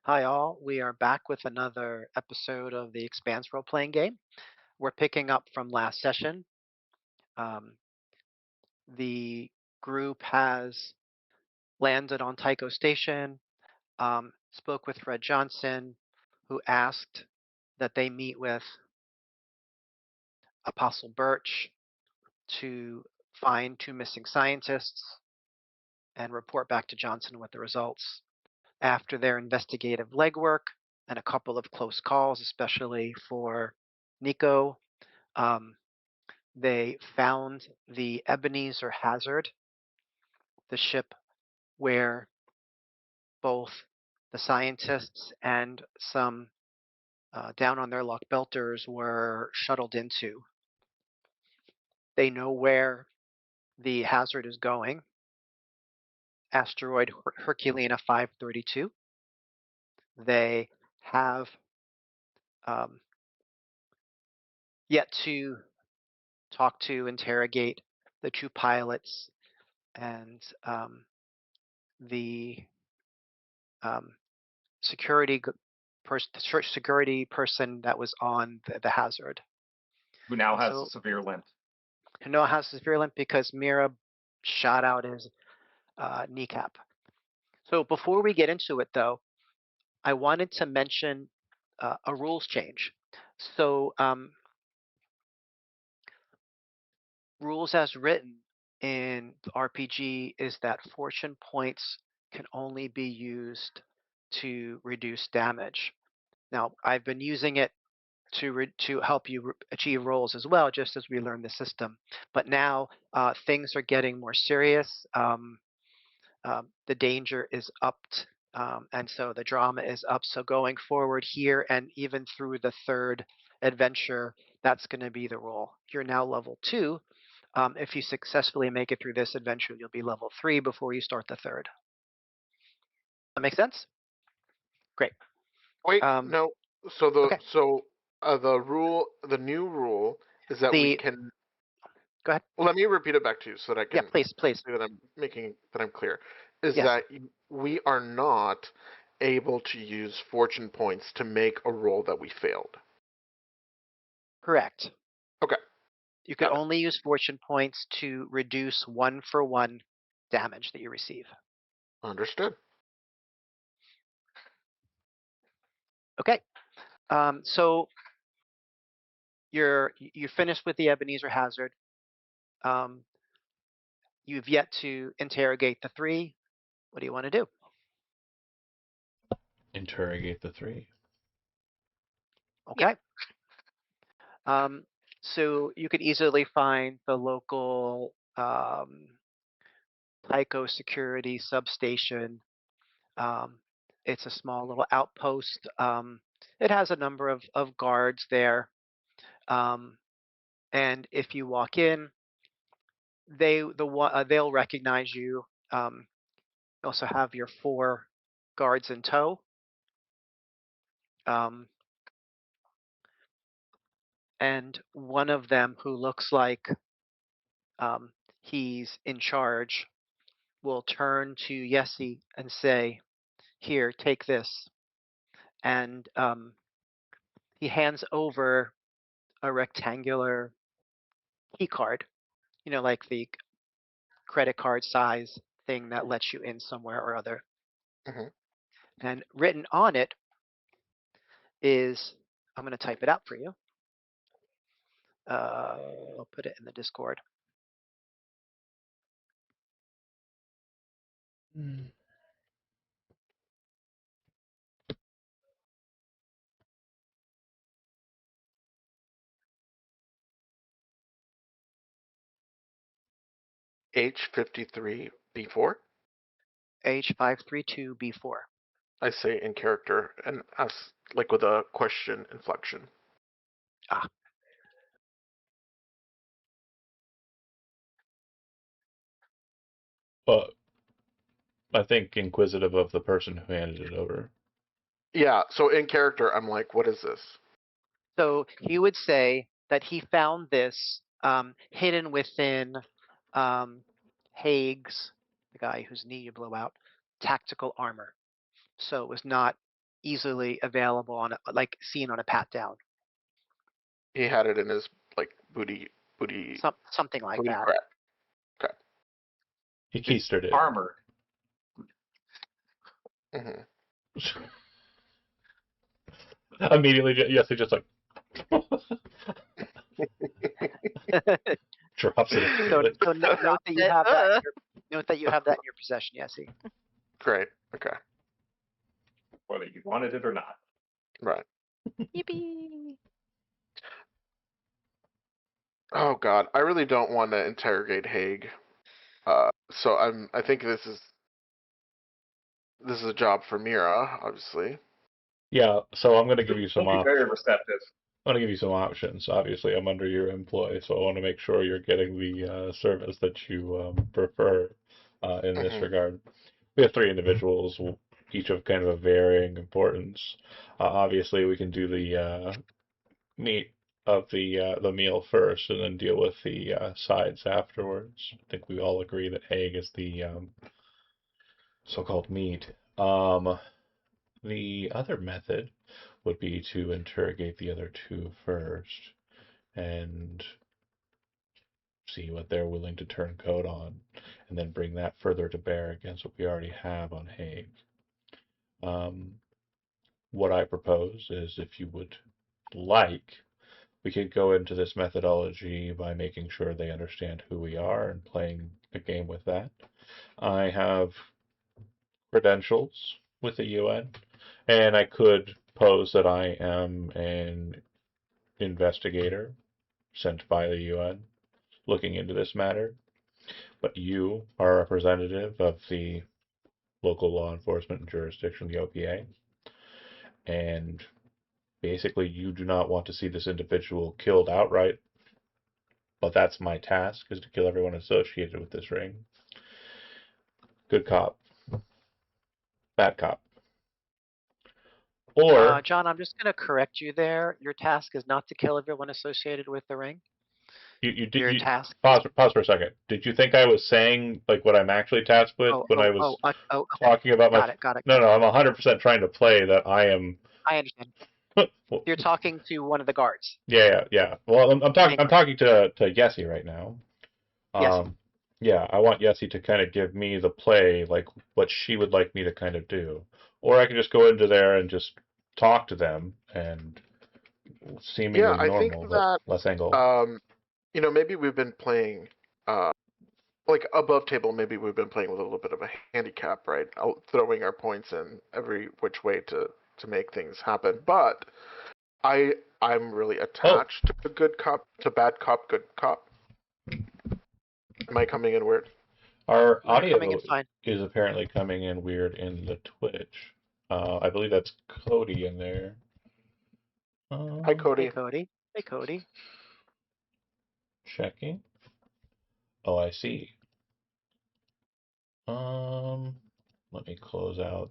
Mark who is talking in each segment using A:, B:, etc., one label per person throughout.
A: Hi, all. We are back with another episode of the Expanse role playing game. We're picking up from last session. Um, the group has landed on Tycho Station, spoke with Fred Johnson, who asked that they meet with Apostle Birch to find two missing scientists and report back to Johnson with the results. After their investigative legwork and a couple of close calls, especially for Nico, um, they found the Ebenezer Hazard, the ship where both the scientists and some down on their luck belters were shuttled into. They know where the hazard is going, asteroid Herculina 532. They have um, yet to talk to, interrogate the two pilots and the um, security security person that was on the hazard.
B: Who now has a
A: So
B: severe limp.
A: Noah has a severe limp because Mira shot out his kneecap. So before we get into it, though, I wanted to mention a rules change. So rules as written in RPG is that fortune points can only be used to reduce damage. Now, I've been using it to help you achieve roles as well, just as we learn the system. But now things are getting more serious. The danger is upped, and so the drama is up. So going forward here, and even through the third adventure, that's going to be the role. You're now level 2. If you successfully make it through this adventure, you'll be level 3 before you start the third. That make sense? Great.
C: Wait,
A: Um,
C: no. So the
A: okay.
C: the new rule is that we
A: The
C: can.
A: Go ahead.
C: Well, let me repeat it back to you so that I
A: Yeah,
C: can
A: please, please.
C: see that I'm clear. Is
A: Yes,
C: that we are not able to use fortune points to make a roll that we failed.
A: correct.
C: Okay,
A: You could
C: got it.
A: only use fortune points to reduce 1-for-1 damage that you receive.
C: Understood.
A: Okay. So you're finished with the Ebenezer Hazard. Um, you've yet to interrogate the three. What do you want to do?
D: Interrogate the three.
A: Okay. So you could easily find the local Tycho security substation. Um, it's a small little outpost. It has a number of guards there. Um, and if you walk in, they'll recognize you. You also have your 4 guards in tow. Um, and one of them, who looks like he's in charge, will turn to Yessi and say, "Here, take this." And he hands over a rectangular key card, like the credit card size thing that lets you in somewhere or other.
C: hmm
A: And written on it is, I'm going to type it out for you. I'll put it in the Discord.
C: H53B4.
A: H532B4.
C: I say in character and ask like with a question inflection.
A: Ah,
D: But I think inquisitive of the person who handed it over.
C: Yeah. So in character, I'm like, what is this?
A: so he would say that he found this hidden within Haig's, the guy whose knee you blew out, tactical armor. So it was not easily available on like seen on a pat down,
C: He had it in his like booty
A: something like
C: booty
A: that.
C: crack. Okay.
D: He
B: It's
D: keistered it.
B: armor.
C: hmm
D: Immediately, yes, he just like drops it
A: So,
D: immediately.
A: note that you have that. Note that you have that in your possession. Yessie.
C: Great. Okay.
B: Whether you wanted it or not.
C: Right.
E: Yippee!
C: Oh God, I really don't want to interrogate Haig. So I think this is a job for Mira, obviously.
D: Yeah, so I'm gonna give you some
B: He'll be very
D: options.
B: receptive.
D: I'm gonna give you some options. Obviously, I'm under your employ, so I want to make sure you're getting the service that you prefer in this
C: hmm
D: regard. We have three individuals, each of kind of a varying importance. Obviously, we can do the meat of the meal first, and then deal with the sides afterwards. I think we all agree that egg is the so-called meat. The other method would be to interrogate the other two first and see what they're willing to turn code on, and then bring that further to bear against what we already have on Hague. What I propose is, if you would like, we could go into this methodology by making sure they understand who we are and playing a game with that. I have credentials with the UN, and I could pose that I am an investigator sent by the UN looking into this matter, but you are a representative of the local law enforcement jurisdiction, the OPA, and basically you do not want to see this individual killed outright, but that's my task, is to kill everyone associated with this ring. Good cop, bad cop. Or
A: John, I'm just going to correct you there. Your task is not to kill everyone associated with the ring.
D: you did
A: Your
D: you
A: task.
D: pause for a second. Did you think I was saying like what I'm actually tasked with when I was
A: Okay.
D: talking about my?
A: Got it.
D: No, I'm 100% trying to play that I am.
A: I understand. You're talking to one of the guards.
D: Yeah. Well, I'm talking.
A: Ring.
D: I'm talking to Yessie right now.
A: Yes.
D: Yeah, I want Yessie to kind of give me the play, like what she would like me to kind of do, or I can just go into there and just talk to them and
C: Yeah,
D: seemingly
C: I think
D: normal, but
C: that
D: less angle.
C: maybe we've been playing like above table. Maybe we've been playing with a little bit of a handicap, right? Throwing our points in every which way to make things happen. But I'm really attached to good cop, to bad cop, good cop. Am I coming in weird?
D: Our
A: You're coming
D: audio
A: in fine.
D: is apparently coming in weird in the Twitch. I believe that's Cody in there.
C: Hi,
A: Hey,
C: Cody.
A: Cody. Hey, Cody.
D: Checking. Oh, I see. Let me close out.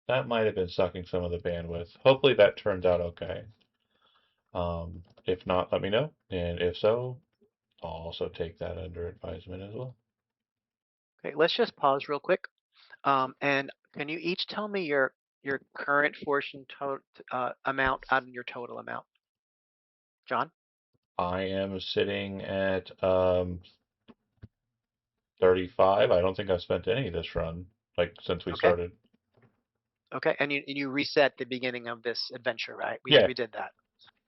D: That might have been sucking some of the bandwidth. Hopefully that turned out okay. If not, let me know. And if so, I'll also take that under advisement as well.
A: Okay, let's just pause real quick. And can you each tell me your current fortune amount out of your total amount? John?
D: I am sitting at 35. I don't think I've spent any this run, like since we
A: Okay.
D: started.
A: Okay, and you reset the beginning of this adventure, right?
D: Yeah.
A: We did that.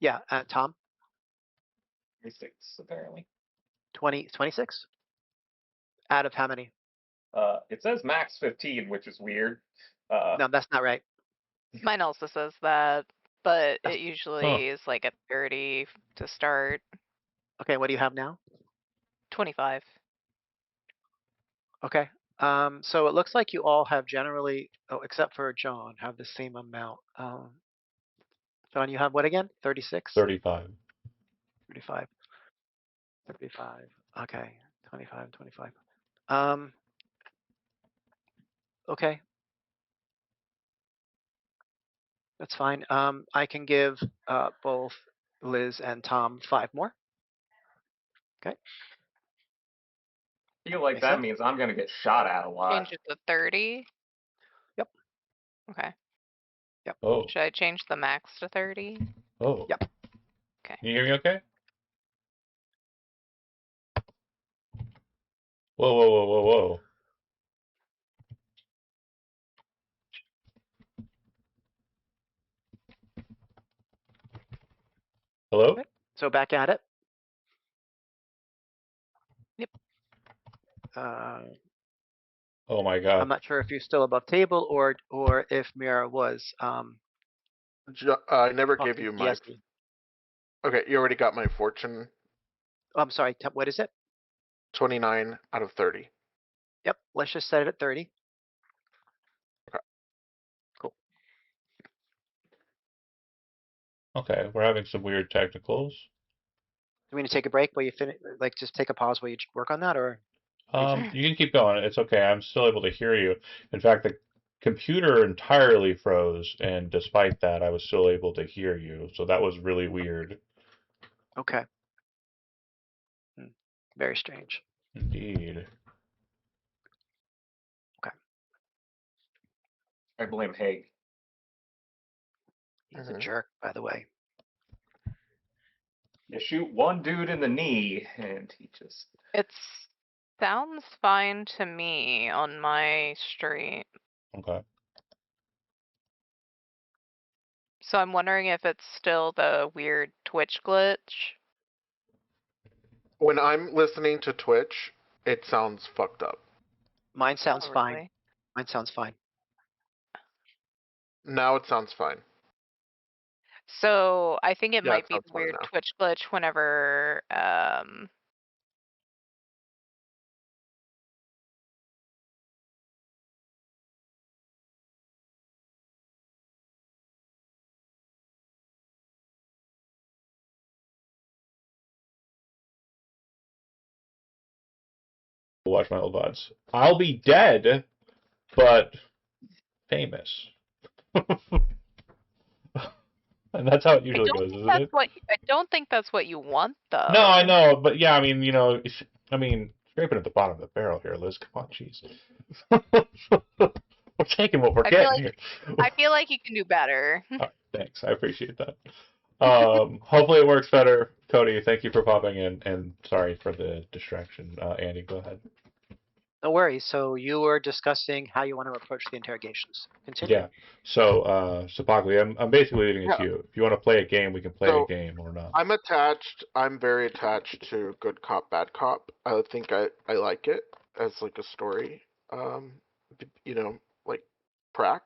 A: Yeah, Tom?
B: 26, apparently.
A: 26? Out of how many?
B: It says max 15, which is weird.
A: No, that's not right.
E: Mine also says that, but
A: That's-
E: it usually is like a 30 to start.
A: Okay, what do you have now?
E: 25.
A: Okay. So it looks like you all have generally, except for John, have the same amount. John, you have what again? 36?
D: 35.
A: 35. 35. Okay. 25, 25. Um, okay. That's fine. I can give both Liz and Tom 5 more. Okay.
B: I feel like
A: Makes
B: that
A: sense.
B: means I'm gonna get shot at a lot.
E: Change it to 30.
A: Yep.
E: Okay.
D: Oh,
E: Should I change the max to 30?
D: oh.
A: Yep.
E: Okay.
D: Can you hear me okay? Whoa, whoa, whoa, whoa, whoa. Hello?
A: Okay. So back at it.
E: Yep.
A: Uh,
D: Oh my
A: I'm
D: god.
A: not sure if you're still above table or if Mira was
C: I never gave
A: talking
C: you
A: to
C: my.
A: DSD.
C: Okay, you already got my fortune.
A: Oh, I'm sorry. What is it?
C: 29 out of 30.
A: Yep. Let's just set it at 30.
C: Okay.
A: Cool.
D: Okay, we're having some weird technicals.
A: Do we need to take a break while you finish? Like, just take a pause while you work on that, or we can?
D: You can keep going. It's okay. I'm still able to hear you. In fact, the computer entirely froze, and despite that, I was still able to hear you. So that was really weird.
A: Okay. Very strange.
D: Indeed.
B: I blame Haig.
A: He's a jerk, by the way.
B: You shoot one dude in the knee, and he just.
E: It sounds fine to me on my stream.
D: Okay.
E: So I'm wondering if it's still the weird Twitch glitch.
C: When I'm listening to Twitch, it sounds fucked up.
A: Mine sounds
E: Oh,
A: fine.
E: really?
A: Mine sounds fine.
C: Now it sounds fine.
E: So I think it
C: Yeah,
E: might
C: it
E: be
C: sounds
E: the
C: fine
E: weird
C: now.
E: Twitch glitch whenever
D: Watch my old VODs. I'll be dead, but famous. And that's how it
E: I
D: usually
E: don't
D: goes,
E: think
D: isn't
E: that's
D: it?
E: what I don't think that's what you want
D: No, I
E: though.
D: know, but yeah, I mean, I mean, scraping at the bottom of the barrel here, Liz. Come on, jeez. We're taking what we're
E: I feel
D: getting
E: like
D: here.
E: I feel like you can do better.
D: All right, thanks. I appreciate that. Hopefully it works better. Cody, thank you for popping in, and sorry for the distraction. Andy, go ahead.
A: No worries. So you were discussing how you want to approach the interrogations. Continue.
D: Yeah. So, Sapakli, I'm basically leaving it
C: Yeah.
D: to you. If you want to play a game, we can play a
C: So
D: game or not.
C: I'm attached. I'm very attached to Good Cop, Bad Cop. I think I like it as like a story. You know, like prac.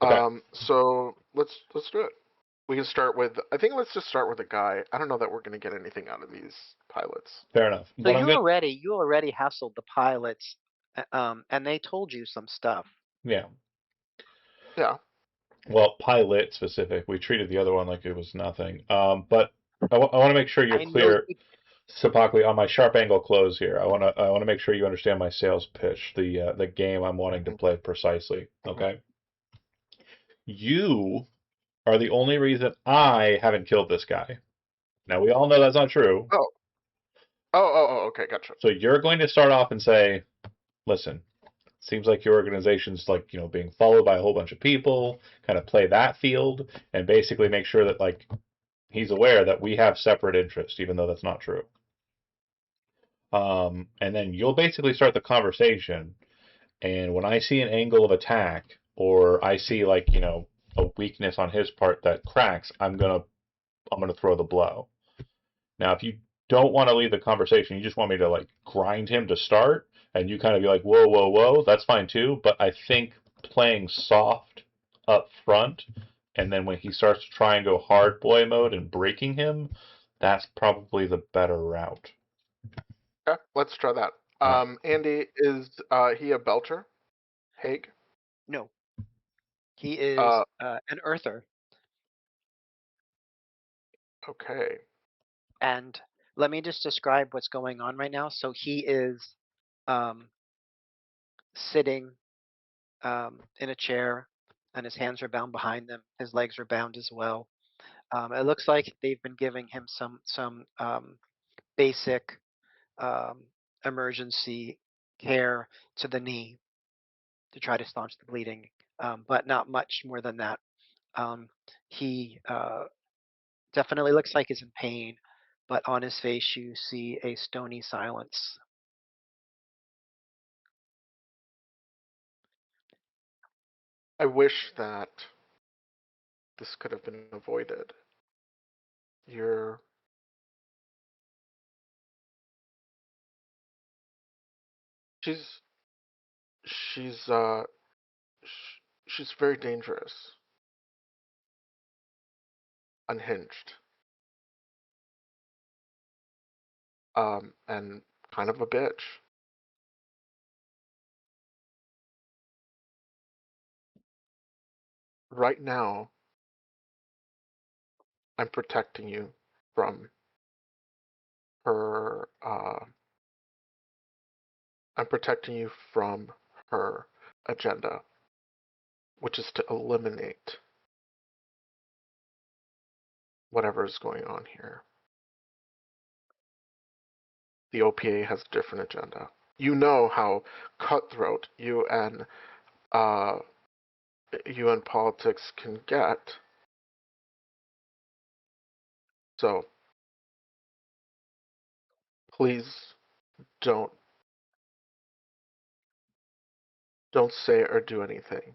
D: Okay,
C: So let's do it. We can start with. I think let's just start with a guy. I don't know that we're gonna get anything out of these pilots.
D: fair enough.
A: So
D: What I'm gonna,
A: you already hassled the pilots, and they told you some stuff.
D: yeah.
C: Yeah.
D: Well, pilot specific. We treated the other one like it was nothing. But I want to make sure you're
A: I know
D: clear,
A: you.
D: Sapakli, on my sharp angle close here. I want to make sure you understand my sales pitch, the game I'm wanting to
C: Mhm,
D: play precisely.
C: mhm.
D: Okay. You are the only reason I haven't killed this guy. Now we all know that's not true.
C: Oh. Oh. Okay. Gotcha.
D: So you're going to start off and say, "Listen, seems like your organization's like, being followed by a whole bunch of people." Kind of play that field and basically make sure that like he's aware that we have separate interests, even though that's not true. And then you'll basically start the conversation. And when I see an angle of attack or I see like, a weakness on his part that cracks, I'm gonna throw the blow. Now, if you don't want to leave the conversation, you just want me to like grind him to start, and you kind of be like, whoa, whoa, whoa, that's fine too. But I think playing soft up front, and then when he starts to try and go hard boy mode and breaking him, that's probably the better route.
C: Yeah. Let's try that.
D: All right.
C: Andy, is he a belcher? Haig?
A: No, he is
C: Uh.
A: an earther,
C: Okay.
A: and let me just describe what's going on right now. So he is um, sitting in a chair, and his hands are bound behind him. His legs are bound as well. It looks like they've been giving him some basic um, emergency care to the knee to try to staunch the bleeding. but not much more than that. He definitely looks like he's in pain, but on his face you see a stony silence.
C: I wish that this could have been avoided. You're she's she's she's very dangerous, unhinged, and kind of a bitch. Right now, I'm protecting you from her. I'm protecting you from her agenda, which is to eliminate whatever is going on here. The OPA has a different agenda. You know how cutthroat uh, UN politics can get. So please don't don't say or do anything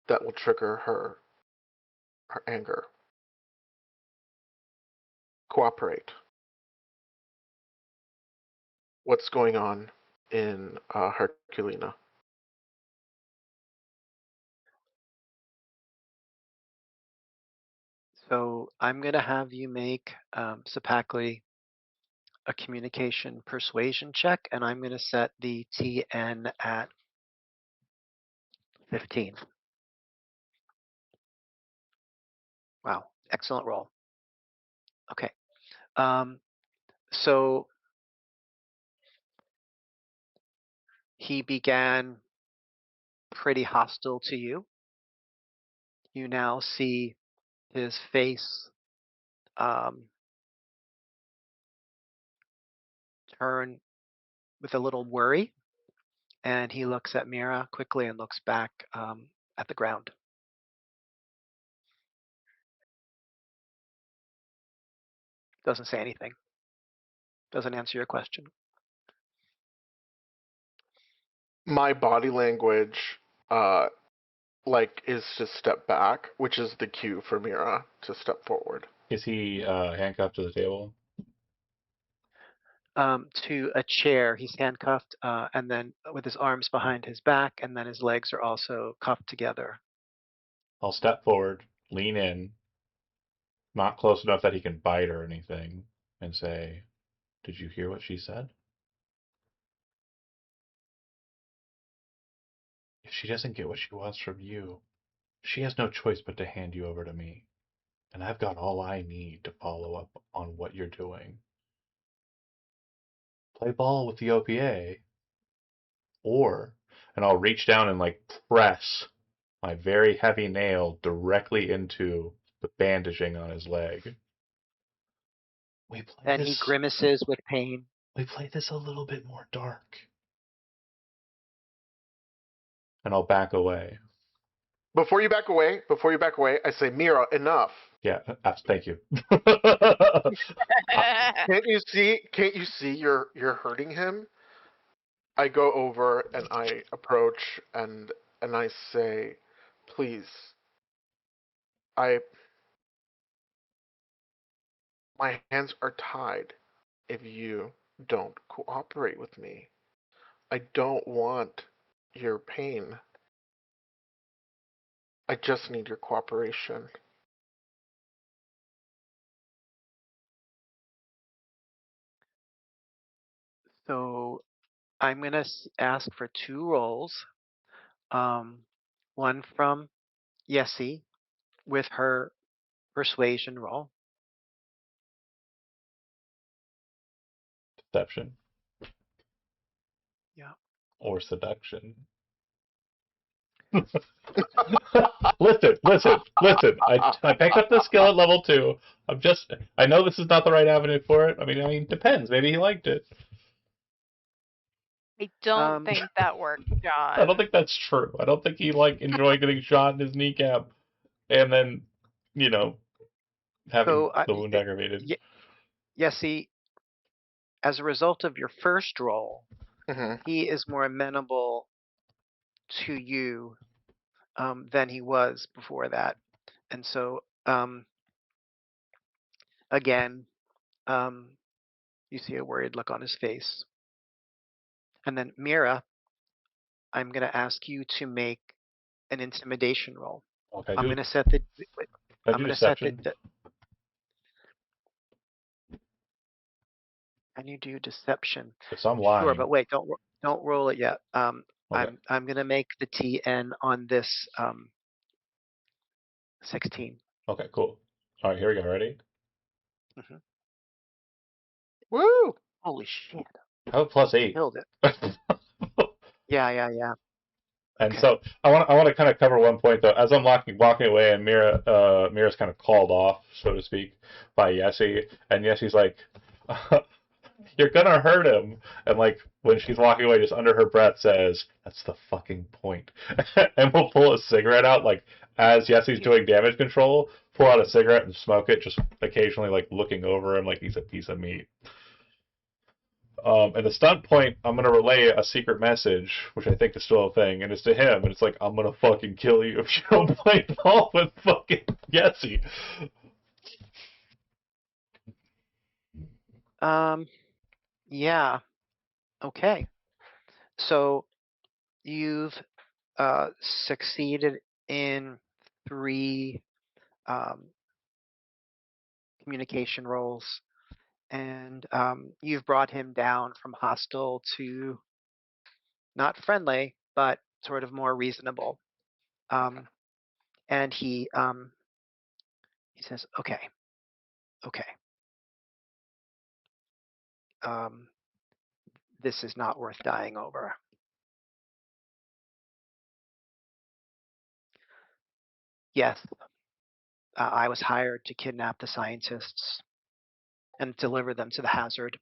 C: that will trigger her anger. Cooperate. What's going on in Herculina?
A: So I'm going to have you make Sapacli a communication persuasion check, and I'm going to set the TN at 15. Wow, excellent roll. Okay. So he began pretty hostile to you. You now see his face um, turn with a little worry, and he looks at Mira quickly and looks back at the ground. Doesn't say anything. Doesn't answer your question.
C: My body language, is to step back, which is the cue for Mira to step forward.
D: Is he handcuffed to the table?
A: To a chair. He's handcuffed, and then with his arms behind his back, and then his legs are also cuffed together.
D: I'll step forward, lean in, not close enough that he can bite or anything, and say, "Did you hear what she said? If she doesn't get what she wants from you, she has no choice but to hand you over to me. And I've got all I need to follow up on what you're doing. Play ball with the OPA, or," and I'll reach down and press my very heavy nail directly into the bandaging on his leg. We play
A: Then he
D: this.
A: grimaces with pain.
D: We play this a little bit more dark. And I'll back away.
C: Before you back away, I say, Mira, enough.
D: Yeah, thank you.
C: Can't you see? You're hurting him? I go over and I approach and I say, please, I my hands are tied if you don't cooperate with me. I don't want your pain. I just need your cooperation.
A: So I'm going to ask for 2 rolls. One from Yessie with her persuasion roll.
D: Deception.
A: Yeah.
D: Or seduction. Listen. I picked up the skill at level 2. I know this is not the right avenue for it. I mean, depends. Maybe he liked it.
E: I don't
A: Um,
E: think that worked,
D: I don't
E: John.
D: think that's true. I don't think he like enjoyed getting shot in his kneecap and then, you know, having
A: so,
D: the wound aggravated.
A: yeah, see, as a result of your first roll,
C: Hmm.
A: he is more amenable to you than he was before that. And so, again, um, you see a worried look on his face. And then, Mira, I'm going to ask you to make an intimidation roll.
D: Okay,
A: I'm
D: do
A: going to set the. wait,
D: I
A: I'm
D: do
A: going to set the.
D: deception?
A: Can you do deception?
D: Because I'm
A: Sure,
D: lying.
A: but wait, don't roll it yet.
D: Okay.
A: I'm going to make the TN on this 16.
D: Okay, cool. All right, here we go. Ready?
A: Hmm.
C: Woo!
A: Holy shit!
D: I have a +8.
A: Killed it. Yeah.
D: And
A: Okay.
D: so I want to kind of cover one point though. As I'm walking away, and Mira's kind of called off, so to speak, by Yessie, and Yessie's like, "You're gonna hurt him," and like when she's walking away, just under her breath says, "That's the fucking point," and we'll pull a cigarette out like as Yessie's doing damage control, pull out a cigarette and smoke it, just occasionally like looking over him like he's a piece of meat. And the stunt point, I'm gonna relay a secret message, which I think is still a thing, and it's to him, and it's like, I'm gonna fucking kill you if you don't play ball with fucking Yessie.
A: Yeah. Okay. So you've succeeded in 3 um, communication roles, and you've brought him down from hostile to not friendly, but sort of more reasonable. Um, and he says, "Okay, okay, um, this is not worth dying over. Yes, I was hired to kidnap the scientists and deliver them to the hazard.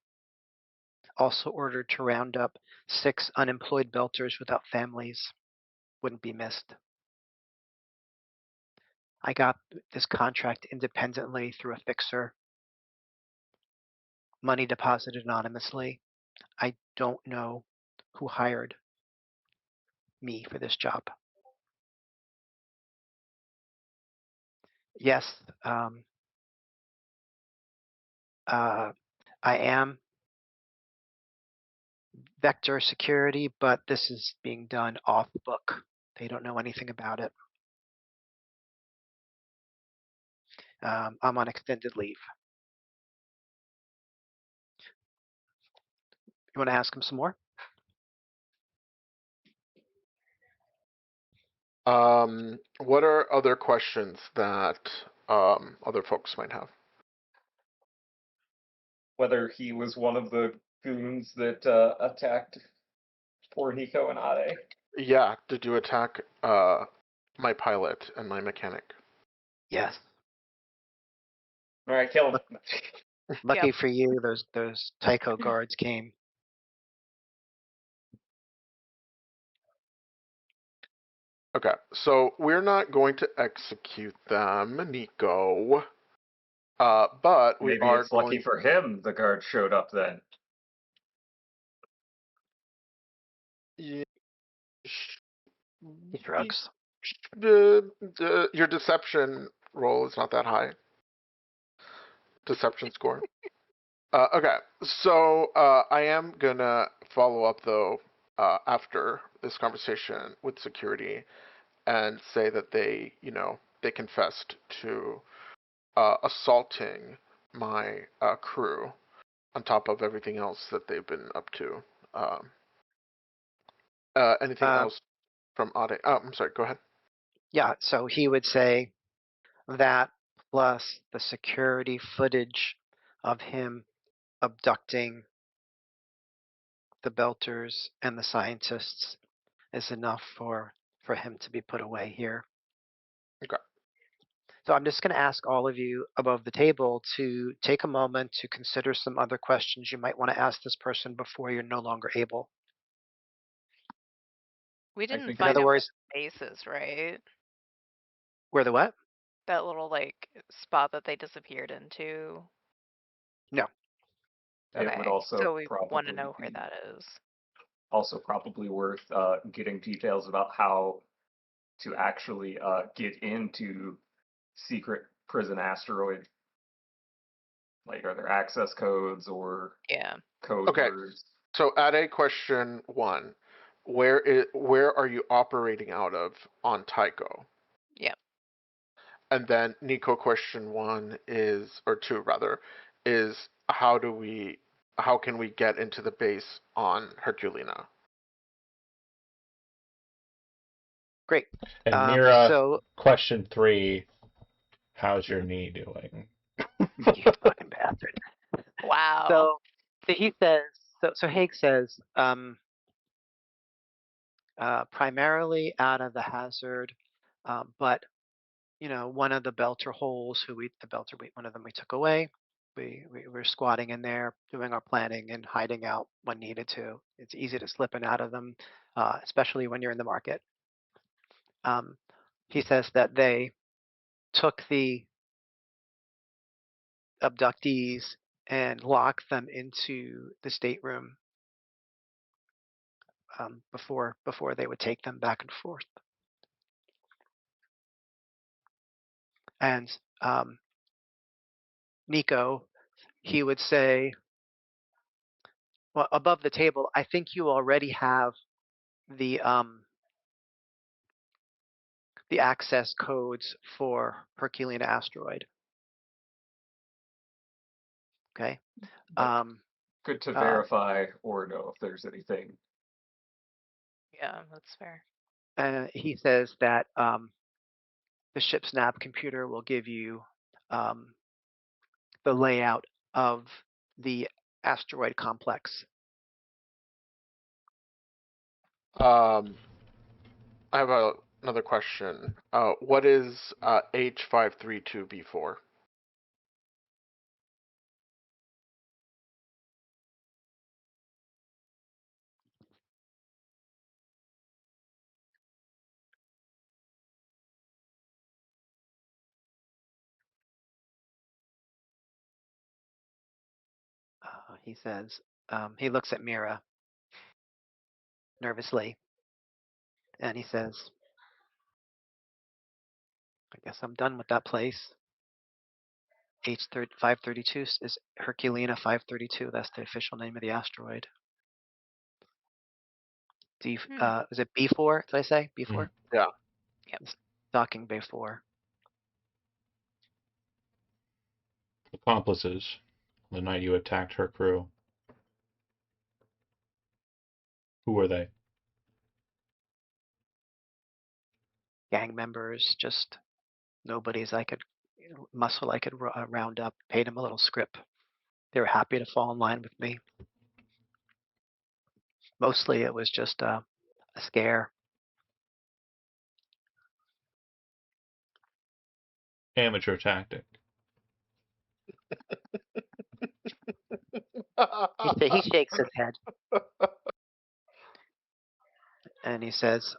A: Also ordered to round up 6 unemployed belters without families. Wouldn't be missed. I got this contract independently through a fixer, money deposited anonymously. I don't know who hired me for this job. Yes, uh, I am vector security, but this is being done off book. They don't know anything about it. I'm on extended leave. You want to ask him some more?
C: What are other questions that other folks might have?
B: Whether he was one of the goons that attacked poor Hiko and Ade.
C: Yeah, did you attack my pilot and my mechanic?
A: Yes.
B: All right, kill him.
A: Lucky
E: Yep.
A: for you, those Tycho guards came.
C: Okay, so we're not going to execute them, Nico. But we
B: Maybe
C: are
B: it's lucky
C: going.
B: for him the guard showed up then.
C: Yeah,
A: He shrugs.
C: your deception roll is not that high. Deception score. Okay, so I am gonna follow up though after this conversation with security and say that they confessed to assaulting my crew on top of everything else that they've been up to. Um, Anything
A: Uh,
C: else from Ade? Oh, I'm sorry. Go ahead.
A: yeah, so he would say that plus the security footage of him abducting the Belters and the scientists is enough for him to be put away here.
C: Okay.
A: So I'm just going to ask all of you above the table to take a moment to consider some other questions you might want to ask this person before you're no longer able.
E: We
B: I
E: didn't
B: think
A: In
E: find
A: other
E: out where
A: words,
E: the base is, right?
A: where the what?
E: That little like spot that they disappeared into.
A: No.
B: it would
E: Okay,
B: also
E: so we want to know where that is.
B: probably worth getting details about how to actually get into secret prison asteroid. Like, are there access codes or
E: Yeah.
B: code
C: Okay.
B: words?
C: So add a question 1. Where are you operating out of on Tycho?
E: Yep.
C: And then Nico question 1 is, or 2 rather, is how can we get into the base on Herculina?
A: Great.
D: And Mira,
A: So
D: question 3, how's your knee doing?
A: you fucking bastard.
E: Wow.
A: So he says. So Haig says, primarily out of the hazard, but one of the belter holes one of them we took away. We were squatting in there, doing our planning and hiding out when needed to. It's easy to slip in out of them, especially when you're in the market. He says that they took the abductees and locked them into the stateroom before they would take them back and forth. And Nico, he would say, well, above the table, I think you already have the access codes for Herculean asteroid. Okay.
B: But
A: Um,
B: good to
A: uh,
B: verify or know if there's anything.
E: Yeah, that's fair.
A: he says that the ship's nav computer will give you um, the layout of the asteroid complex.
C: I have another question. What is H532B4?
A: He says he looks at Mira nervously, and he says, "I guess I'm done with that place." H532 is Herculean 532. That's the official name of the asteroid. Is it B4? Did I say B4?
C: Yeah.
E: Yep.
A: It's docking bay 4.
D: Accomplices, the night you attacked her crew. Who were they?
A: Gang members, just nobodies I could muscle I could round up. Paid them a little script. They were happy to fall in line with me. Mostly it was just a scare.
D: Amateur tactic.
A: He shakes his head and he says,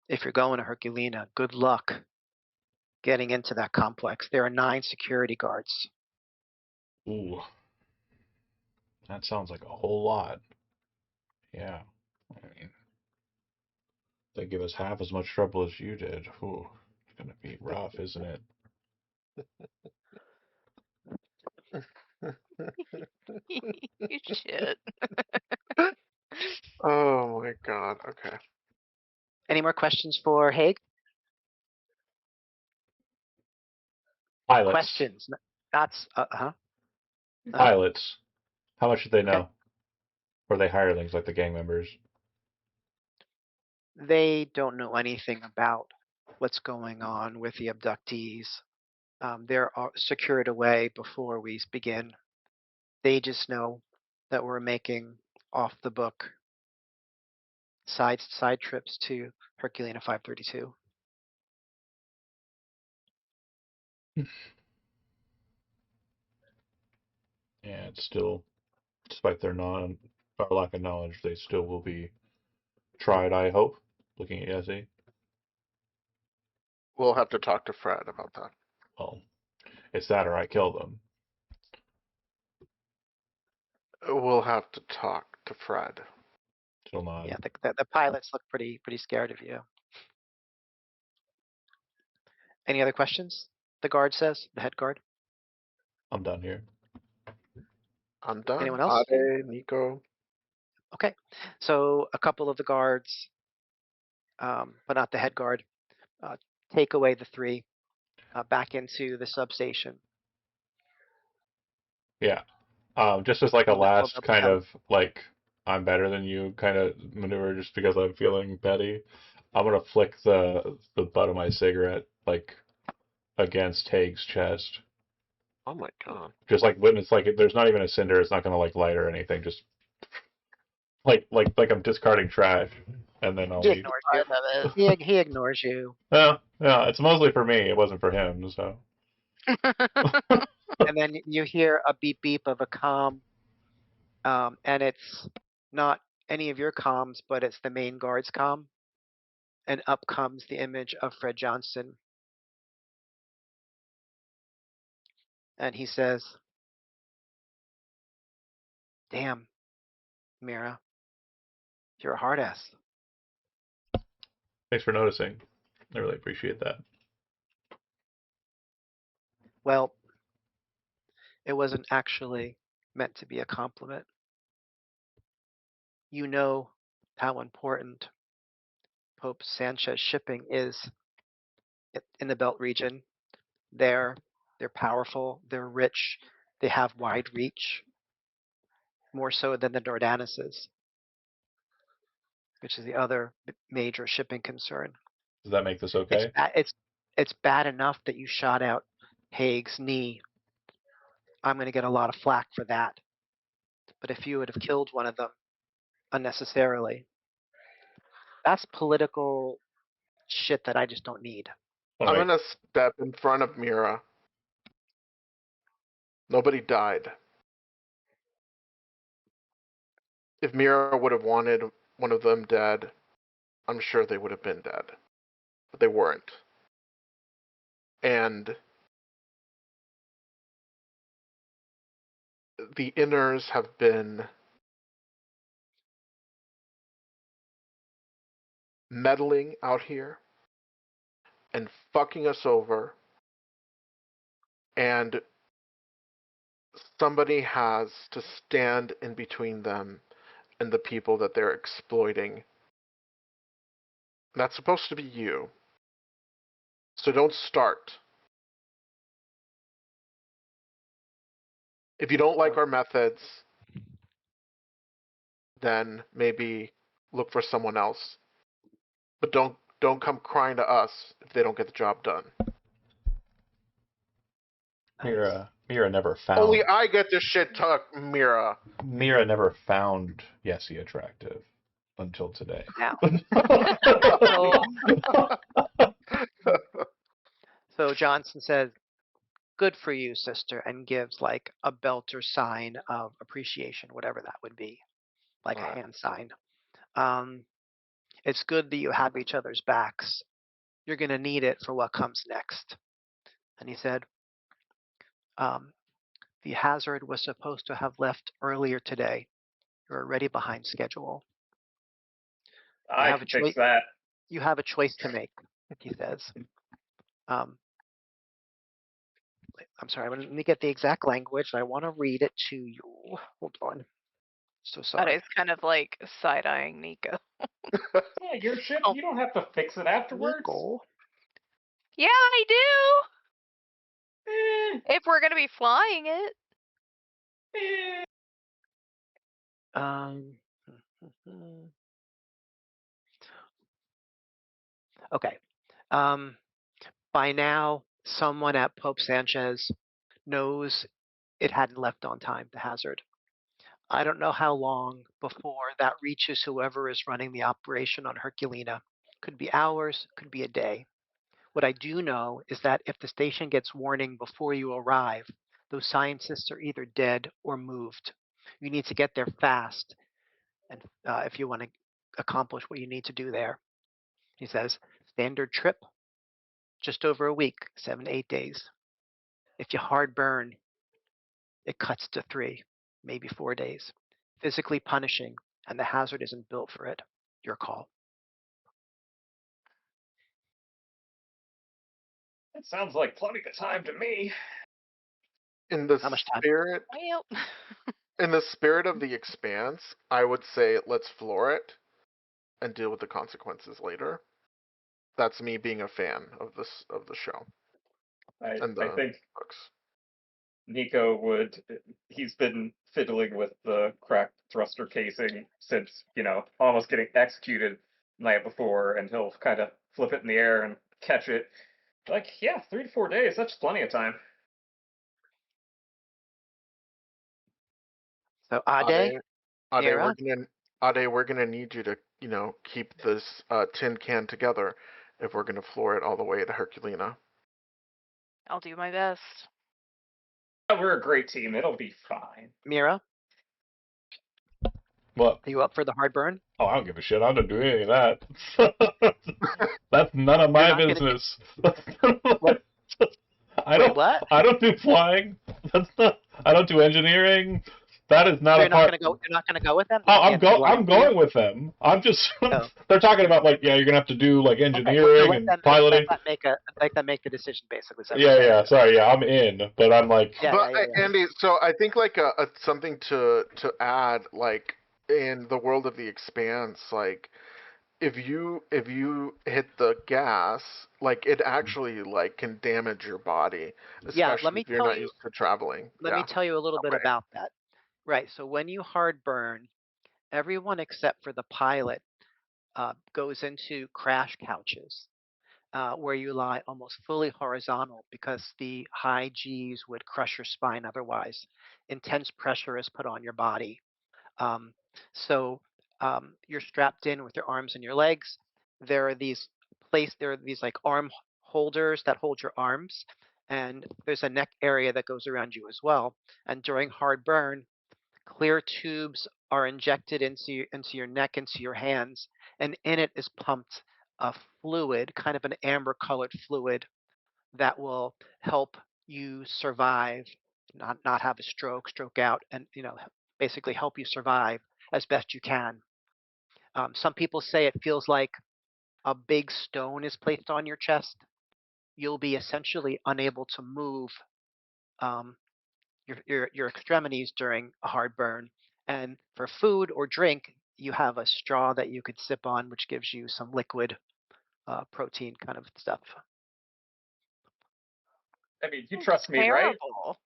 A: if you're going to Herculina, good luck getting into that complex. There are 9 security guards.
D: Ooh, that sounds like a whole lot. Yeah, I mean, they give us half as much trouble as you did. Ooh, it's gonna be rough, isn't it?
E: You should.
C: Oh my god. Okay.
A: Any more questions for Haig?
D: Pilots.
A: Questions. That's
D: Pilots. How much did they
A: Okay.
D: know? Were they hirelings like the gang members?
A: They don't know anything about what's going on with the abductees. They're secured away before we begin. They just know that we're making off the book side trips to Herculina 532.
D: Yeah, it's still, despite their non our lack of knowledge, they still will be tried, I hope. Looking at Yessie.
C: We'll have to talk to Fred about that.
D: Well, it's that or I kill them.
C: We'll have to talk to Fred.
D: Still not.
A: Yeah, the pilots look pretty scared of you. Any other questions? The guard says, the head guard.
D: I'm done here.
C: I'm done.
A: Anyone else?
C: Ade, Nico.
A: Okay, so a couple of the guards, but not the head guard, take away the three back into the substation.
D: Yeah. Just as like a
A: They'll
D: last kind
A: become-
D: of like I'm better than you kind of maneuver, just because I'm feeling petty. I'm gonna flick the butt of my cigarette like against Haig's chest.
C: Oh my god.
D: Just like when it's like there's not even a cinder, it's not gonna like light or anything. Just like I'm discarding trash, and then I'll
A: He
D: leave.
A: ignores you. He ignores you.
D: Yeah, it's mostly for me. It wasn't for him, so.
A: And then you hear a beep beep of a comm, and it's not any of your comms, but it's the main guard's comm. And up comes the image of Fred Johnson. And he says, "Damn, Mira, you're a hard ass."
D: Thanks for noticing. I really appreciate that.
A: Well, it wasn't actually meant to be a compliment. You know how important Pope Sanchez shipping is in the Belt region. They're powerful, they're rich, they have wide reach, more so than the Nordanuses, which is the other major shipping concern.
D: Does that make this
A: It's
D: okay?
A: it's bad enough that you shot out Haig's knee. I'm going to get a lot of flack for that. But if you would have killed one of them unnecessarily, that's political shit that I just don't need.
D: All
C: I'm
D: right.
C: gonna step in front of Mira. Nobody died. If Mira would have wanted one of them dead, I'm sure they would have been dead. But they weren't. And the inners have been meddling out here and fucking us over. And somebody has to stand in between them and the people that they're exploiting. That's supposed to be you. So don't start. If you don't like our methods, then maybe look for someone else. But don't come crying to us if they don't get the job done.
D: Mira never found.
C: Only I get this shit talk, Mira.
D: Mira never found Yessie attractive until today.
A: Now,
E: Oh,
A: so Johnson says, "Good for you, sister," and gives like a belt or sign of appreciation, whatever that would be, like a
C: Alright.
A: hand sign. It's good that you have each other's backs. You're going to need it for what comes next. And he said, the Hazard was supposed to have left earlier today. You're already behind schedule.
B: I
A: have
B: can
A: a
B: fix
A: choice.
B: that.
A: You have a choice to make, he says. I'm sorry, let me get the exact language. I want to read it to you. Hold on. So
E: that
A: sorry.
E: is kind of like side-eyeing Nico.
B: Yeah, your ship,
E: Oh.
B: you don't have to fix it afterwards.
A: Nico.
E: Yeah, I do.
B: Eh,
E: If we're gonna be flying it.
B: eh.
A: Um, okay. By now, someone at Pope Sanchez knows it hadn't left on time, the Hazard. I don't know how long before that reaches whoever is running the operation on Herculina. Could be hours, could be a day. What I do know is that if the station gets warning before you arrive, those scientists are either dead or moved. You need to get there fast and if you want to accomplish what you need to do there. He says, standard trip, just over a week, 7 to 8 days. If you hard burn, it cuts to 3, maybe 4 days. Physically punishing, and the hazard isn't built for it. Your call.
B: It sounds like plenty of time to me.
C: In the
A: How much time?
C: spirit,
E: Well,
C: in the spirit of the Expanse, I would say let's floor it and deal with the consequences later. That's me being a fan of the show and
B: I
C: the
B: think
C: books.
B: Nico would. He's been fiddling with the cracked thruster casing since, almost getting executed the night before, and he'll kind of flip it in the air and catch it. Like, yeah, 3 to 4 days, that's plenty of time.
A: So Ade,
C: Ade, Ade,
A: Mira,
C: We're gonna need you to, keep this tin can together if we're gonna floor it all the way to Herculina.
E: I'll do my best.
B: We're a great team. It'll be fine.
A: Mira,
D: What?
A: are you up for the hard burn?
D: Oh, I don't give a shit. I don't do any of that. That's none of
A: You're
D: my
A: not gonna.
D: business.
A: What?
D: I
A: Wait,
D: don't.
A: what?
D: I don't do flying. That's not. I don't do engineering. That is not
A: So
D: a part.
A: You're not gonna go with them.
D: Oh,
A: They can't fly
D: I'm
A: for you?
D: going with them. I'm just.
A: Oh,
D: They're talking about like, yeah, you're gonna have to do like
A: okay. Well,
D: engineering and piloting.
A: let them make the decision. Basically, is that what
D: Yeah,
A: you're saying?
D: yeah. Sorry, yeah, I'm in, but I'm like,
A: Yeah,
C: But
A: yeah, yeah, yeah.
C: Andy, so I think like something to add, like in the world of the Expanse, like if you hit the gas, like it actually like can damage your body,
A: Yeah,
C: especially if you're not used to traveling.
A: let me
C: Yeah.
A: tell you a little bit
C: Okay.
A: about that. Right. So when you hard burn, everyone except for the pilot goes into crash couches where you lie almost fully horizontal because the high G's would crush your spine otherwise. Intense pressure is put on your body. Um, so you're strapped in with your arms and your legs. There are these like arm holders that hold your arms, and there's a neck area that goes around you as well. And during hard burn, clear tubes are injected into your neck, into your hands, and in it is pumped a fluid, kind of an amber colored fluid that will help you survive, not have a stroke out, and basically help you survive as best you can. Some people say it feels like a big stone is placed on your chest. You'll be essentially unable to move um, your extremities during a hard burn. And for food or drink, you have a straw that you could sip on, which gives you some liquid protein kind of stuff.
B: I mean, you
E: Sounds
B: trust me, right?
E: terrible.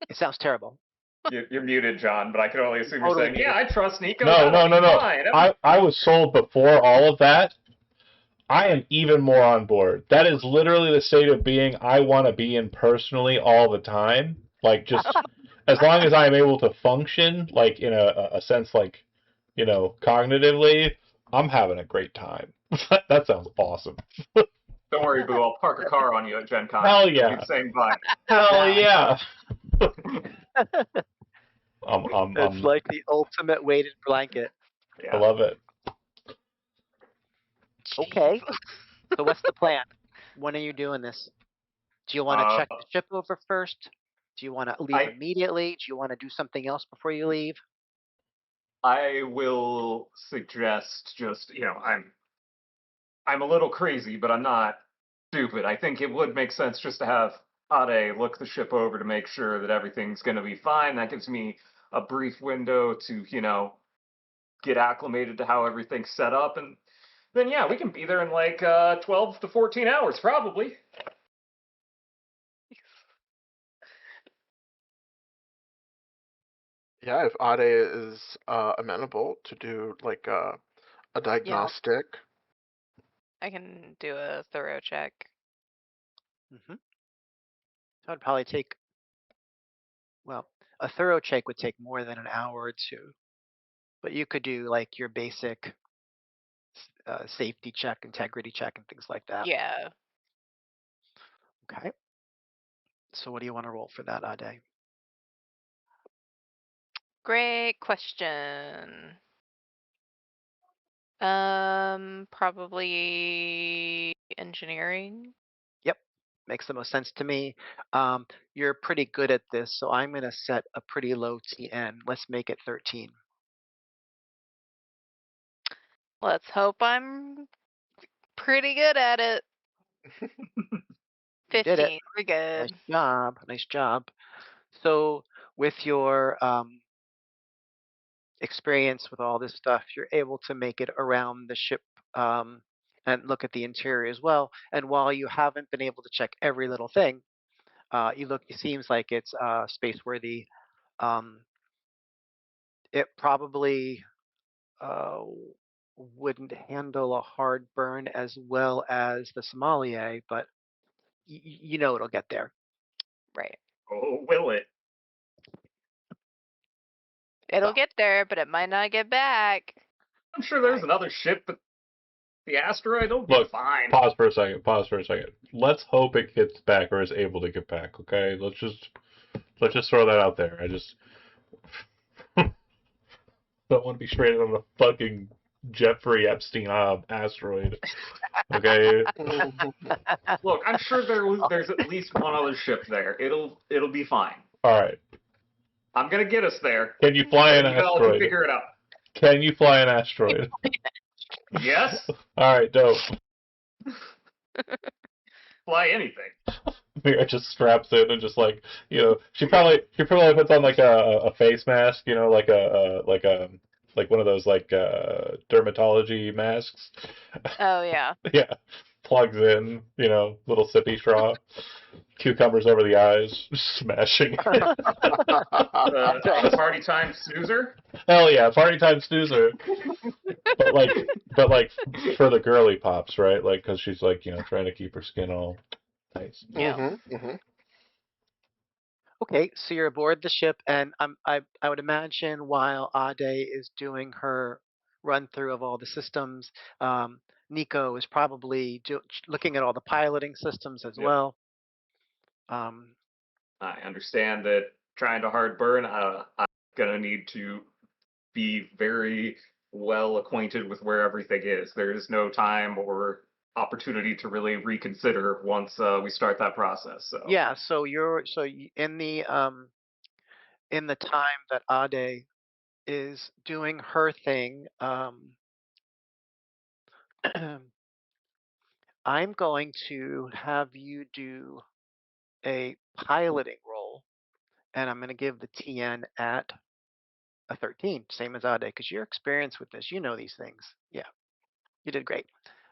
A: It sounds terrible.
B: You're muted, John, but I can only assume you're
A: Totally
B: saying, yeah,
A: muted.
B: I trust Nico.
D: no,
B: That'll
D: no,
B: be
D: no, no.
B: fine.
D: I was sold before all of that. I am even more on board. That is literally the state of being I want to be in personally all the time. Like just as long as I am able to function, like in a sense, like cognitively, I'm having a great time. That sounds awesome.
B: Don't worry, Boo. I'll park a car on you at Gen Con.
D: Hell
B: We'll be
D: yeah!
B: saying bye.
D: Hell
A: Yeah.
D: yeah! I'm,
A: It's like the ultimate weighted blanket.
D: I
B: Yeah.
D: love it.
A: Okay. So what's the plan? When are you doing this? Do you want to
B: Uh,
A: check the ship over first? Do you want to leave
B: I
A: immediately? Do you want to do something else before you leave?
B: I will suggest just I'm a little crazy, but I'm not stupid. I think it would make sense just to have Ade look the ship over to make sure that everything's going to be fine. That gives me a brief window to, get acclimated to how everything's set up. And then, yeah, we can be there in like 12 to 14 hours, probably.
C: Yeah, if Ade is amenable to do like a
E: Yeah,
C: diagnostic.
E: I can do a thorough check.
A: Hmm. That would probably take, well, a thorough check would take more than an hour or two, but you could do like your basic safety check, integrity check, and things like that.
E: Yeah.
A: Okay. So what do you want to roll for that, Ade?
E: Great question. Probably engineering.
A: Yep, makes the most sense to me. Um, you're pretty good at this, so I'm going to set a pretty low TN. Let's make it 13.
E: Let's hope I'm pretty good at it.
A: You did it.
E: 15. We're
A: Nice
E: good.
A: job. Nice job. So with your experience with all this stuff, you're able to make it around the ship and look at the interior as well. And while you haven't been able to check every little thing, you look. It seems like it's space worthy. Um, it probably uh, wouldn't handle a hard burn as well as the sommelier, but you know it'll get there.
E: Right.
B: Oh, will it?
E: It'll
A: Well,
E: get there, but it might not get back.
B: I'm sure there's
A: right.
B: another ship, but the asteroid will be
D: Look,
B: fine.
D: pause for a second. Pause for a second. Let's hope it gets back or is able to get back. Okay, let's just throw that out there. I just don't want to be stranded on a fucking Jeffrey Epstein asteroid. Okay.
B: Look, I'm sure there's at least one other ship there. It'll be fine.
D: All right.
B: I'm gonna get us there.
D: Can you fly an
B: You all can
D: asteroid?
B: figure it out.
D: Can you fly an asteroid?
B: Yes,
D: All right, dope.
B: fly anything.
D: Mira just straps in and just like she probably puts on like a face mask, like one of those like dermatology masks.
E: Oh, yeah.
D: Yeah, plugs in, little sippy straw, cucumbers over the eyes, smashing.
B: The party time snoozer.
D: Hell yeah, party time snoozer. But like for the girly pops, right? Like because she's like trying to keep her skin all nice.
E: Yeah.
A: Okay, so you're aboard the ship, and I would imagine while Ade is doing her run through of all the systems, Nico is probably looking at all the piloting systems as
B: Yep.
A: well. Um,
B: I understand that trying to hard burn, I'm gonna need to be very well acquainted with where everything is. There is no time or opportunity to really reconsider once we start that process. So
A: yeah, so in the time that Ade is doing her thing, I'm going to have you do a piloting roll, and I'm going to give the TN at a 13, same as Ade, because you're experienced with this. You know these things. Yeah, you did great.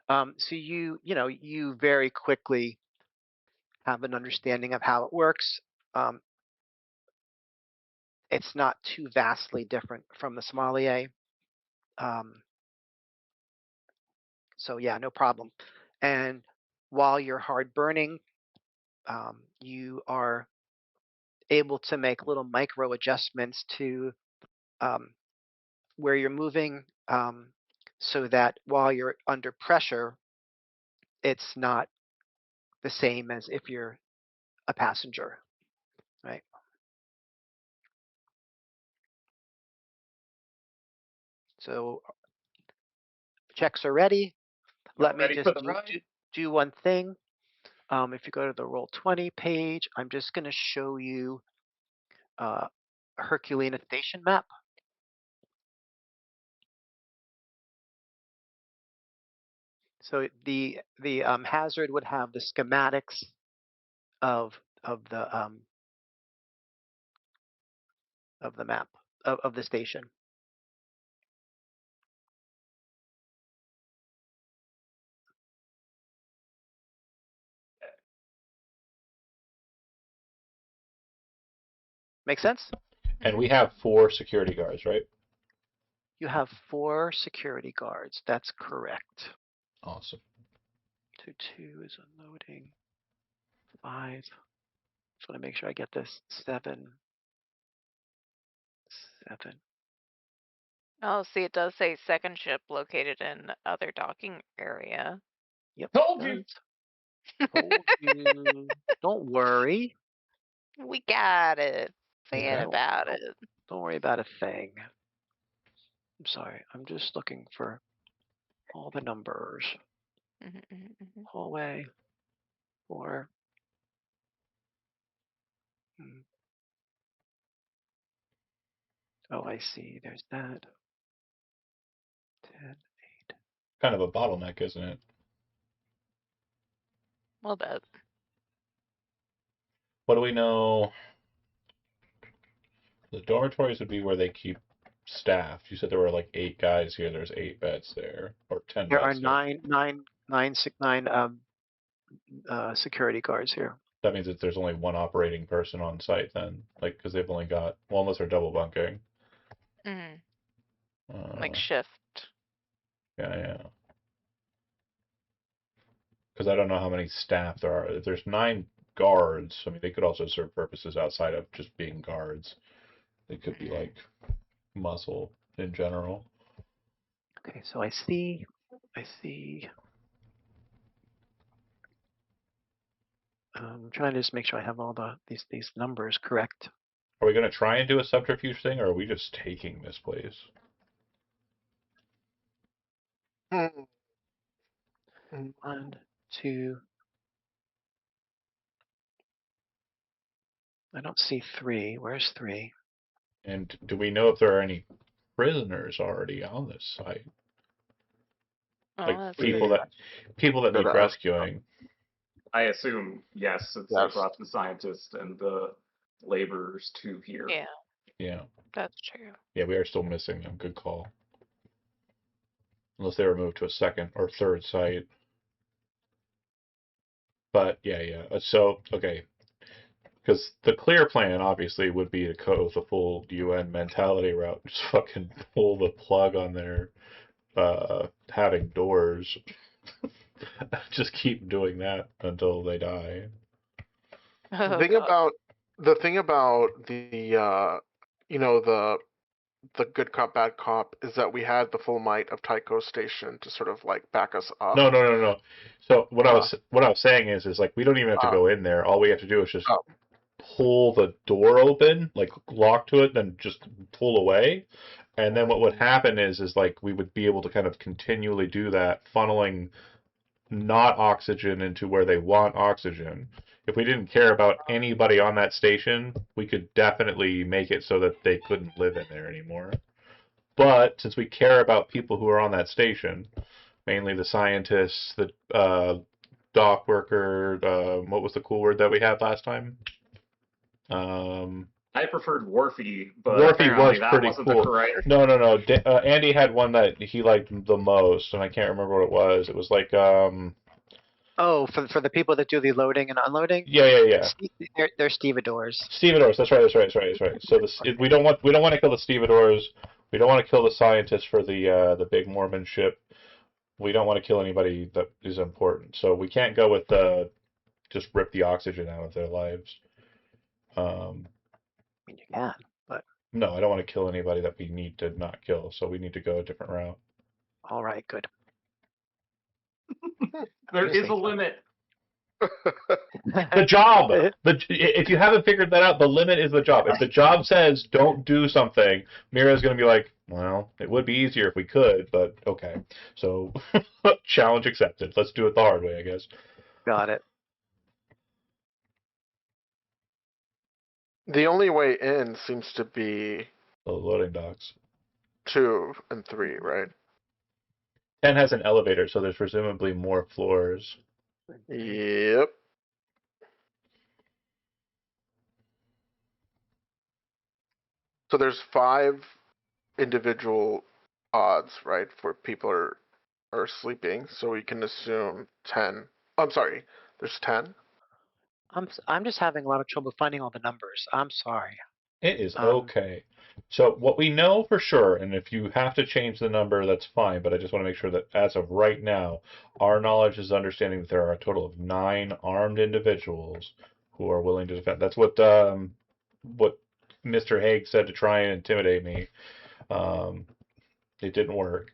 A: So you very quickly have an understanding of how it works. Um, it's not too vastly different from the sommelier. Um, so yeah, no problem. And while you're hard burning, you are able to make little micro adjustments to um, where you're moving, so that while you're under pressure, it's not the same as if you're a passenger, right? So checks are ready. Let
B: y'all
A: me
B: ready for
A: just
B: the ride?
A: do one thing. If you go to the Roll20 page, I'm just going to show you uh, a Herculean station map. So the hazard would have the schematics of of the um, of the map of the station. Make sense?
D: And we have 4 security guards, right?
A: You have 4 security guards. That's correct.
D: Awesome.
A: 2 is unloading. 5. Just want to make sure I get this. 7. 7.
E: Oh, see, it does say second ship located in other docking area.
A: Yep.
B: Told you.
A: Told you. Don't worry.
E: We got it. Forget
D: Okay.
E: about
A: Don't,
E: it.
A: don't worry about a thing. I'm sorry. I'm just looking for all the numbers. Hallway. 4. Oh, I see. There's that. 10.
D: Kind of a bottleneck, isn't it?
E: A little bit.
D: What do we know? The dormitories would be where they keep staff. You said there were like 8 guys here. There's 8 beds there, or 10
A: There are
D: beds there.
A: nine security guards here.
D: That means that there's only one operating person on site then, like because they've only got unless they're double bunking.
E: Like shift.
D: Yeah. Because I don't know how many staff there are. If there's 9 guards, I mean they could also serve purposes outside of just being guards. They could be like muscle in general.
A: Okay, so I see. I'm trying to just make sure I have all these numbers correct.
D: Are we going to try and do a subterfuge thing, or are we just taking this place?
C: Hmm.
A: 1, 2. I don't see 3. Where's 3?
D: And do we know if there are any prisoners already on this site?
E: Oh,
D: Like
E: that's
D: people
E: good.
D: that need rescuing.
B: I assume yes, since they brought the scientists and the laborers to here.
E: Yeah, that's true.
D: Yeah, we are still missing them. Good call. Unless they were moved to a second or third site. But yeah. So okay, because the clear plan obviously would be to go the full UN mentality route, just fucking pull the plug on their having doors. Just keep doing that until they die.
E: Oh,
C: The thing about the the good cop bad cop is that we had the full might of Tycho Station to sort of like back us up.
D: No. So what I was saying is like we don't even have to go in there. All we have to do is just pull the door open, like lock to it, then just pull away. And then what would happen is like we would be able to kind of continually do that, funneling not oxygen into where they want oxygen. If we didn't care about anybody on that station, we could definitely make it so that they couldn't live in there anymore. But since we care about people who are on that station, mainly the scientists, the dock worker, what was the cool word that we had last time?
B: I preferred Wharfy, but
D: Wharfy
B: apparently
D: was
B: that
D: pretty
B: wasn't
D: cool.
B: the correct.
D: No. Andy had one that he liked the most, and I can't remember what it was. It was like
A: Oh, for the people that do the loading and unloading.
D: Yeah.
A: They're stevedores.
D: Stevedores. That's right. So we don't want to kill the stevedores. We don't want to kill the scientists for the big Mormon ship. We don't want to kill anybody that is important. So we can't go with just rip the oxygen out of their lives.
A: I mean, you can, but
D: no, I don't want to kill anybody that we need to not kill. So we need to go a different route.
A: All right, good.
B: There is a limit.
D: The job. If you haven't figured that out, the limit is the job. If the job says don't do something, Mira's going to be like, well, it would be easier if we could, but okay. So challenge accepted. Let's do it the hard way, I guess.
A: Got it.
C: The only way in seems to be
D: The loading docks.
C: 2 and 3, right?
D: 10 has an elevator, so there's presumably more floors.
C: Yep. So there's 5 individual odds, right, for people are sleeping. So we can assume 10. I'm sorry. There's 10.
A: I'm just having a lot of trouble finding all the numbers. I'm sorry.
D: It is okay. So what we know for sure, and if you have to change the number, that's fine, but I just want to make sure that as of right now, our knowledge is understanding that there are a total of 9 armed individuals who are willing to defend. That's what Mr. Haig said to try and intimidate me. It didn't work.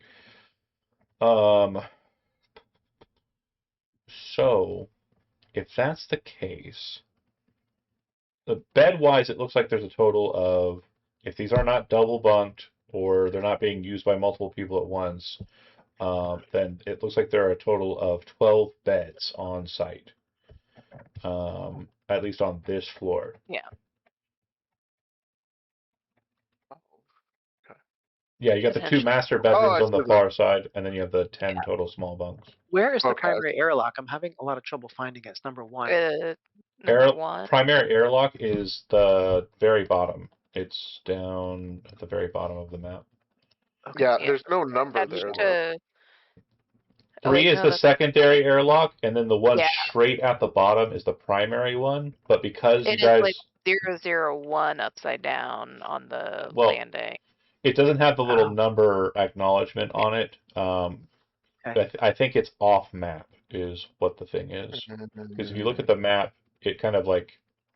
D: So if that's the case, the bed-wise, it looks like there's a total of, if these are not double bunked or they're not being used by multiple people at once, then it looks like there are a total of 12 beds on site, at least on this floor.
E: Yeah.
D: Yeah, you got the 2
E: Potentially.
D: master
C: Oh,
D: bedrooms
C: I
D: on
C: see
D: the
C: what you're
D: far side, and then you have the 10 total small bunks.
A: Where is the
C: Okay.
A: primary airlock? I'm having a lot of trouble finding it. It's number 1.
E: Number 1.
D: Primary airlock is the very bottom. It's down at the very bottom of the map.
A: Okay.
C: Yeah,
E: Yeah.
C: there's no number there
E: Attached
C: though.
E: to. Oh
D: 3
E: wait,
D: is
E: no,
D: the
E: that's
D: secondary airlock, and then the one
E: yeah.
D: straight at the bottom is the primary one. But because you
E: It is like
D: guys,
E: 001 upside down on the
D: well,
E: landing.
D: it doesn't have the little
A: Oh,
D: number acknowledgement on it.
A: okay.
D: I think it's off map is what the thing is. Because if you look at the map, it kind of like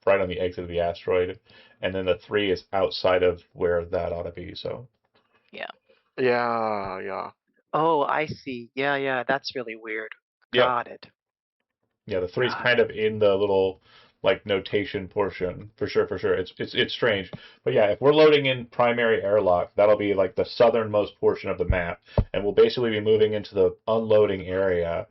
D: right on the exit of the asteroid, and then the 3 is outside of where that ought to be. So
E: Yeah.
C: Yeah.
A: Oh, I see. Yeah. That's really weird.
D: yep,
A: Got it.
D: yeah, the 3 is
A: Got
D: kind
A: it.
D: of in the little like notation portion for sure, for sure. It's strange, but yeah, if we're loading in primary airlock, that'll be like the southernmost portion of the map, and we'll basically be moving into the unloading area.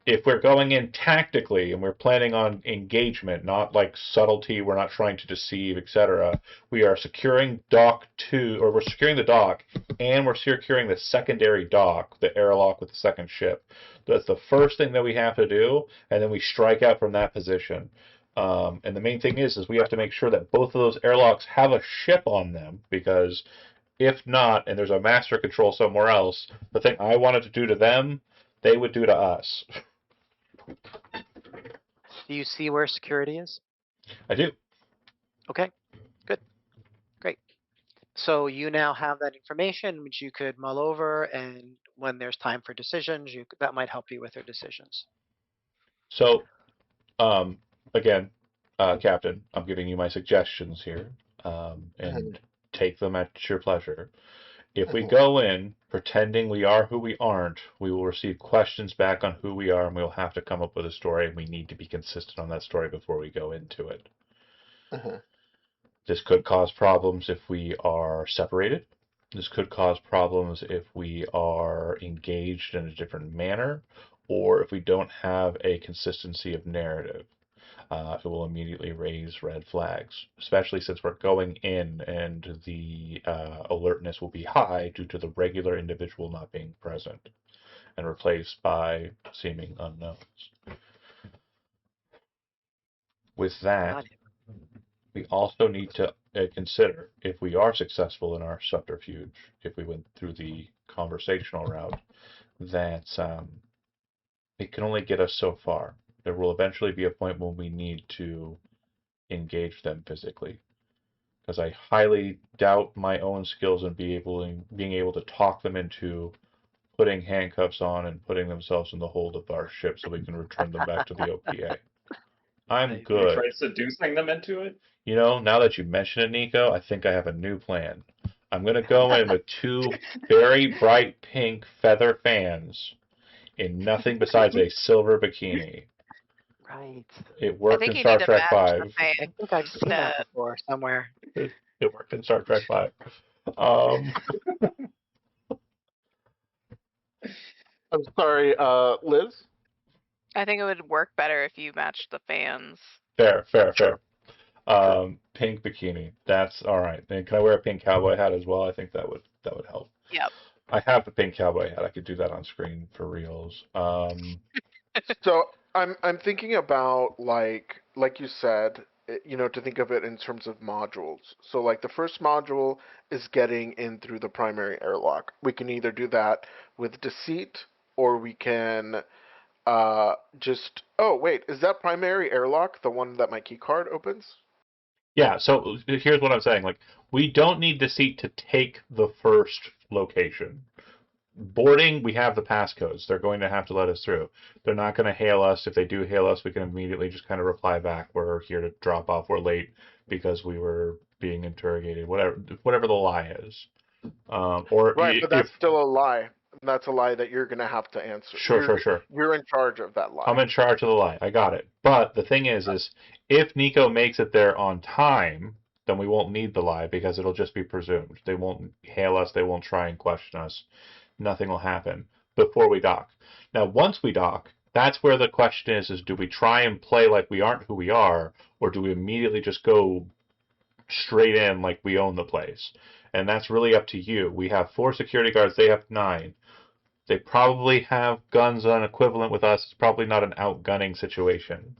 D: If we're going in tactically and we're planning on engagement, not like subtlety, we're not trying to deceive, etc., we are securing dock 2, or we're securing the dock, and we're securing the secondary dock, the airlock with the second ship. That's the first thing that we have to do, and then we strike out from that position. And the main thing is we have to make sure that both of those airlocks have a ship on them, because if not, and there's a master control somewhere else, the thing I wanted to do to them, they would do to us.
A: Do you see where security is?
D: I do.
A: Okay. Good. Great. So you now have that information which you could mull over, and when there's time for decisions, that might help you with your decisions.
D: So, um, again, Captain, I'm giving you my suggestions here, and take them at your pleasure. If we go in pretending we are who we aren't, we will receive questions back on who we are, and we'll have to come up with a story, and we need to be consistent on that story before we go into it. This could cause problems if we are separated. This could cause problems if we are engaged in a different manner, or if we don't have a consistency of narrative. It will immediately raise red flags, especially since we're going in and the alertness will be high due to the regular individual not being present and replaced by seeming unknowns. With that,
A: Got it.
D: we also need to consider if we are successful in our subterfuge, if we went through the conversational route, that it can only get us so far. There will eventually be a point when we need to engage them physically, because I highly doubt my own skills in being able to talk them into putting handcuffs on and putting themselves in the hold of our ship so we can return them back to the OPA. I'm
A: Right.
B: Can we
D: good.
B: try seducing them into it?
D: You know, now that you mention it, Nico, I think I have a new plan. I'm going to go in with 2 very bright pink feather fans in nothing besides a silver bikini.
A: Right.
D: It
E: I
D: worked
E: think
D: in
E: you need
D: Star
E: to
D: Trek
E: match the
D: 5.
A: I
E: fans
A: think I've seen that
E: instead.
A: before somewhere.
D: It worked in Star Trek 5. Um,
C: I'm sorry, Liz?
E: I think it would work better if you matched the fans.
D: fair.
C: Sure.
D: Pink bikini. That's all right. And can I wear a pink cowboy hat as well? I think that would help.
E: Yep.
D: I have the pink cowboy hat. I could do that on screen for reals.
C: So I'm thinking about like you said, to think of it in terms of modules. So like the first module is getting in through the primary airlock. We can either do that with deceit, or we can just oh wait, is that primary airlock the one that my key card opens?
D: Yeah, so here's what I'm saying. Like, we don't need deceit to take the first location. Boarding, we have the passcodes. They're going to have to let us through. They're not going to hail us. If they do hail us, we can immediately just kind of reply back. We're here to drop off. We're late because we were being interrogated. Whatever the lie is. Or
C: Right, but
D: if
C: that's still a lie. That's a lie that you're gonna have to answer.
D: sure.
C: You're in charge of that lie.
D: I'm in charge of the lie. I got it. But the thing is if Nico makes it there on time, then we won't need the lie because it'll just be presumed. They won't hail us. They won't try and question us. nothing will happen before we dock. Now, once we dock, that's where the question is do we try and play like we aren't who we are, or do we immediately just go straight in like we own the place? And that's really up to you. We have 4 security guards, they have 9. They probably have guns on equivalent with us. It's probably not an outgunning situation.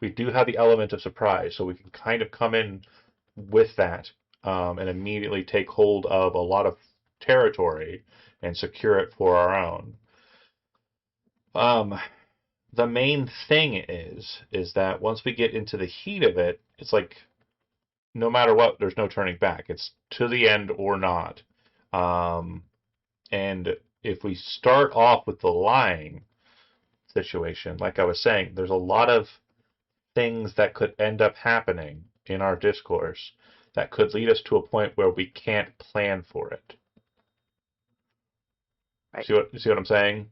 D: We do have the element of surprise, so we can kind of come in with that and immediately take hold of a lot of territory and secure it for our own. Um, the main thing is that once we get into the heat of it, it's like no matter what, there's no turning back. It's to the end or not. Um, and if we start off with the lying situation, like I was saying, there's a lot of things that could end up happening in our discourse that could lead us to a point where we can't plan for it.
A: Right.
D: See what I'm saying?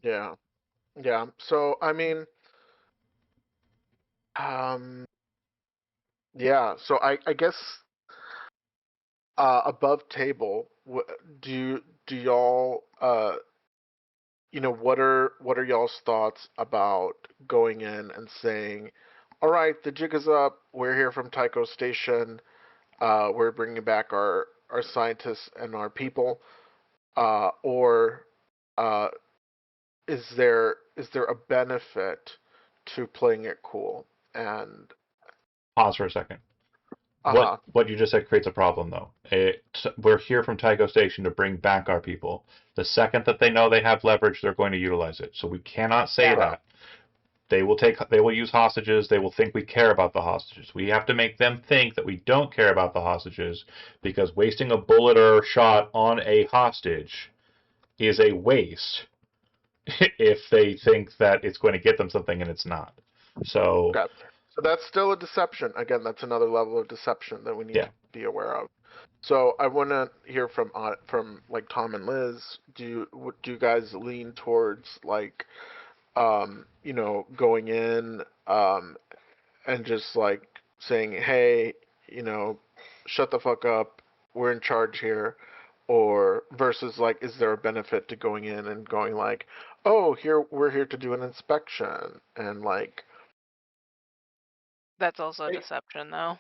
C: Yeah. Yeah. So I mean, um, yeah. So I guess above table, do y'all what are y'all's thoughts about going in and saying, all right, the jig is up. We're here from Tycho Station. We're bringing back our scientists and our people. Or uh, is there a benefit to playing it cool? And
D: Pause for a second.
C: uh-huh.
D: What you just said creates a problem, though. We're here from Tycho Station to bring back our people. The second that they know they have leverage, they're going to utilize it. So we cannot say
A: Yeah.
D: that. They will use hostages. They will think we care about the hostages. We have to make them think that we don't care about the hostages because wasting a bullet or a shot on a hostage is a waste if they think that it's going to get them something and it's not. So,
C: Okay. So that's still a deception. Again, that's another level of deception that we need
D: yeah.
C: to be aware of. So I want to hear from like Tom and Liz. Do you guys lean towards like going in and just like saying, hey, you know, shut the fuck up, we're in charge here, or versus like, is there a benefit to going in and going like, oh, here we're here to do an inspection and like
E: That's also deception, though.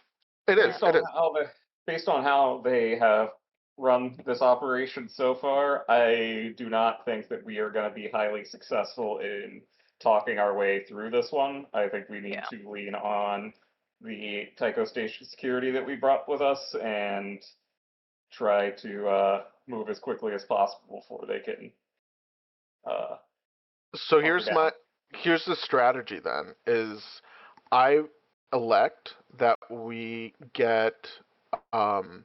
C: it is,
B: based
C: it
B: on
C: is,
B: how they based on how they have run this operation so far, I do not think that we are going to be highly successful in talking our way through this one. I think we need
E: Yeah.
B: to lean on the Tycho Station security that we brought with us and try to move as quickly as possible before they can uh,
C: so
B: hunker down.
C: here's the strategy then is I elect that we get um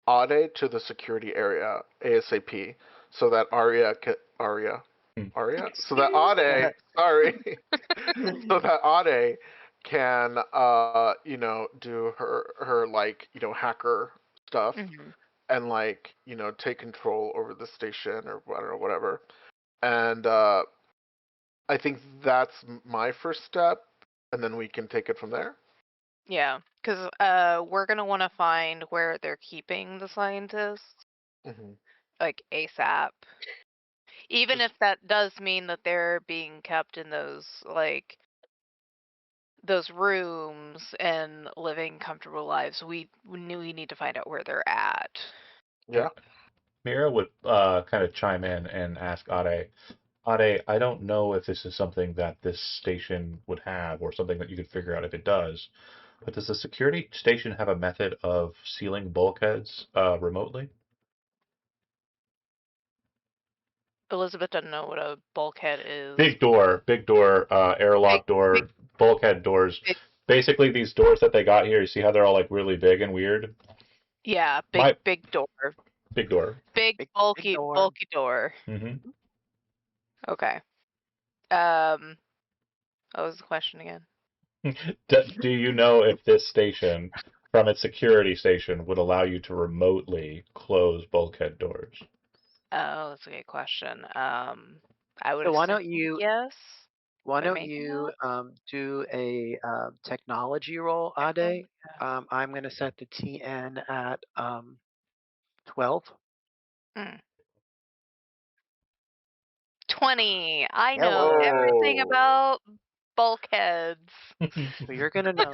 C: Ade to the security area ASAP so that
D: Hmm.
C: Arya so that Ade sorry so that Ade can do her like hacker stuff
E: Hmm.
C: and like take control over the station or I don't know whatever and I think that's my first step and then we can take it from there.
E: Yeah, because we're gonna want to find where they're keeping the scientists,
C: Hmm.
E: like ASAP. Even
C: Just
E: if that does mean that they're being kept in those rooms and living comfortable lives, we need to find out where they're at.
C: yeah.
D: Mira would kind of chime in and ask Ade, Ade, I don't know if this is something that this station would have or something that you could figure out if it does, but does the security station have a method of sealing bulkheads remotely?
E: Elizabeth doesn't know what a bulkhead is.
D: Big door,
E: Big,
D: airlock
E: big,
D: door, bulkhead doors.
E: big.
D: Basically, these doors that they got here, you see how they're all like really big and weird?
E: Yeah,
D: My
E: big door.
D: big door.
E: Big,
A: Big
E: bulky,
A: door.
E: bulky door.
D: Hmm.
E: Okay. Um, what was the question again?
D: Do you know if this station, from its security station, would allow you to remotely close bulkhead doors?
E: Oh, that's a good question. I would
A: So why
E: assume
A: don't you
E: yes,
A: why
E: but
A: don't
E: maybe
A: you
E: not.
A: do a technology roll,
E: Technology.
A: Ade? I'm going to set the TN at 12.
E: Mm. 20. I
A: Hello.
E: know everything
C: Whoa.
E: about bulkheads.
A: So you're gonna know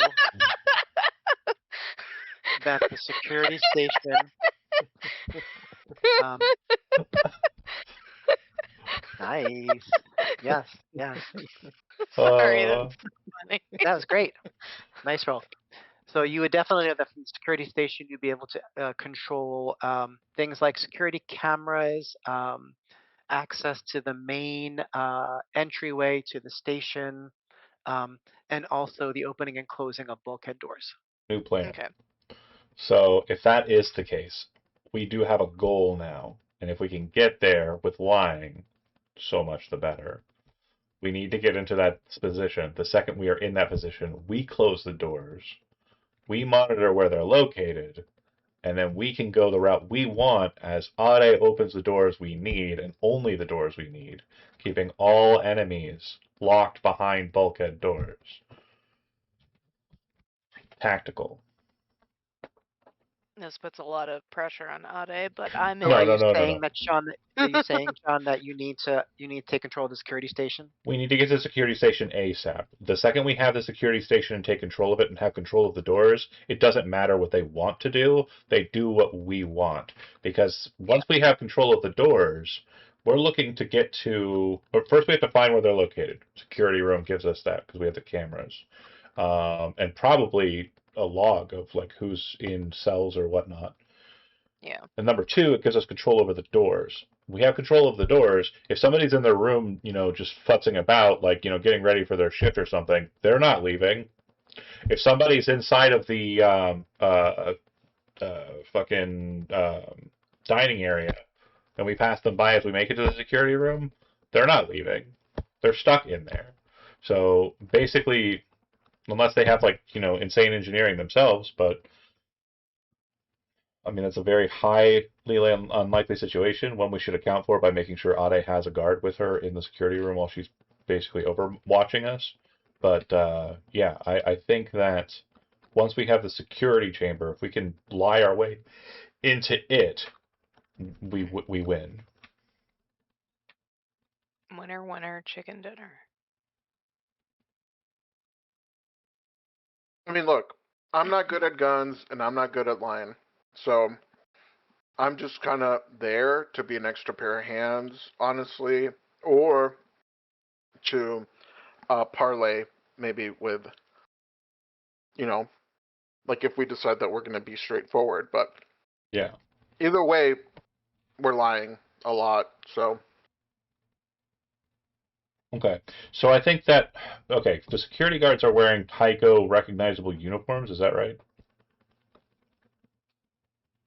A: that the security station. Um, nice. Yes, yes.
E: Sorry,
D: Uh,
E: that's funny.
A: That was great. Nice roll. So you would definitely know that from the security station, you'd be able to control things like security cameras, access to the main entryway to the station, um, and also the opening and closing of bulkhead doors.
D: new plan.
E: Okay.
D: So if that is the case, we do have a goal now, and if we can get there with lying, so much the better. We need to get into that position. The second we are in that position, we close the doors, we monitor where they're located, and then we can go the route we want as Ade opens the doors we need, and only the doors we need, keeping all enemies locked behind bulkhead doors. Tactical.
E: This puts a lot of pressure on Ade, but I'm
A: So are
D: No,
E: in.
D: no,
A: you
D: no, no,
A: saying
D: no.
A: that, Sean? Are you saying, John, that you need to take control of the security station?
D: We need to get to the security station ASAP. The second we have the security station and take control of it and have control of the doors, it doesn't matter what they want to do. They do what we want. Because once we have control of the doors, we're looking to get to. But first, we have to find where they're located. Security room gives us that because we have the cameras, and probably a log of like who's in cells or whatnot.
E: Yeah.
D: And number two, it gives us control over the doors. We have control of the doors. If somebody's in their room, just futzing about, like, getting ready for their shift or something, they're not leaving. If somebody's inside of the fucking dining area and we pass them by as we make it to the security room, they're not leaving. They're stuck in there. So basically, unless they have, like, insane engineering themselves, but I mean, it's a very highly unlikely situation, one we should account for by making sure Ade has a guard with her in the security room while she's basically overwatching us. But yeah, I think that once we have the security chamber, if we can lie our way into it, we win.
E: Winner, winner, chicken dinner.
C: I mean, look, I'm not good at guns and I'm not good at lying. So I'm just kind of there to be an extra pair of hands, honestly, or to parlay maybe with, you know, like if we decide that we're going to be straightforward. But
D: Yeah.
C: either way, we're lying a lot. So
D: Okay. So I think that the security guards are wearing Tycho recognizable uniforms. Is that right?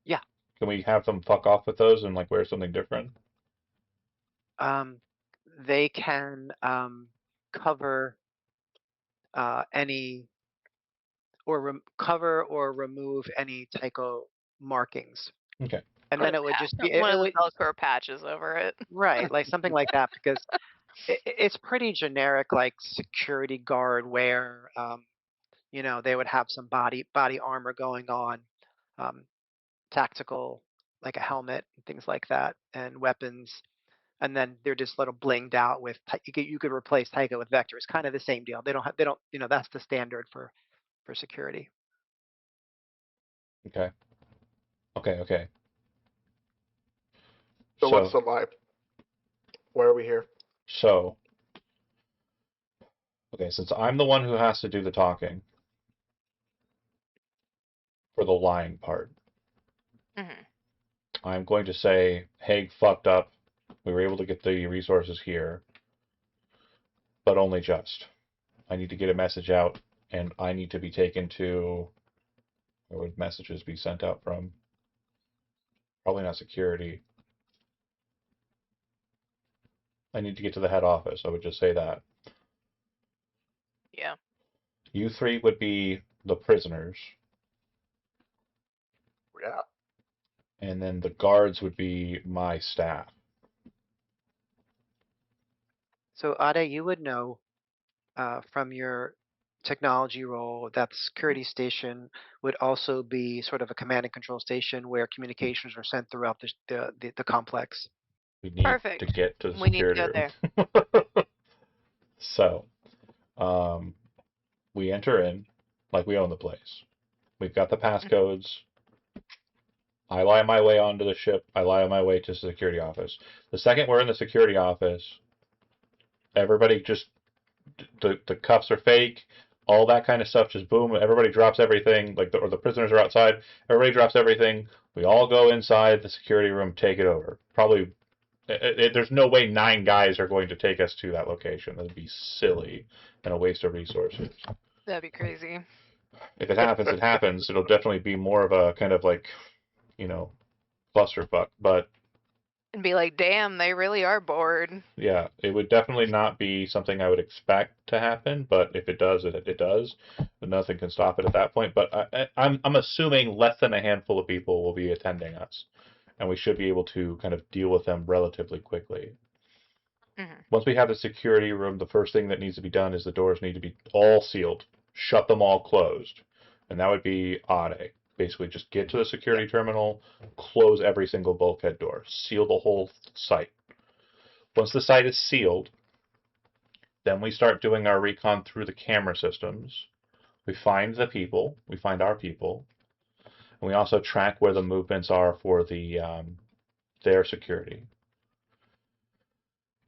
A: Yeah.
D: Can we have them fuck off with those and like wear something different?
A: They can cover any cover or remove any Tycho markings,
D: Okay.
A: and
E: Put
A: then
E: a
A: it would just be
E: one
A: it
E: of the
A: would
E: Velcro patches over it.
A: right, like something like that, because it's pretty generic, like security guard wear. They would have some body armor going on, um, tactical, like a helmet and things like that, and weapons. And then they're just little blinged out with. You could replace Tycho with Vector. It's kind of the same deal. They don't. That's the standard for security.
D: Okay. Okay. Okay.
C: so what's
D: So
C: the lie? Why are we here?
D: so okay, since I'm the one who has to do the talking for the lying part,
E: Hmm.
D: I'm going to say Haig fucked up. We were able to get the resources here, but only just. I need to get a message out, and I need to be taken to where would messages be sent out from? Probably not security. I need to get to the head office. I would just say that.
E: Yeah.
D: You three would be the prisoners,
C: Yeah.
D: and then the guards would be my staff.
A: So Ade, you would know from your technology role that the security station would also be sort of a command and control station where communications are sent throughout the complex.
D: We need to
E: Perfect.
D: get to the
E: We need to
D: security
E: go there.
D: room. So, we enter in like we own the place. We've got the passcodes. I lie my way onto the ship. I lie on my way to the security office. The second we're in the security office, everybody just the cuffs are fake. All that kind of stuff just boom. Everybody drops everything. Or the prisoners are outside. Everybody drops everything. We all go inside the security room. Take it over. Probably. There's no way 9 guys are going to take us to that location. That'd be silly and a waste of resources.
E: That'd be crazy.
D: If it happens, it happens. It'll definitely be more of a kind of like, you know, clusterfuck. But
E: And be like, damn, they really are bored.
D: yeah, it would definitely not be something I would expect to happen. But if it does, it does. But nothing can stop it at that point. But I'm assuming less than a handful of people will be attending us, and we should be able to kind of deal with them relatively quickly.
E: Mhm.
D: Once we have the security room, the first thing that needs to be done is the doors need to be all sealed, shut them all closed, and that would be Ade. Basically, just get to the security terminal, close every single bulkhead door, seal the whole site. Once the site is sealed, then we start doing our recon through the camera systems. We find the people, we find our people, and we also track where the movements are for their security.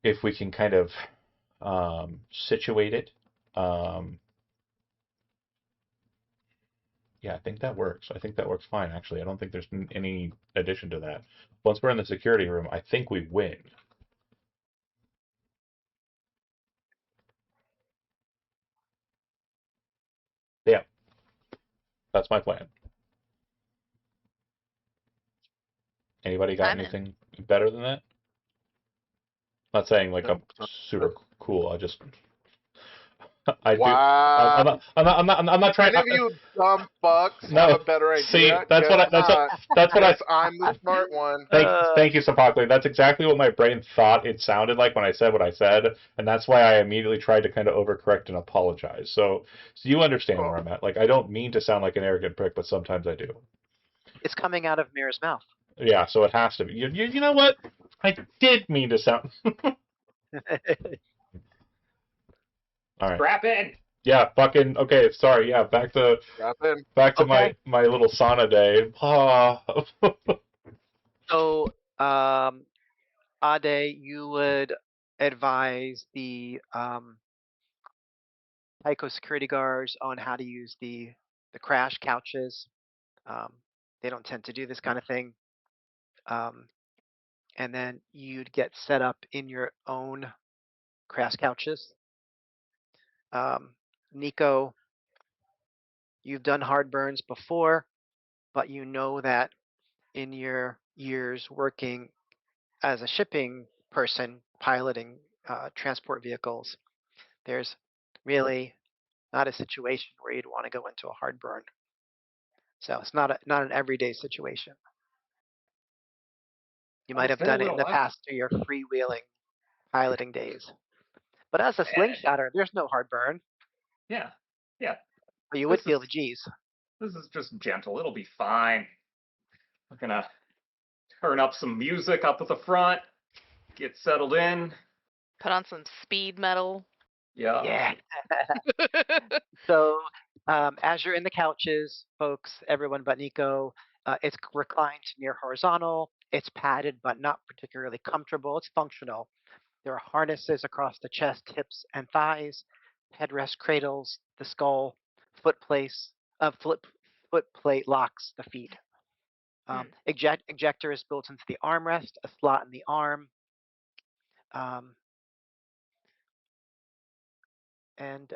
D: If we can kind of situate it, yeah, I think that works. I think that works fine, actually. I don't think there's any addition to that. Once we're in the security room, I think we win. Yeah, that's my plan. Anybody got
E: I'm in.
D: anything better than that? Not saying like I'm
C: Nope, sounds
D: super
C: good.
D: cool. I just I do. I'm
C: Wow.
D: not. I'm not. I'm not. I'm not trying.
C: Any of you dumb fucks have
D: No.
C: a better
D: See,
C: idea?
D: that's what
C: Guess
D: I.
C: not.
D: That's what I.
C: Guess I'm the smart one.
A: Uh,
D: Thank you, Sapakli. That's exactly what my brain thought it sounded like when I said what I said, and that's why I immediately tried to kind of overcorrect and apologize. So you understand
C: Oh,
D: where I'm at. Like, I don't mean to sound like an arrogant prick, but sometimes I do.
A: it's coming out of Mira's mouth.
D: Yeah, so it has to be. You know what? I did mean to sound. All right.
B: Strap in.
D: Yeah, fucking. Okay, sorry. Yeah,
C: strap in.
D: back to
A: Okay.
D: my little sauna day. Ah.
A: So, Ade, you would advise the Tyco security guards on how to use the crash couches. Um, they don't tend to do this kind of thing. Um, and then you'd get set up in your own crash couches. Nico, you've done hard burns before, but you know that in your years working as a shipping person piloting transport vehicles, there's really not a situation where you'd want to go into a hard burn. So it's not an everyday situation. You
B: Oh,
A: might have
B: say a
A: done it in
B: little
A: the
B: less.
A: past through your freewheeling piloting days. But as a
B: Eh,
A: slingshotter, there's no hard burn.
B: yeah, yeah.
A: But you would
B: This
A: feel
B: is
A: the G's.
B: this is just gentle. It'll be fine. We're gonna turn up some music up at the front. Get settled in.
E: Put on some speed metal.
B: Yeah.
A: Yeah. So as you're in the couches, folks, everyone but Nico, it's reclined near horizontal. It's padded but not particularly comfortable. It's functional. There are harnesses across the chest, hips, and thighs, headrest cradles, the skull, foot place, foot, foot plate locks the feet.
B: Hmm.
A: Ejector is built into the armrest, a slot in the arm, um, and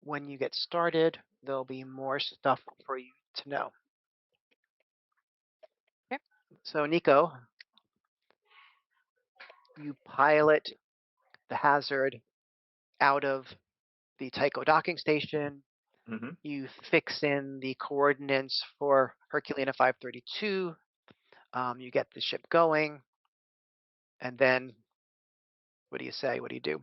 A: when you get started, there'll be more stuff for you to know.
E: Okay.
A: So, Nico, you pilot the hazard out of the Tycho docking station.
B: Mm-hmm.
A: You fix in the coordinates for Herculina 532. You get the ship going, and then what do you say? What do you do?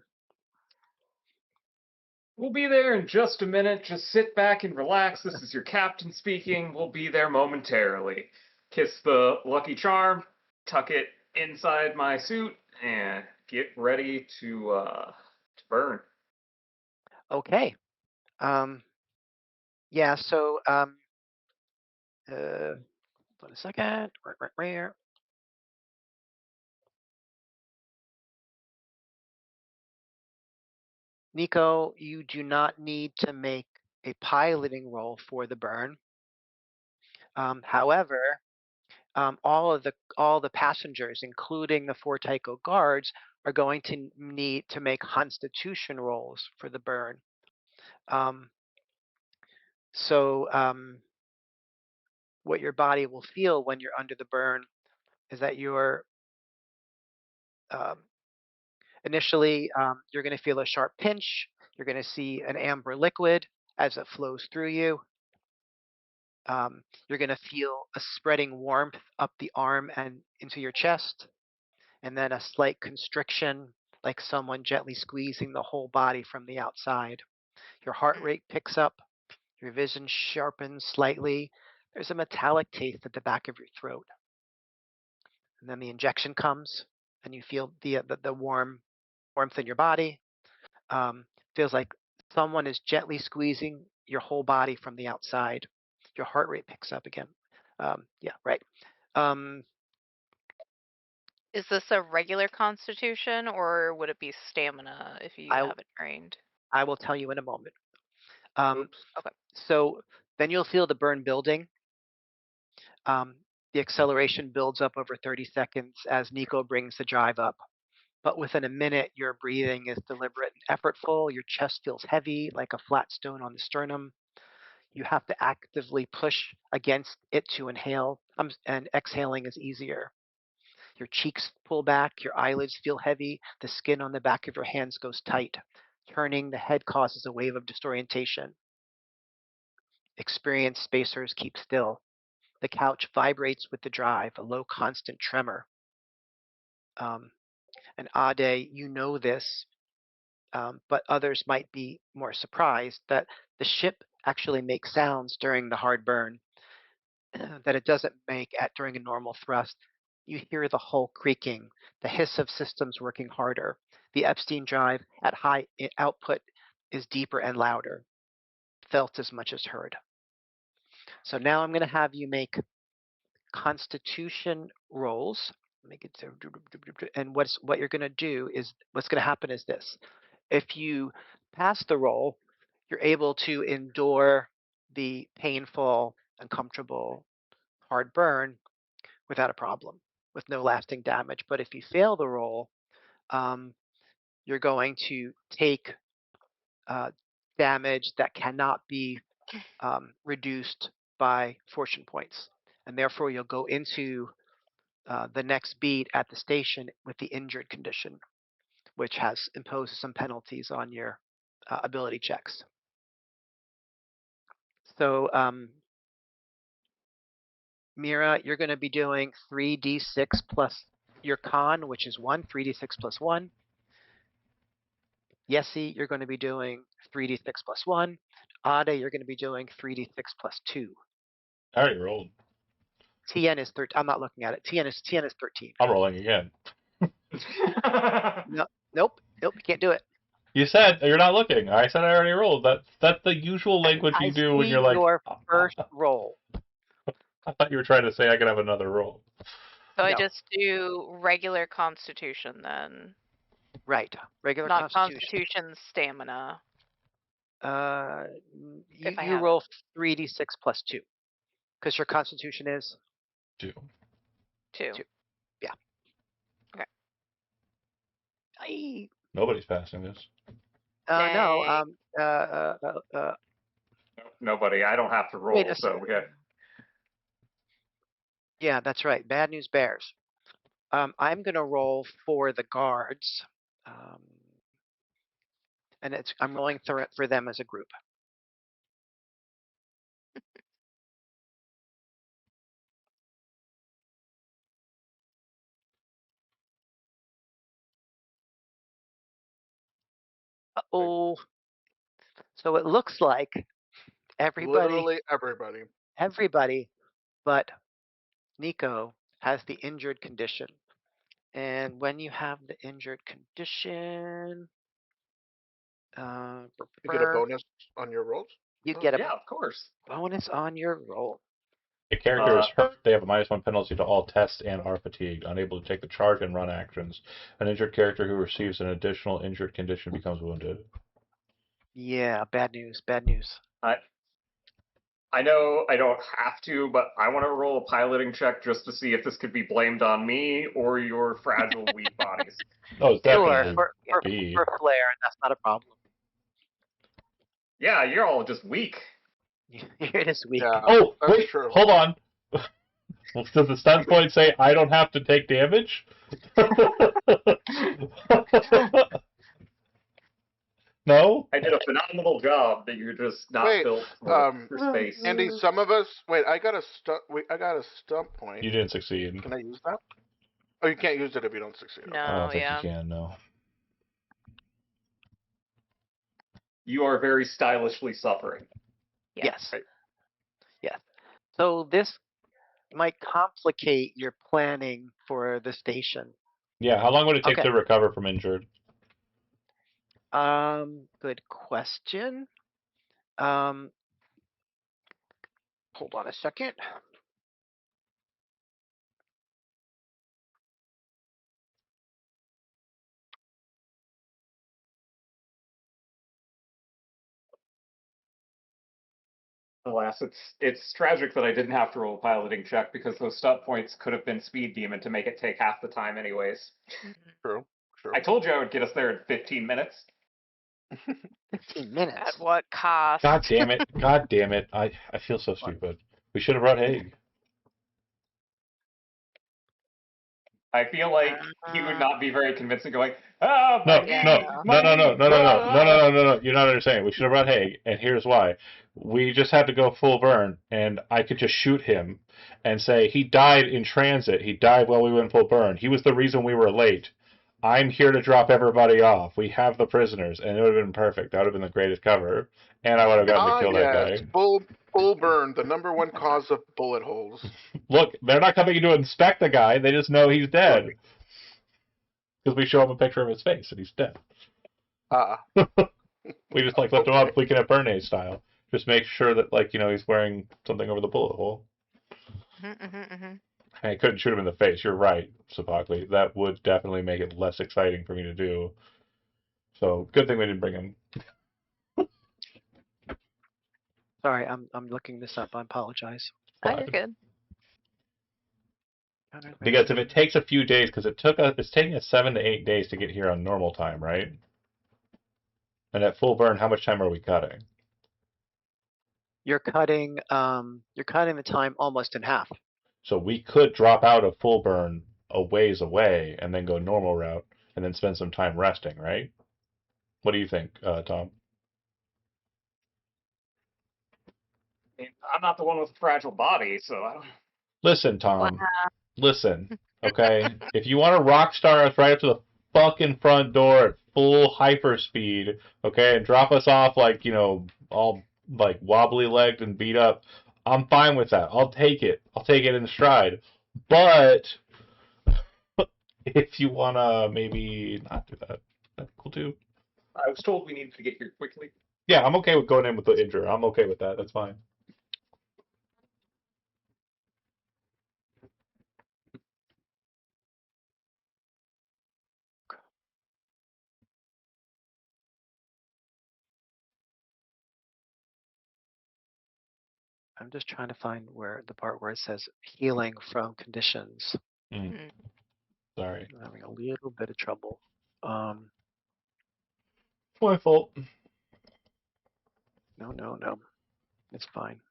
B: We'll be there in just a minute. Just sit back and relax. This is your captain speaking. We'll be there momentarily. Kiss the lucky charm, tuck it inside my suit, and get ready to burn.
A: Okay. Um, yeah. So, wait a second. Where? Nico, you do not need to make a piloting roll for the burn. However, all the passengers, including the four Tycho guards, are going to need to make Constitution rolls for the burn. Um, so, what your body will feel when you're under the burn is that um, initially you're going to feel a sharp pinch. You're going to see an amber liquid as it flows through you. You're going to feel a spreading warmth up the arm and into your chest, and then a slight constriction, like someone gently squeezing the whole body from the outside. Your heart rate picks up, your vision sharpens slightly. There's a metallic taste at the back of your throat. And then the injection comes, and you feel the warmth in your body. Feels like someone is gently squeezing your whole body from the outside. Your heart rate picks up again. Yeah, right. Um,
E: Is this a regular constitution or would it be stamina if you
A: I
E: have it trained?
A: I will tell you in a moment. Um,
B: Oops.
E: Okay.
A: so then you'll feel the burn building. Um, the acceleration builds up over 30 seconds as Nico brings the drive up. But within a minute, your breathing is deliberate and effortful. Your chest feels heavy, like a flat stone on the sternum. You have to actively push against it to inhale, and exhaling is easier. Your cheeks pull back, your eyelids feel heavy, the skin on the back of your hands goes tight. Turning the head causes a wave of disorientation. Experienced spacers keep still. The couch vibrates with the drive, a low constant tremor. Um, and Ade, you know this, but others might be more surprised that the ship actually makes sounds during the hard burn that it doesn't make during a normal thrust. You hear the hull creaking, the hiss of systems working harder. The Epstein drive at high output is deeper and louder, felt as much as heard. So now I'm going to have you make Constitution rolls. Make it and what you're going to do is what's going to happen is this: if you pass the roll, you're able to endure the painful, uncomfortable, hard burn without a problem, with no lasting damage. But if you fail the roll, um, you're going to take uh, damage that cannot be reduced by fortune points, and therefore you'll go into the next beat at the station with the injured condition, which has imposed some penalties on your ability checks. So, Mira, you're going to be doing 3d6 plus your con, which is 1, 3d6 plus 1. Yessi, you're going to be doing 3d6 plus 1. Ade, you're going to be doing 3d6 plus 2.
D: I already rolled.
A: TN is 13. I'm not looking at it. TN is 13.
D: I'm rolling again.
A: No, nope, you can't do it.
D: You said you're not looking. I said I already rolled. That's the usual language
A: I
D: you do when you're
A: see
D: like,
A: your first roll.
D: I thought you were trying to say I could have another roll.
E: So I
A: No,
E: just do regular constitution then,
A: right. Regular
E: not
A: Constitution.
E: constitution stamina
A: Uh,
E: if I
A: you
E: have
A: roll 3d6 plus 2 because your Constitution is
D: Two.
E: 2.
A: 2. Yeah.
E: Okay.
A: Aye.
D: Nobody's passing this.
A: No.
E: Dang.
B: Nobody. I don't have to
A: Wait
B: roll,
A: a
B: so
A: second.
B: we have.
A: Yeah, that's right. Bad news bears. I'm gonna roll for the guards, um, and I'm rolling for them as a group. Oh, So it looks like
C: Literally everybody.
A: but Nico has the injured condition. And when you have the injured condition,
C: You get a bonus on your rolls.
A: you
C: Oh.
A: get a
B: Yeah, of course.
A: bonus on your roll.
D: A character is hurt, they have a -1 penalty to all tests and are fatigued, unable to take the charge and run actions. An injured character who receives an additional injured condition becomes wounded.
A: Yeah, bad news, bad news.
B: I know I don't have to, but I want to roll a piloting check just to see if this could be blamed on me or your fragile, weak bodies.
D: Oh, it's
A: Sure,
D: definitely B.
A: for flair, that's not a problem.
B: Yeah, you're all just weak.
A: You're just weak.
C: Yeah,
D: Oh,
C: that's
D: wait,
C: true.
D: hold on. Does the stun point say I don't have to take damage? No?
B: I did a phenomenal job that you're just not
C: Wait,
B: built for space.
C: Andy, some of us. Wait, I got a stunt point.
D: You didn't succeed.
C: Can I use that? Oh, you can't use it if you don't succeed.
E: No,
D: I don't think
E: yeah.
D: you can, no.
B: You are very stylishly suffering.
E: Yeah.
A: Yes.
B: Right.
A: Yes. So this might complicate your planning for the station.
D: Yeah, how long would it take
A: Okay.
D: to recover from injured?
A: Good question. Hold on a second.
B: Alas, it's tragic that I didn't have to roll a piloting check because those stunt points could have been speed demon to make it take half the time anyways.
C: True.
B: I told you I would get us there in 15 minutes.
A: 15 minutes.
E: At what cost?
D: God damn it. God damn it. I feel so stupid. We should have brought Haig.
B: I feel like he would not be very convincing going,
D: No,
B: my
D: no,
B: knee,
D: no,
B: my
D: no, no,
B: knee,
D: no, no, no, no,
B: ah!"
D: no, no, no, no. You're not understanding. We should have brought Haig, and here's why. We just had to go full burn, and I could just shoot him and say, he died in transit. He died while we went full burn. He was the reason we were late. I'm here to drop everybody off. We have the prisoners, and it would have been perfect. That would have been the greatest cover. And I would have gotten to kill that guy.
C: Full burn, the #1 cause of bullet holes.
D: Look, they're not coming to inspect the guy. They just know he's dead. Because we show them a picture of his face, and he's dead. We just lift him up, we can have Bernay style. Just make sure that he's wearing something over the bullet hole. I couldn't shoot him in the face. You're right, Sapakli. That would definitely make it less exciting for me to do. So good thing we didn't bring him.
A: Sorry, I'm looking this up. I apologize.
E: Oh, you're good.
D: Because if it takes a few days, because it's taking us 7 to 8 days to get here on normal time, right? And at full burn, how much time are we cutting?
A: You're cutting the time almost in half.
D: So we could drop out of full burn a ways away and then go normal route and then spend some time resting, right? What do you think, Tom?
B: I'm not the one with a fragile body, so I don't.
D: Listen, Tom. Wow. Listen, okay? If you want to rock star us right up to the fucking front door at full hyper speed, okay, and drop us off all wobbly legged and beat up, I'm fine with that. I'll take it. I'll take it in stride. But if you wanna maybe not do that, that's cool too.
B: I was told we needed to get here quickly.
D: Yeah, I'm okay with going in with the injury. I'm okay with that. That's fine.
A: I'm just trying to find the part where it says healing from conditions.
D: Sorry.
A: I'm having a little bit of trouble.
D: My fault.
A: No. It's fine.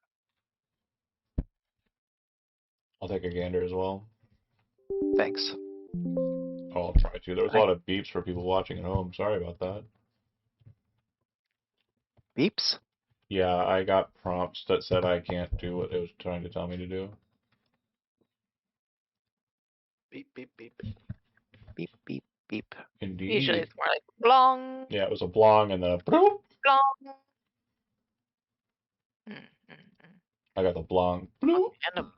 D: I'll take a gander as well.
A: Thanks.
D: Oh, I'll try to. There was a lot of beeps for people watching at home. Sorry about that.
A: Beeps?
D: Yeah, I got prompts that said I can't do what it was trying to tell me to do.
C: Beep, beep, beep.
A: Beep, beep, beep.
D: Indeed.
E: Usually it's more like blong.
D: Yeah, it was a blong and then a bloop.
E: Blong. Mm, mm, mm.
D: I got the Blanc Blue
E: And a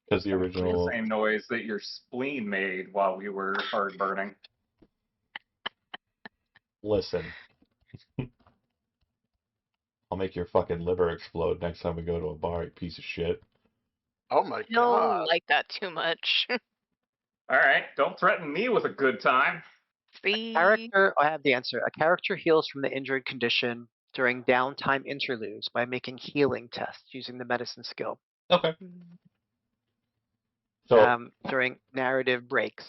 D: because the
B: Actually, the
D: original.
B: same noise that your spleen made while we were hard burning.
D: Listen, I'll make your fucking liver explode next time we go to a bar, you piece of shit.
C: Oh my
E: don't
C: god.
E: like that too much.
B: All right, don't threaten me with a good time.
E: See?
A: Character, I have the answer. A character heals from the injured condition during downtime interludes by making healing tests using the medicine skill.
D: Okay.
E: Mm.
D: So,
A: During narrative breaks.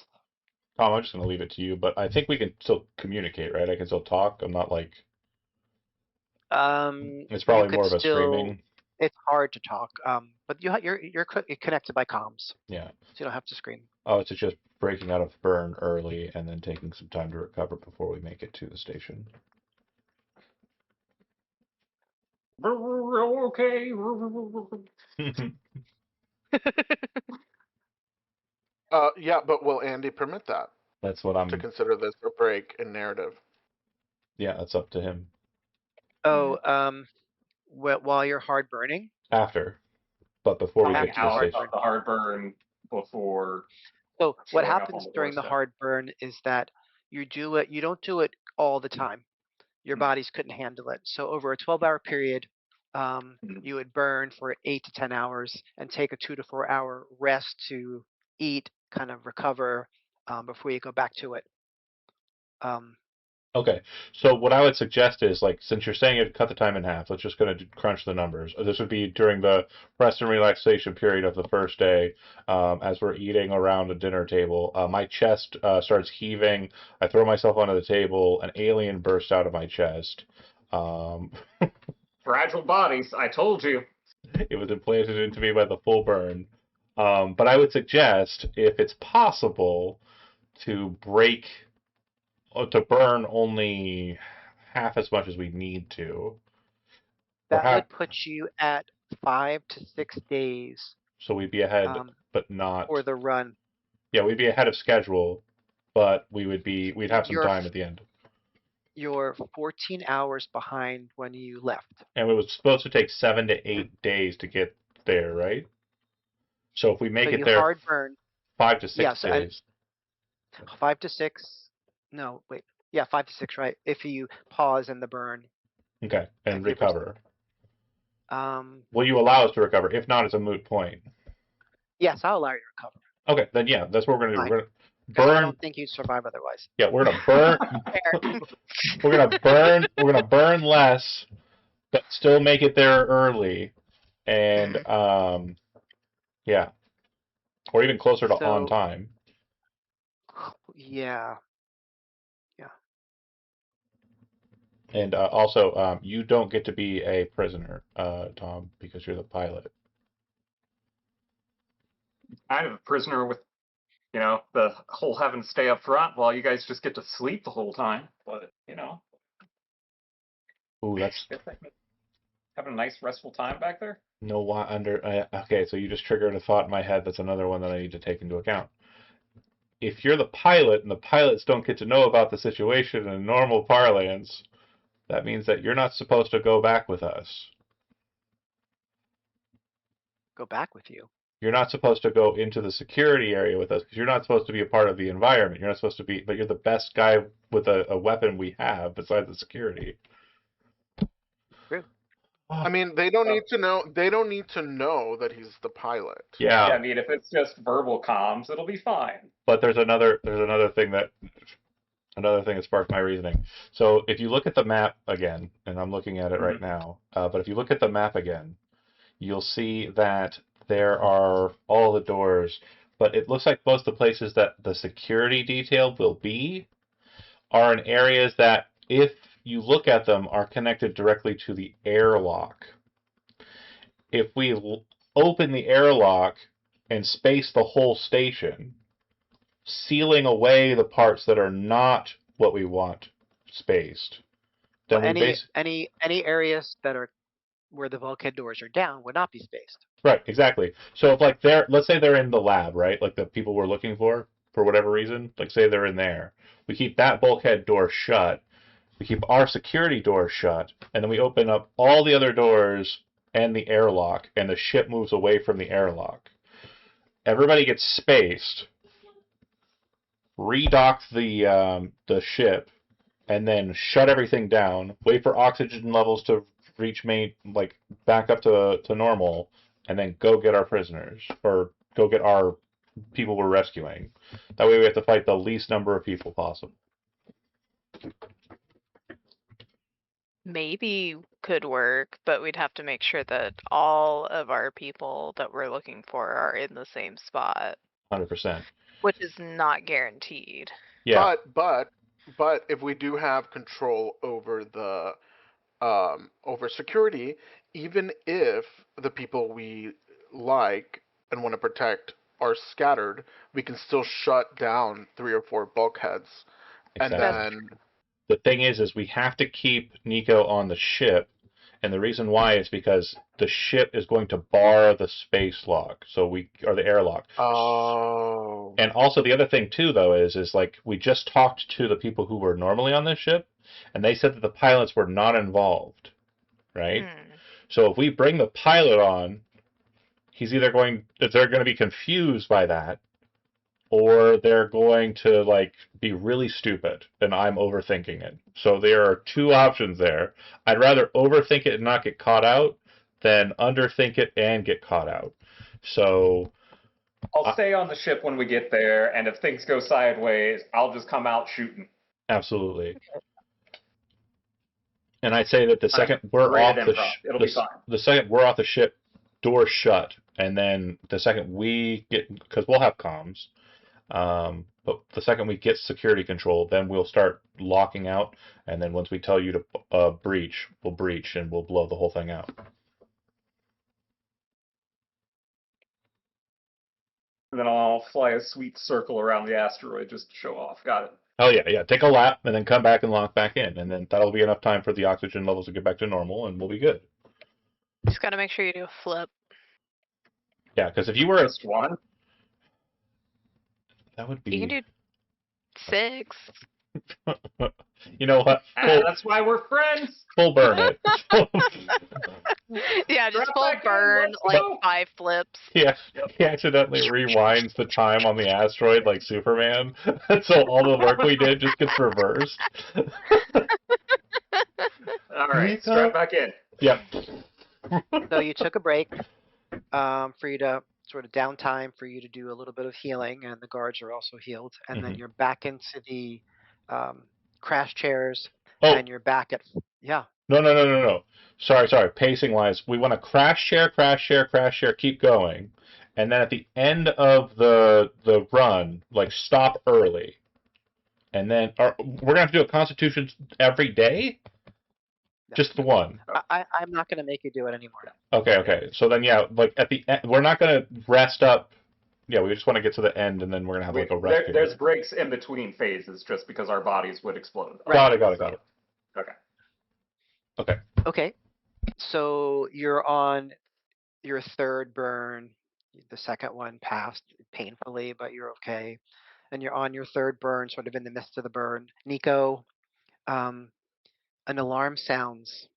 D: Tom, I'm just gonna leave it to you, but I think we can still communicate, right? I can still talk. I'm not like. It's
A: You
D: probably
A: could
D: more of a
A: still.
D: screaming.
A: It's hard to talk, but you're connected by comms,
D: Yeah.
A: so you don't have to scream.
D: Oh, it's just breaking out of burn early and then taking some time to recover before we make it to the station.
B: Okay.
C: Yeah, but will Andy permit that
D: That's what
C: to
D: I'm.
C: consider this a break in narrative?
D: Yeah, that's up to him.
A: Oh,
E: Mm.
A: while you're hard burning,
D: After, but before we
B: Coming
D: get
A: after
D: to the
A: you're
B: out
A: hard
D: station.
B: of
A: burned.
B: the heartburn before
A: So what
B: showing up on
A: happens
B: the
A: during the
B: doorstep.
A: hard burn is that you do it. You don't do it all the time. Your
B: Mhm.
A: bodies couldn't handle it. So over a 12-hour period,
B: Mhm.
A: you would burn for 8 to 10 hours and take a 2 to 4 hour rest to eat, kind of recover before you go back to it. Um,
D: Okay, so what I would suggest is, like, since you're saying it, cut the time in half. Let's just gonna crunch the numbers. This would be during the rest and relaxation period of the first day, as we're eating around a dinner table. My chest starts heaving. I throw myself onto the table. An alien bursts out of my chest. Um,
B: Fragile bodies, I told you.
D: it was implanted into me by the full burn. But I would suggest, if it's possible, to break to burn only half as much as we need to.
A: that
D: Perhaps
A: would put you at 5 to 6 days
D: so we'd be ahead,
A: um,
D: but not.
A: for the run.
D: Yeah, we'd be ahead of schedule, but we'd
A: Y-
D: have some
A: You're
D: time at the end.
A: you're 14 hours behind when you left.
D: And it was supposed to take 7 to 8 days to get there, right? So if we
A: So
D: make it
A: you
D: there
A: hard burn.
D: five to
A: Yeah.
D: six
A: So and
D: days,
A: 5 to 6. No, wait. Yeah, 5 to 6, right? If you pause in the burn
D: okay, and
A: and give yourself.
D: recover.
A: Um,
D: Will you allow us to recover? If not, it's a moot point.
A: yes, I'll allow you to recover.
D: Okay, then yeah, that's what we're gonna do.
A: Fine,
D: We're gonna
A: because I
D: burn.
A: don't think you'd survive otherwise.
D: Yeah, we're gonna burn.
E: Fair.
D: We're gonna burn. We're gonna burn less, but still make it there early, and yeah, or even closer to on
A: So
D: time.
A: yeah, yeah.
D: And also, you don't get to be a prisoner, Tom, because you're the pilot.
B: I'm a prisoner with, the whole having to stay up front while you guys just get to sleep the whole time. But,
D: Ooh, that's
B: having a nice restful time back there.
D: no why under. Okay, so you just triggered a thought in my head. That's another one that I need to take into account. If you're the pilot and the pilots don't get to know about the situation in normal parlance, that means that you're not supposed to go back with us.
A: Go back with you.
D: You're not supposed to go into the security area with us because you're not supposed to be a part of the environment. You're not supposed to be, but you're the best guy with a weapon we have besides the security.
A: True.
C: I mean, they don't need to know. They don't need to know that he's the pilot.
B: Yeah,
D: Yeah,
B: I mean, if it's just verbal comms, it'll be fine.
D: but there's another thing that sparked my reasoning. So if you look at the map again, and I'm looking at it right now, but if you look at the map again, you'll see that there are all the doors, but it looks like most of the places that the security detail will be are in areas that, if you look at them, are connected directly to the airlock. If we open the airlock and space the whole station, sealing away the parts that are not what we want spaced,
A: Well,
D: then we
A: any areas that are where the bulkhead doors are down would not be spaced.
D: right, exactly. So if, like, let's say they're in the lab, right? Like the people we're looking for whatever reason, like say they're in there. We keep that bulkhead door shut. we keep our security doors shut, and then we open up all the other doors and the airlock, and the ship moves away from the airlock. Everybody gets spaced, redock the ship, and then shut everything down. Wait for oxygen levels to reach back up to normal, and then go get our prisoners or go get our people we're rescuing. That way, we have to fight the least number of people possible.
E: Maybe could work, but we'd have to make sure that all of our people that we're looking for are in the same spot,
D: 100%.
E: which is not guaranteed.
D: Yeah.
C: But if we do have control over the over security, even if the people we like and want to protect are scattered, we can still shut down 3 or 4 bulkheads, and
D: Exactly.
C: then
D: The thing is we have to keep Nico on the ship, and the reason why is because the ship is going to bar the space lock, or the airlock.
C: oh,
D: And also the other thing too, though, is like we just talked to the people who were normally on this ship, and they said that the pilots were not involved, right? So if we bring the pilot on, they're going to be confused by that, or they're going to be really stupid, and I'm overthinking it. So there are two options there. I'd rather overthink it and not get caught out than underthink it and get caught out. So
B: I'll stay on the ship when we get there, and if things go sideways, I'll just come out shooting.
D: absolutely. And I'd say that the second we're
B: Great
D: off
B: at improv. It'll be fine.
D: the second we're off the ship, door shut, and then the second we get, because we'll have comms, but the second we get security control, then we'll start locking out, and then once we tell you to breach, we'll breach and we'll blow the whole thing out.
B: And then I'll fly a sweet circle around the asteroid just to show off. Got it.
D: Oh yeah. Take a lap and then come back and lock back in, and then that'll be enough time for the oxygen levels to get back to normal, and we'll be good.
E: Just gotta make sure you do a flip.
D: Yeah, because if you were
B: Just one.
D: that would
E: You can
D: be.
E: do 6.
D: You know what?
B: And that's why we're friends.
D: Full burn it.
E: Yeah, just
B: Drop
E: full
B: back in,
E: burn,
B: let's
E: like
B: go.
E: 5 flips.
D: Yeah, he accidentally rewinds the time on the asteroid like Superman, so all the work we did just gets reversed.
B: All right, strap back in.
D: Yep.
A: So you took a break for you to sort of downtime for you to do a little bit of healing, and the guards are also healed, and then
D: Mhm.
A: you're back into the crash chairs,
D: Oh.
A: and you're back at
D: No. Sorry. Pacing wise, we want to crash share, keep going, and then at the end of the run, stop early, and then we're gonna have to do a Constitution every day. Just the one.
A: I'm not going to make you do it anymore.
D: Okay. So then, yeah, at the end, we're not gonna rest up. Yeah, we just want to get to the end, and then we're gonna have a rest period.
B: There's breaks in between phases just because our bodies would explode.
D: Got it.
B: Okay.
A: Okay. So you're on your third burn. The second one passed painfully, but you're okay. And you're on your third burn, sort of in the midst of the burn. Nico, an alarm sounds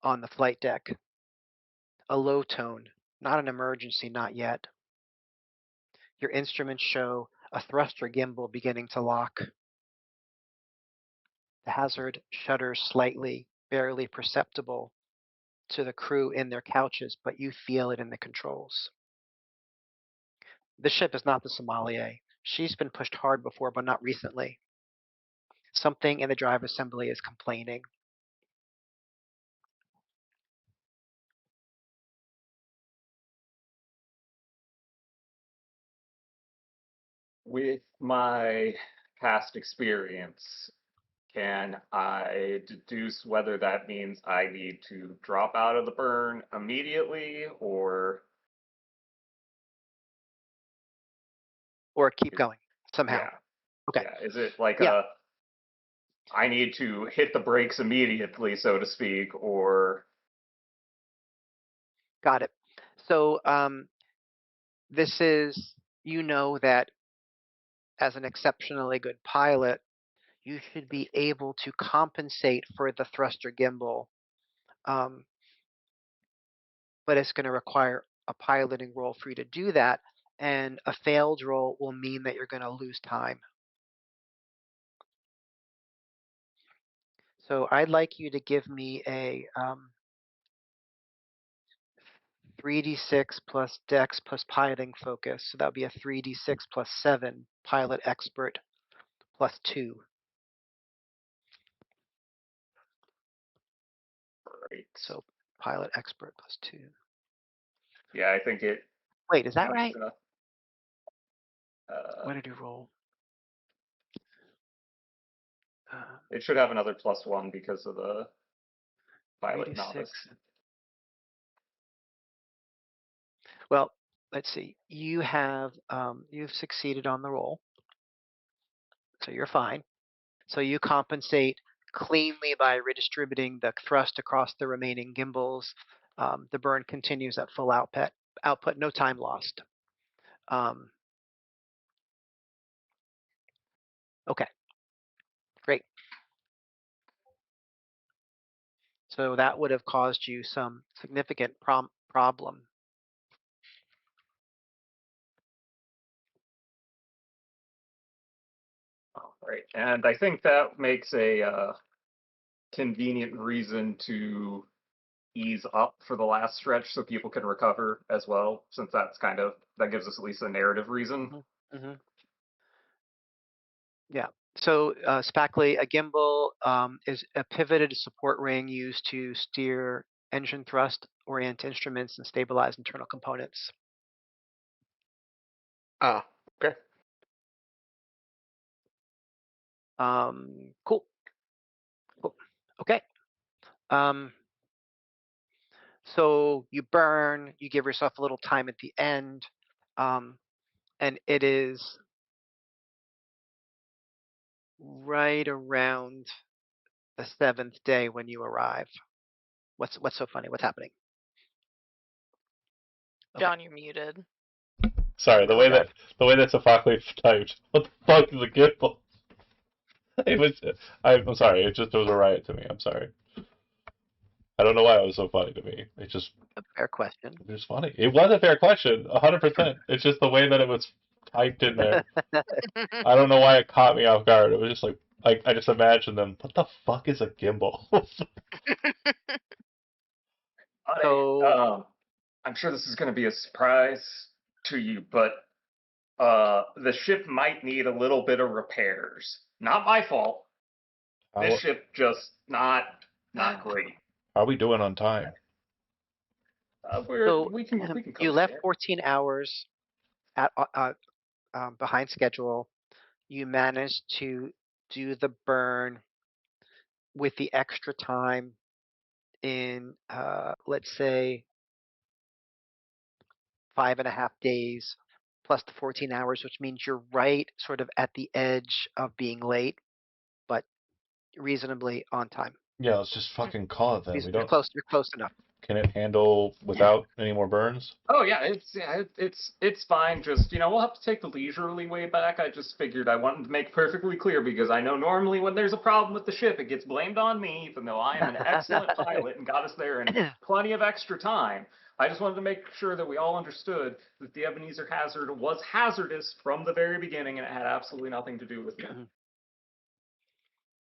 A: on the flight deck. A low tone, not an emergency, not yet. Your instruments show a thruster gimbal beginning to lock. The hazard shudders slightly, barely perceptible to the crew in their couches, but you feel it in the controls. This ship is not the Somalia. She's been pushed hard before, but not recently. Something in the drive assembly is complaining.
B: With my past experience, can I deduce whether that means I need to drop out of the burn immediately or
A: Or keep going somehow.
B: yeah.
A: Okay.
B: Yeah. Is it like
A: Yeah.
B: I need to hit the brakes immediately, so to speak, or
A: Got it. So this is, that as an exceptionally good pilot, you should be able to compensate for the thruster gimbal. Um, but it's going to require a piloting roll for you to do that. And a failed roll will mean that you're going to lose time. So I'd like you to give me a 3d6 plus dex plus piloting focus. So that would be a 3d6 plus 7 pilot expert plus 2.
B: Right.
A: So pilot expert plus 2.
B: Yeah, I think it.
A: Wait, is that right? What did you roll?
B: It should have another +1 because of the pilot
A: 3d6.
B: novice.
A: Well, let's see. You have you've succeeded on the roll, so you're fine. So you compensate cleanly by redistributing the thrust across the remaining gimbals. The burn continues at full output, no time lost. Okay, great. So that would have caused you some significant problem.
B: Right, and I think that makes a convenient reason to ease up for the last stretch so people can recover as well, since that gives us at least a narrative reason.
A: Mm-hmm. Yeah. So Spackley, a gimbal is a pivoted support ring used to steer engine thrust, orient instruments, and stabilize internal components.
C: Ah, okay.
A: Cool. Okay. So you burn, you give yourself a little time at the end, and it is right around the 7th day when you arrive. What's so funny? What's happening? Okay.
E: John, you're muted.
D: Sorry, the way
A: Okay.
D: that Sophocles typed. What the fuck is a gimbal? It was. I'm sorry. It was a riot to me. I'm sorry. I don't know why it was so funny to me. It just
A: A fair question.
D: it was funny. It was a fair question, 100%. It's just the way that it was typed in there. I don't know why it caught me off guard. It was just like I just imagined them. What the fuck is a gimbal?
A: So
B: I'm sure this is going to be a surprise to you, but the ship might need a little bit of repairs. Not my fault. This ship just not great.
D: How are we doing on time?
B: We can
A: you
B: coast
A: left
B: there.
A: 14 hours at behind schedule. You managed to do the burn with the extra time in let's say 5.5 days plus the 14 hours, which means you're right sort of at the edge of being late, but reasonably on time.
D: Yeah, let's just fucking call it then. We
A: You're
D: don't.
A: close. You're close enough.
D: Can it handle without any more burns?
B: Oh yeah, it's fine. Just we'll have to take the leisurely way back. I just figured I wanted to make perfectly clear because I know normally when there's a problem with the ship, it gets blamed on me, even though I am an excellent pilot and got us there in plenty of extra time. I just wanted to make sure that we all understood that the Ebenezer hazard was hazardous from the very beginning, and it had absolutely nothing to do with me.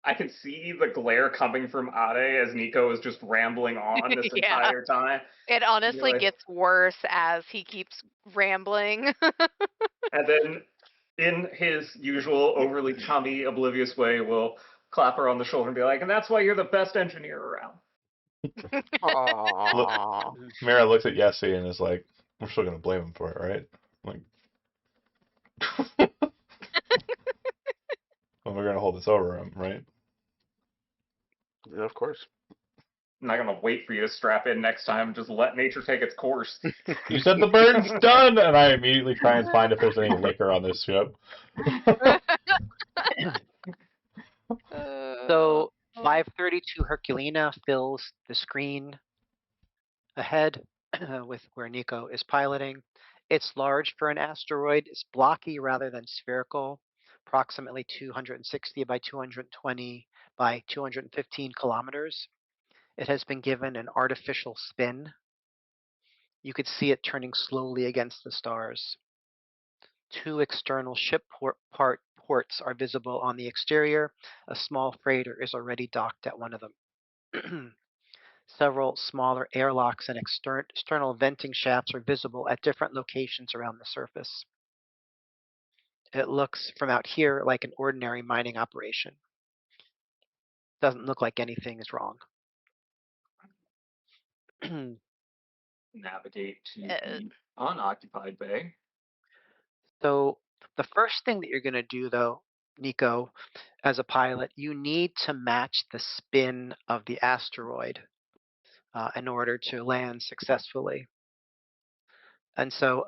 B: I can see the glare coming from Ade as Nico is just rambling on this
E: Yeah.
B: entire time.
E: It honestly
B: Like-
E: gets worse as he keeps rambling.
B: And then, in his usual overly chummy, oblivious way, will clap her on the shoulder and be like, "And that's why you're the best engineer around."
C: Aww.
D: Mira looks at Yessie and is like, "We're still gonna blame him for it, right?" Like, well, we're gonna hold this over him, right?
C: Yeah, of course.
B: I'm not gonna wait for you to strap in next time and just let nature take its course.
D: You said the burn's done, and I immediately try and find if there's any liquor on this ship.
A: So 532 Herculina fills the screen ahead with where Nico is piloting. It's large for an asteroid. It's blocky rather than spherical. approximately 260 by 220 by 215 kilometers. It has been given an artificial spin. You could see it turning slowly against the stars. Two external ship ports are visible on the exterior. A small freighter is already docked at one of them. Several smaller airlocks and external venting shafts are visible at different locations around the surface. It looks from out here like an ordinary mining operation. Doesn't look like anything is wrong.
B: Navigate to
E: Uh,
B: the unoccupied bay.
A: So the first thing that you're going to do, though, Nico, as a pilot, you need to match the spin of the asteroid in order to land successfully. And so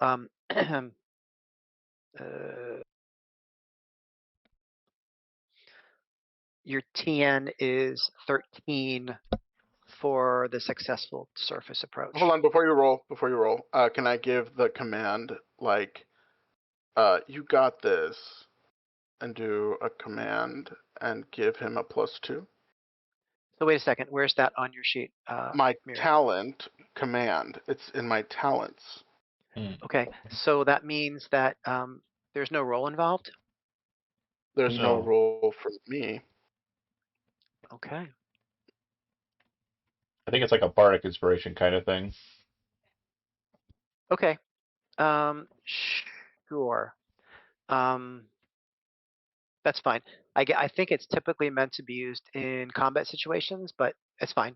A: your TN is 13 for the successful surface approach.
C: Hold on, before you roll, can I give the command like, you got this, and do a command and give him a +2?
A: So wait a second, where's that on your sheet?
C: My
A: Mira?
C: talent command. It's in my talents.
A: Okay, so that means that there's no roll involved?
C: There's no
D: No.
C: roll for me.
A: Okay.
D: I think it's like a bardic inspiration kind of thing.
A: Okay. Sure. That's fine. I think it's typically meant to be used in combat situations, but it's fine.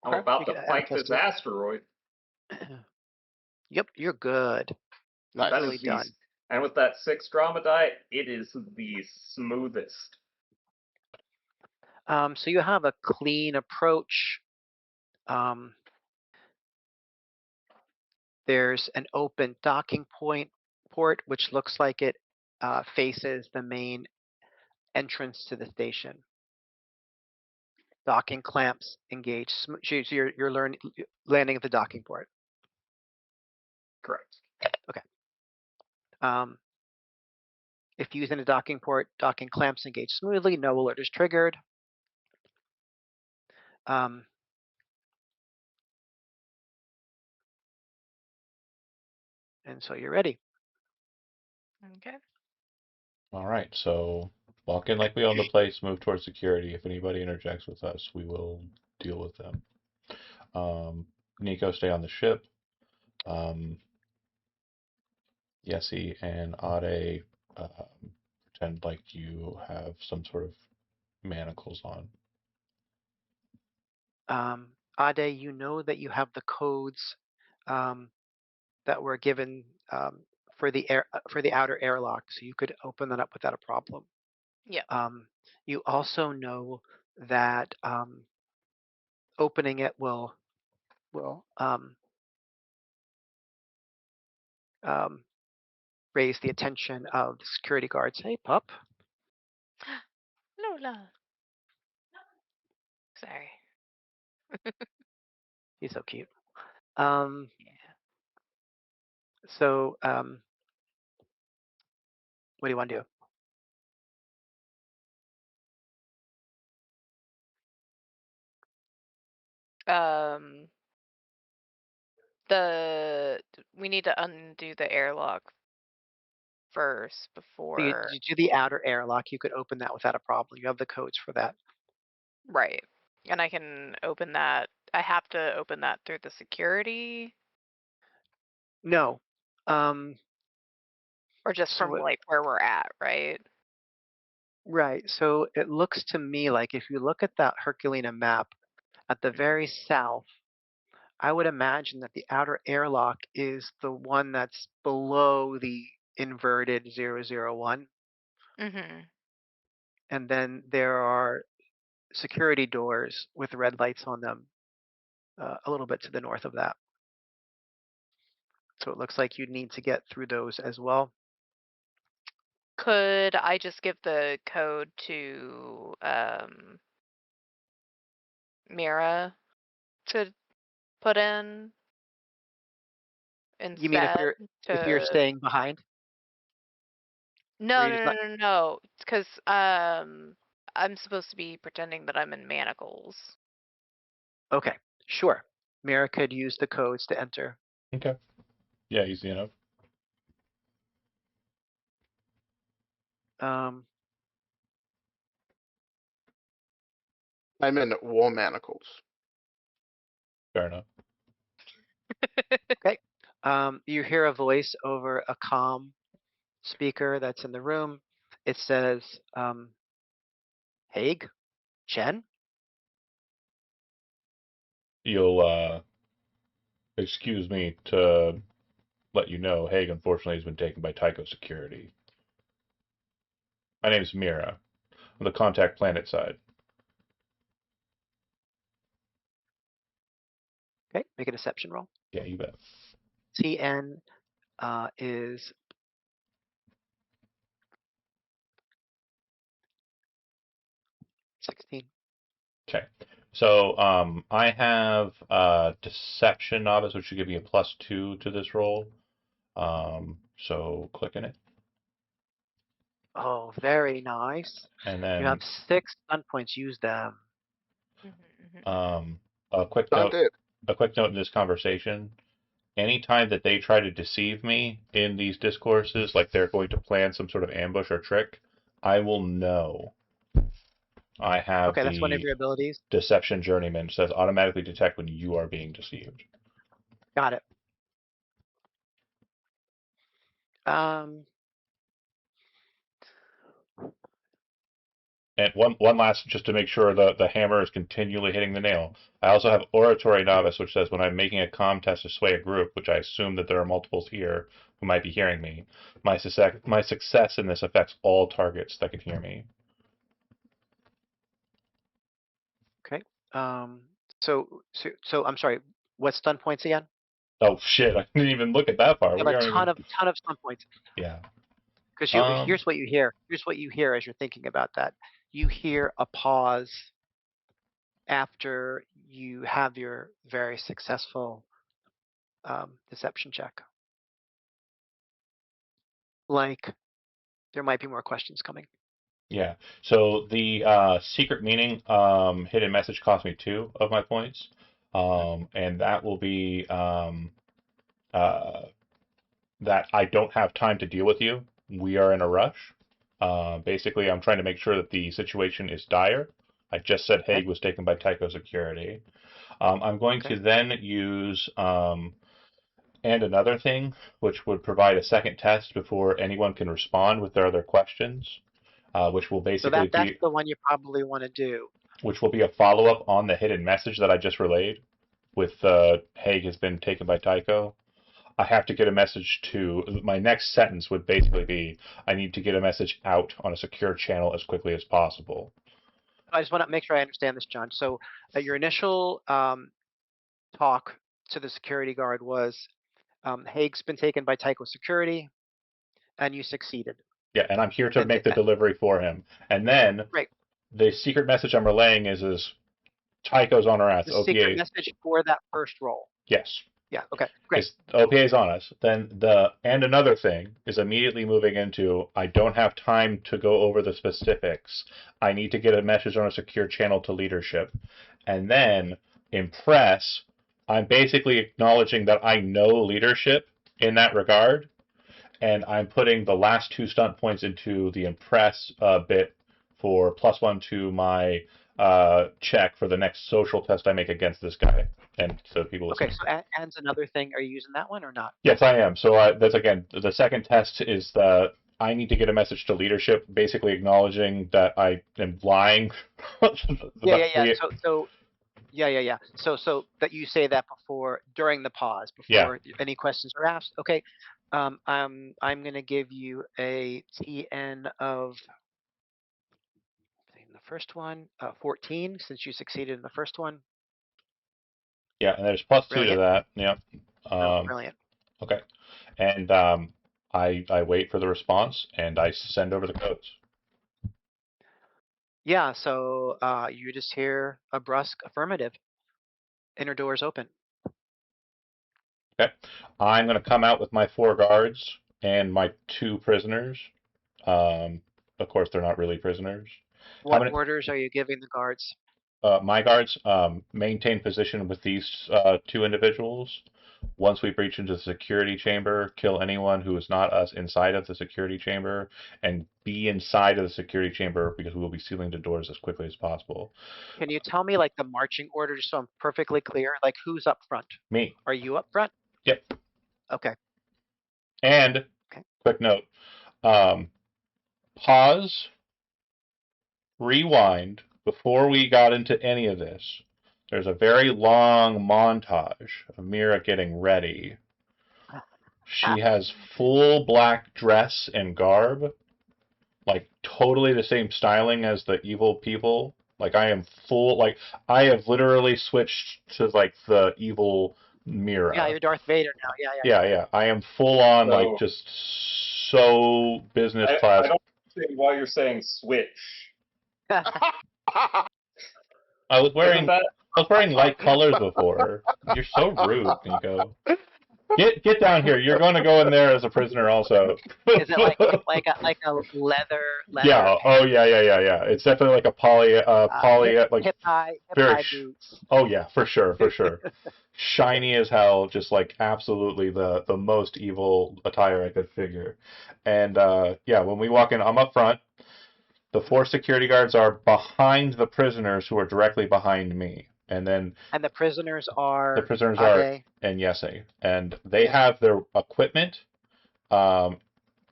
B: I'm
C: Okay.
B: about
A: You
B: to
A: can add a
B: fight
A: plus
B: this
A: two.
B: asteroid.
A: Yep, you're good.
C: Nice.
B: That
A: Nicely
B: is the,
A: done.
B: and with that 6 drama die, it is the smoothest.
A: So you have a clean approach. Um, there's an open docking port, which looks like it faces the main entrance to the station. Docking clamps engaged. So you're landing at the docking port.
B: Correct.
A: Okay. If using a docking port, docking clamps engage smoothly. No alert is triggered. And so you're ready.
E: okay.
D: All right, so walk in like we own the place, move towards security. If anybody interjects with us, we will deal with them. Nico, stay on the ship. Yessie and Ade, pretend like you have some sort of manacles on.
A: Ade, you know that you have the codes that were given for the outer airlock, so you could open that up without a problem.
E: Yeah.
A: You also know that opening it will raise the attention of the security guards. Hey, pup.
E: Lola. Sorry.
A: He's so cute.
E: Yeah.
A: So what do you want to do?
E: Um, the we need to undo the airlock first
A: So you
E: before.
A: do the outer airlock. You could open that without a problem. You have the codes for that.
E: Right. And I can open that. I have to open that through the security
A: No.
E: or just
A: So
E: from like where we're at, right?
A: right. So it looks to me like if you look at that Herculina map at the very south, I would imagine that the outer airlock is the one that's below the inverted 001.
E: Mm-hmm.
A: And then there are security doors with red lights on them a little bit to the north of that. So it looks like you'd need to get through those as well.
E: Could I just give the code to Mira to put in
A: You mean
E: instead
A: if you're
E: to
A: staying behind? Or
E: No,
A: you
E: no,
A: just
E: no,
A: not?
E: no, no. It's because I'm supposed to be pretending that I'm in manacles.
A: Okay, sure. Mira could use the codes to enter.
D: Okay. Yeah, easy enough.
A: Um,
C: I'm in wool manacles.
D: Fair enough.
A: okay. You hear a voice over a comm speaker that's in the room. It says, Haig, Chen.
D: You'll excuse me to let you know, Haig unfortunately has been taken by Tycho Security. My name's Mira. I'm the contact planet side.
A: Okay, make a deception roll.
D: Yeah, you bet.
A: TN is 16.
D: Okay. So I have Deception Novice, which should give me a +2 to this roll. So click in it.
A: Oh, very nice.
D: And
A: You have
D: then
A: 6 stun points. Use them.
D: um, a quick
C: Done
D: note
C: it.
D: a quick note in this conversation. Anytime that they try to deceive me in these discourses, like they're going to plan some sort of ambush or trick, I will know. I have
A: Okay, that's one of
D: the
A: your abilities.
D: Deception Journeyman says automatically detect when you are being deceived.
A: Got it. Um,
D: And one last, just to make sure the hammer is continually hitting the nail. I also have Oratory Novice, which says when I'm making a comm test to sway a group, which I assume that there are multiples here who might be hearing me, my success in this affects all targets that can hear me.
A: okay. Um, so I'm sorry. What stun points again?
D: Oh shit! I didn't even look at that far.
A: You have
D: We
A: a
D: aren't even.
A: ton of stun points.
D: Yeah.
A: Because you
D: Um.
A: here's what you hear. Here's what you hear as you're thinking about that. You hear a pause after you have your very successful deception check. Like there might be more questions coming.
D: Yeah. So the secret meaning hidden message cost me 2 of my points, and that will be uh, that I don't have time to deal with you. We are in a rush. Basically, I'm trying to make sure that the situation is dire. I just said
A: Okay.
D: Hague was taken by Tycho Security. I'm going to
A: Okay.
D: then use and another thing, which would provide a second test before anyone can respond with their other questions, which will
A: So
D: basically
A: that's
D: be
A: the one you probably want to do.
D: a follow up on the hidden message that I just relayed with Hague has been taken by Tycho. I have to get a message to my next sentence would basically be I need to get a message out on a secure channel as quickly as possible.
A: I just want to make sure I understand this, John. So your initial talk to the security guard was Haig's been taken by Tycho Security, and you succeeded.
D: Yeah, and I'm here to
A: And
D: make the delivery for him. And then
A: great.
D: the secret message I'm relaying is Tycho's on our ass.
A: The secret
D: OPA,
A: message for that first roll.
D: yes.
A: Yeah. Okay. Great.
D: Is OPA's on us. Then another thing is immediately moving into I don't have time to go over the specifics. I need to get a message on a secure channel to leadership. And then impress, I'm basically acknowledging that I know leadership in that regard, and I'm putting the last 2 stunt points into the impress bit for +1 to my check for the next social test I make against this guy. And so people
A: Okay.
D: listening.
A: So and's another thing. Are you using that one or not?
D: Yes, I am. So that's again the second test is the I need to get a message to leadership, basically acknowledging that I am lying.
A: Yeah.
D: But
A: Yeah. Yeah. So yeah. So that you say that before during the pause
D: yeah,
A: before any questions are asked. Okay. I'm gonna give you a TN of in the first one, 14 since you succeeded in the first one.
D: yeah, and there's +2 to
A: Brilliant.
D: that. Yeah.
A: Oh,
D: Um,
A: brilliant.
D: okay, and I wait for the response and I send over the codes.
A: Yeah. So you just hear a brusque affirmative. Inner doors open.
D: Okay, I'm going to come out with my 4 guards and my 2 prisoners. Of course, they're not really prisoners. How
A: What
D: many?
A: orders are you giving the guards?
D: My guards maintain position with these two individuals. Once we breach into the security chamber, kill anyone who is not us inside of the security chamber, and be inside of the security chamber because we will be sealing the doors as quickly as possible.
A: Can you tell me like the marching order just so I'm perfectly clear? Like who's up front?
D: Me.
A: Are you up front?
D: Yep.
A: Okay.
D: And
A: Okay.
D: quick note: pause, rewind before we got into any of this. There's a very long montage of Mira getting ready. She has full black dress and garb, like totally the same styling as the evil people. Like I am full, like I have literally switched to like the evil Mira.
A: Yeah, you're Darth Vader now.
D: Yeah. I am full on like
B: So
D: just so business class.
B: I don't understand why you're saying switch.
D: I was
B: Isn't
D: wearing
B: that
D: I was wearing light colors before. You're so rude, Nico. Get down here. You're going to go in there as a prisoner also.
A: Is it like a leather?
D: Yeah. Oh yeah. It's definitely like a poly like
A: hip high
D: very.
A: boots?
D: Oh yeah, for sure. Shiny as hell, just like absolutely the most evil attire I could figure. And yeah, when we walk in, I'm up front. The 4 security guards are behind the prisoners who are directly behind me. And then
A: And the prisoners
D: the
A: are
D: prisoners are
A: Ade.
D: and Yese. And they have their equipment. If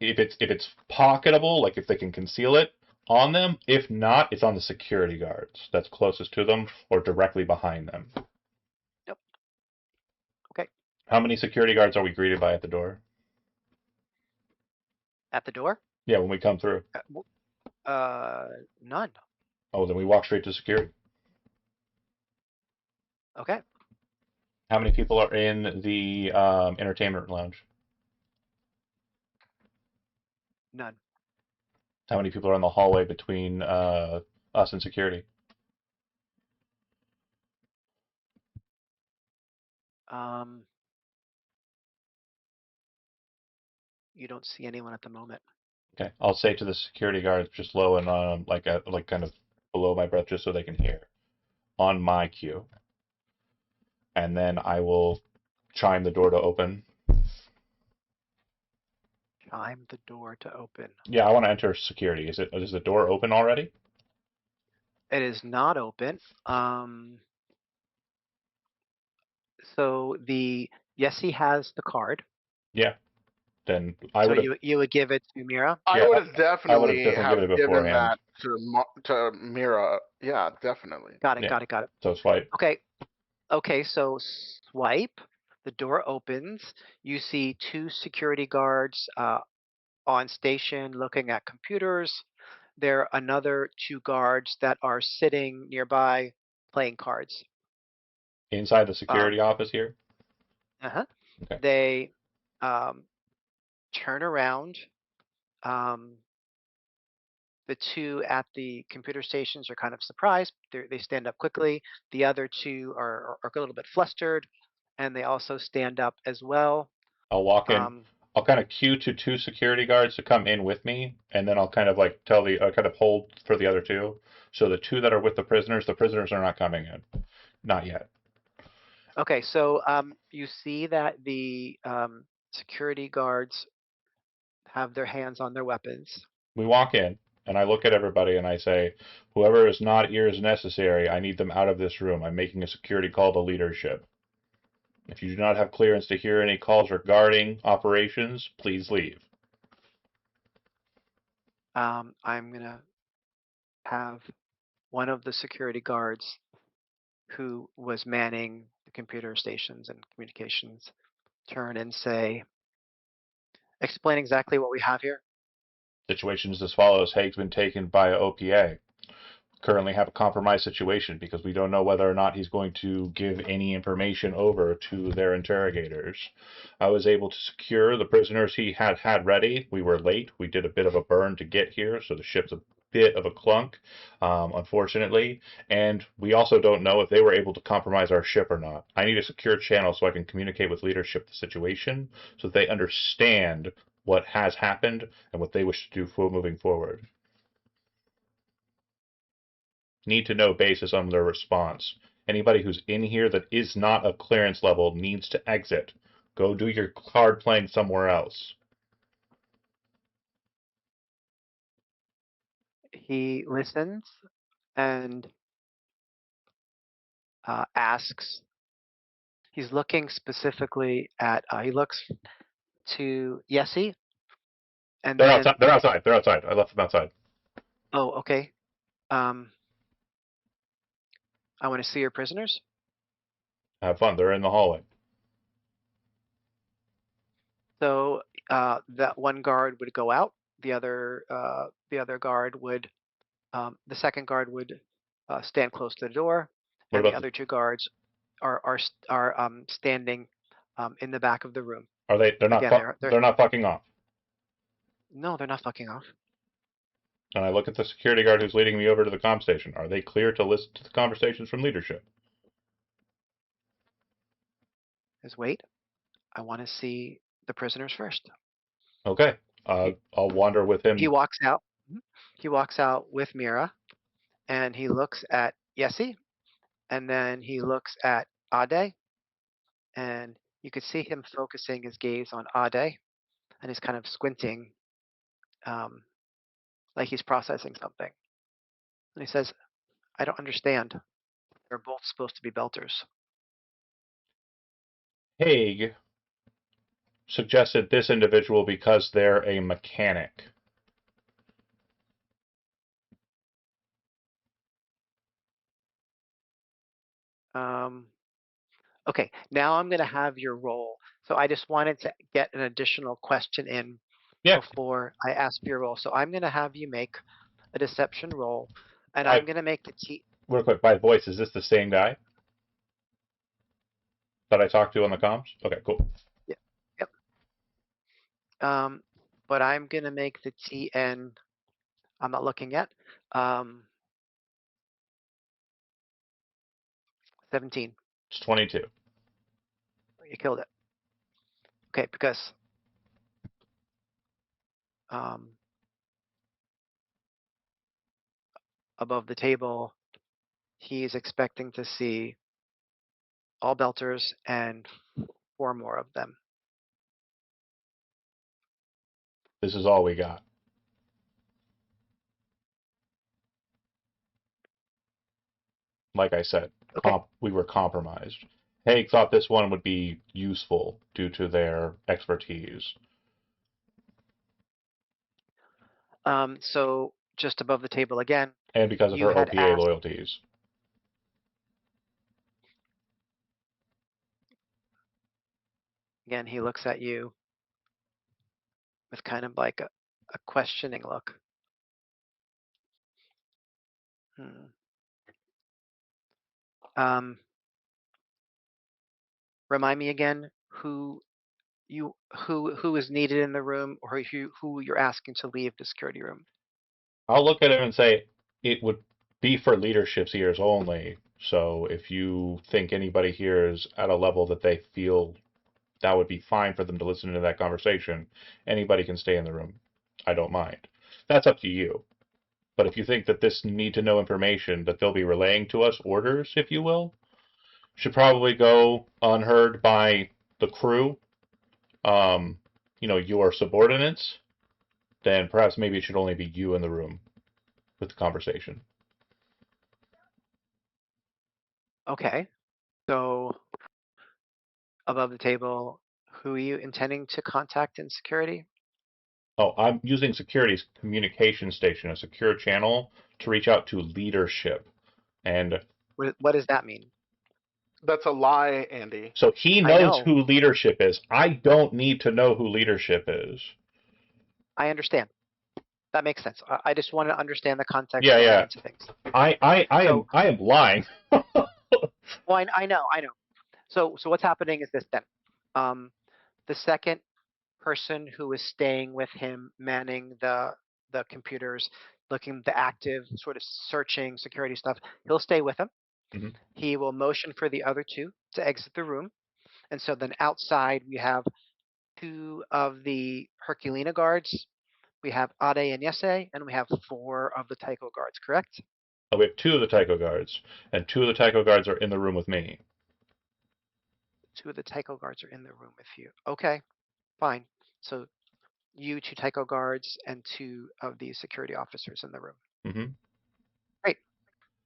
D: it's pocketable, like if they can conceal it on them. If not, it's on the security guards that's closest to them or directly behind them.
A: Yep. Okay.
D: How many security guards are we greeted by at the door?
A: At the door?
D: Yeah, when we come through.
A: None.
D: Oh, then we walk straight to security.
A: Okay.
D: How many people are in the entertainment lounge?
A: None.
D: How many people are in the hallway between us and security?
A: You don't see anyone at the moment.
D: Okay, I'll say to the security guards just low and like kind of below my breath, just so they can hear, on my cue, and then I will chime the door to open.
A: Chime the door to open.
D: Yeah, I want to enter security. Is the door open already?
A: It is not open. So yes, he has the card.
D: Yeah. Then I
A: So
D: would have.
A: you would give it to Mira.
C: I
D: Yeah,
C: would have
D: I would have
C: definitely
D: definitely given it
C: given
D: beforehand.
C: that to Mira. Yeah, definitely.
A: Got it.
D: Yeah.
A: Got it.
D: So swipe.
A: Okay. So swipe. The door opens. You see 2 security guards on station looking at computers. There are another 2 guards that are sitting nearby playing cards.
D: Inside the security office here?
A: Uh-huh.
D: Okay.
A: They turn around. The 2 at the computer stations are kind of surprised. They stand up quickly. The other 2 are a little bit flustered, and they also stand up as well.
D: I'll walk in. I'll kind of cue to 2 security guards to come in with me, and then I'll kind of like kind of hold for the other 2. So the 2 that are with the prisoners are not coming in. Not yet.
A: Okay, so you see that the security guards have their hands on their weapons.
D: We walk in, and I look at everybody and I say, whoever is not ears necessary, I need them out of this room. I'm making a security call to leadership. If you do not have clearance to hear any calls regarding operations, please leave.
A: I'm going to have one of the security guards who was manning the computer stations and communications turn and say, explain exactly what we have here.
D: Situation is as follows. Haig's been taken by OPA. Currently have a compromised situation because we don't know whether or not he's going to give any information over to their interrogators. I was able to secure the prisoners he had ready. We were late. We did a bit of a burn to get here, so the ship's a bit of a clunk, unfortunately. And we also don't know if they were able to compromise our ship or not. I need a secure channel so I can communicate with leadership the situation so that they understand what has happened and what they wish to do for moving forward. Need to know basis on their response. Anybody who's in here that is not of clearance level needs to exit. Go do your card playing somewhere else.
A: He listens and asks. He's looking specifically at. He looks to Yessie, and
D: They're outside.
A: then
D: They're outside. They're outside. I left them outside.
A: oh, okay. I want to see your prisoners.
D: Have fun. They're in the hallway.
A: So that one guard would go out. The other guard would. The second guard would stand close to the door,
D: What
A: and the
D: about
A: other two guards are standing in the back of the room.
D: are they? They're not.
A: Again, they're
D: They're not fucking off.
A: no, they're not fucking off.
D: And I look at the security guard who's leading me over to the comm station. Are they clear to listen to the conversations from leadership?
A: Just wait. I want to see the prisoners first.
D: Okay. I'll wander with him.
A: He walks out. He walks out with Mira, and he looks at Yessie, and then he looks at Ade, and you could see him focusing his gaze on Ade, and he's kind of squinting, like he's processing something. And he says, "I don't understand. They're both supposed to be belters."
D: Haig suggested this individual because they're a mechanic.
A: Okay, now I'm going to have your roll. So I just wanted to get an additional question in before I ask for your roll. So I'm going to have you make a deception roll, and I'm going to make the
D: Real quick, by voice, is this the same guy that I talked to on the comms? Okay, cool.
A: Yeah. Yep. But I'm going to make the TN. I'm not looking yet. 17.
D: It's 22.
A: You killed it. Okay, because above the table, he is expecting to see all belters and 4 more of them.
D: This is all we got. Like I said,
A: Okay.
D: We were compromised. Haig thought this one would be useful due to their expertise.
A: So just above the table again.
D: And because of her OPA loyalties.
A: Again, he looks at you with kind of like a questioning look. Remind me again who is needed in the room, or who you're asking to leave the security room.
D: I'll look at him and say it would be for leadership's ears only. So if you think anybody here is at a level that they feel that would be fine for them to listen to that conversation, anybody can stay in the room. I don't mind. That's up to you. But if you think that this need to know information that they'll be relaying to us, orders, if you will, should probably go unheard by the crew, your subordinates, then perhaps maybe it should only be you in the room with the conversation.
A: Okay. So above the table, who are you intending to contact in security?
D: Oh, I'm using security's communication station, a secure channel, to reach out to leadership. And
A: what does that mean?
C: That's a lie, Andy.
D: So he knows who leadership is. I don't need to know who leadership is.
A: I understand. That makes sense. I just want to understand the context
D: yeah.
A: to things.
D: I am lying.
A: Well, I know. So what's happening is this then. The second person who is staying with him, manning the computers, looking the active, sort of searching security stuff, he'll stay with him.
D: Mm-hmm.
A: He will motion for the other two to exit the room. And so then outside we have 2 of the Herculina guards. We have Ade and Yese, and we have 4 of the Taiko guards, correct?
D: We have 2 of the Taiko guards, and 2 of the Taiko guards are in the room with me.
A: 2 of the Taiko guards are in the room with you. Okay, fine. So you 2 Taiko guards and 2 of the security officers in the room.
D: Mm-hmm.
A: Great.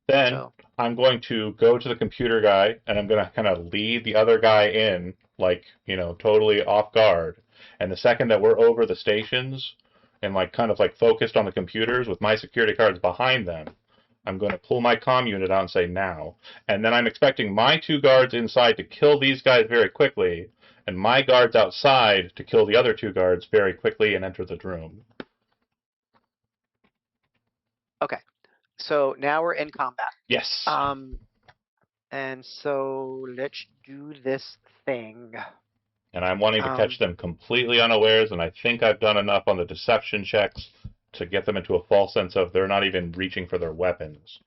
D: Then
A: So
D: I'm going to go to the computer guy, and I'm going to kind of lead the other guy in, like, totally off guard. And the second that we're over the stations and like kind of like focused on the computers with my security cards behind them, I'm going to pull my comm unit out and say now. And then I'm expecting my 2 guards inside to kill these guys very quickly, and my guards outside to kill the other 2 guards very quickly and enter the room.
A: okay. So now we're in combat.
D: Yes.
A: And so let's do this thing.
D: And I'm wanting to catch them completely unawares, and I think I've done enough on the deception checks to get them into a false sense of they're not even reaching for their weapons.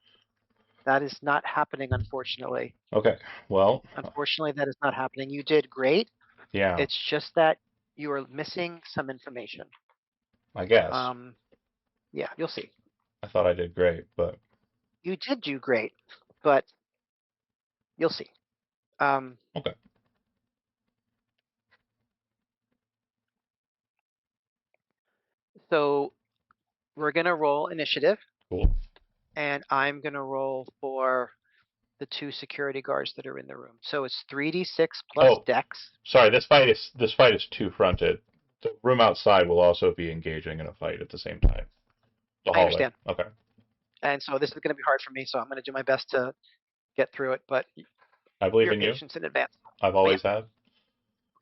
A: That is not happening, unfortunately.
D: Okay, well.
A: Unfortunately, that is not happening. You did great.
D: Yeah.
A: It's just that you are missing some information.
D: I guess.
A: Yeah, you'll see.
D: I thought I did great, but.
A: You did do great, but you'll see.
D: Okay.
A: So we're going to roll initiative.
D: Cool.
A: And I'm going to roll for the 2 security guards that are in the room. So it's 3d6 plus dex.
D: Sorry, this fight is 2-fronted. The room outside will also be engaging in a fight at the same time. The hallway.
A: I understand.
D: Okay.
A: And so this is going to be hard for me, so I'm going to do my best to get through it, but
D: I believe
A: your
D: in you.
A: patience in advance.
D: I've always have.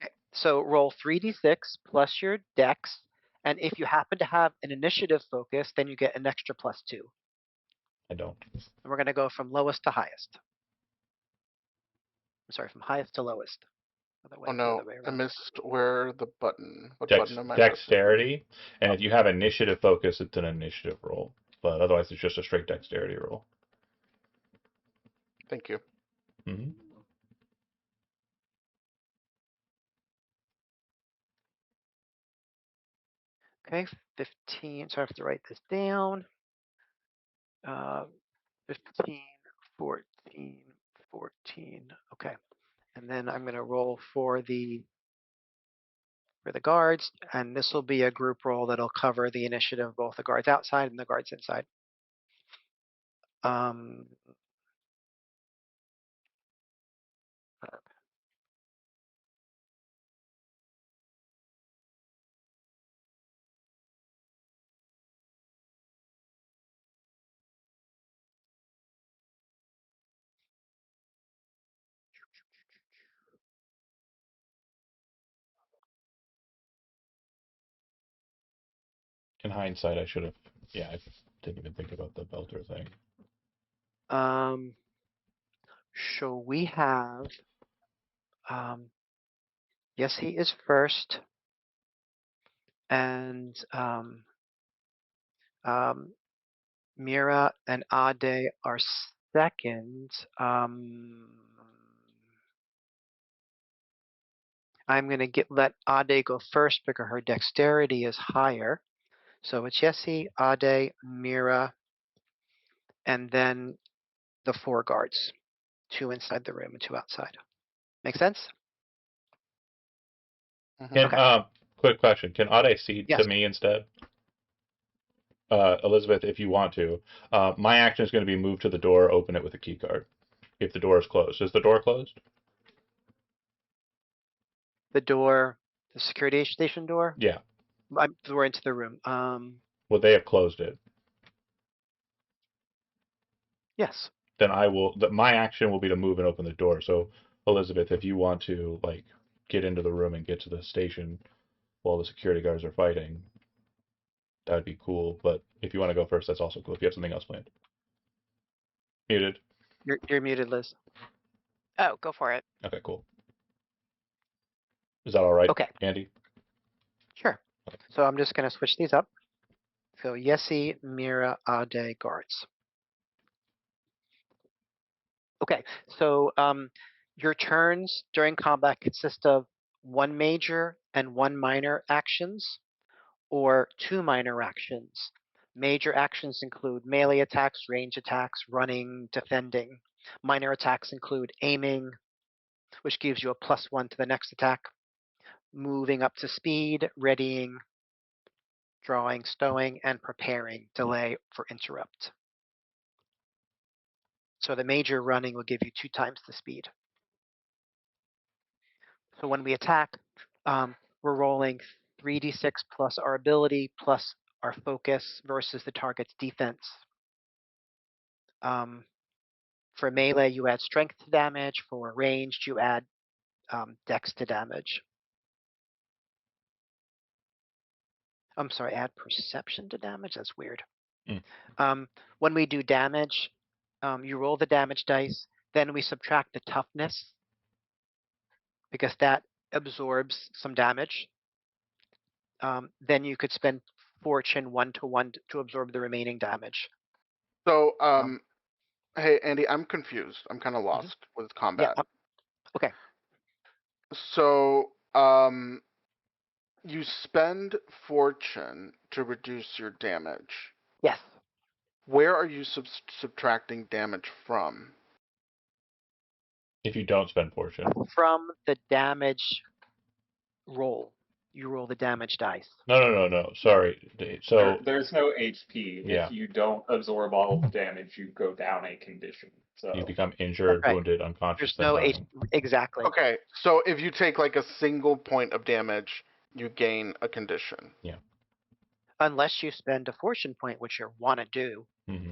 A: Okay. So roll 3d6 plus your dex, and if you happen to have an initiative focus, then you get an extra +2.
D: I don't.
A: And we're going to go from lowest to highest. I'm sorry, from highest to lowest.
C: Oh no, I missed where the button. What button am I
D: Dexterity, and if you have initiative focus, it's an initiative roll. But otherwise, it's just a straight dexterity roll.
C: Thank you.
D: Mm-hmm.
A: Okay, 15. So I have to write this down. 15, 14, 14. Okay. And then I'm going to roll for the guards, and this will be a group roll that'll cover the initiative, both the guards outside and the guards inside.
D: In hindsight, I should have. Yeah, I didn't even think about the belter thing.
A: So we have. Yes, he is first, and Mira and Ade are second. I'm going to let Ade go first because her dexterity is higher. So it's Yessie, Ade, Mira, and then the 4 guards, 2 inside the room and 2 outside. Make sense?
D: Okay. Quick question: can Ade cede to me instead? Elizabeth, if you want to. My action is going to be move to the door, open it with a key card. If the door is closed. Is the door closed?
A: The door, the security station door?
D: Yeah.
A: We're into the room.
D: Would they have closed it?
A: Yes.
D: Then my action will be to move and open the door. So, Elizabeth, if you want to, like, get into the room and get to the station while the security guards are fighting, that would be cool. But if you want to go first, that's also cool. If you have something else planned. Muted.
A: You're muted, Liz.
E: Oh, go for it.
D: Okay, cool. Is that all right?
A: Okay.
D: Andy?
A: Sure. So I'm just going to switch these up. So Yessie, Mira, Ade, guards. Okay, so your turns during combat consist of 1 major and 1 minor actions, or 2 minor actions. Major actions include melee attacks, range attacks, running, defending. Minor attacks include aiming, which gives you a +1 to the next attack, moving up to speed, readying, drawing, stowing, and preparing, delay for interrupt. So the major running will give you 2 times the speed. So when we attack, we're rolling 3d6 plus our ability plus our focus versus the target's defense. For melee, you add strength to damage. For ranged, you add dex to damage. I'm sorry, add perception to damage? That's weird. When we do damage, you roll the damage dice, then we subtract the toughness because that absorbs some damage. Then you could spend fortune 1-to-1 to absorb the remaining damage.
C: So, hey, Andy, I'm confused. I'm kind of lost with combat.
A: Yeah. Okay.
C: So, you spend fortune to reduce your damage.
A: Yes.
C: Where are you subtracting damage from?
D: If you don't spend fortune.
A: From the damage roll. You roll the damage dice.
D: No. Sorry. So
B: there's no HP.
D: Yeah.
B: If you don't absorb all of the damage, you go down a condition. So
D: you become injured,
A: right.
D: wounded, unconscious,
A: There's no
D: then dying.
A: exactly.
C: Okay, so if you take like a single point of damage, you gain a condition.
D: Yeah.
A: Unless you spend a fortune point, which you want to do,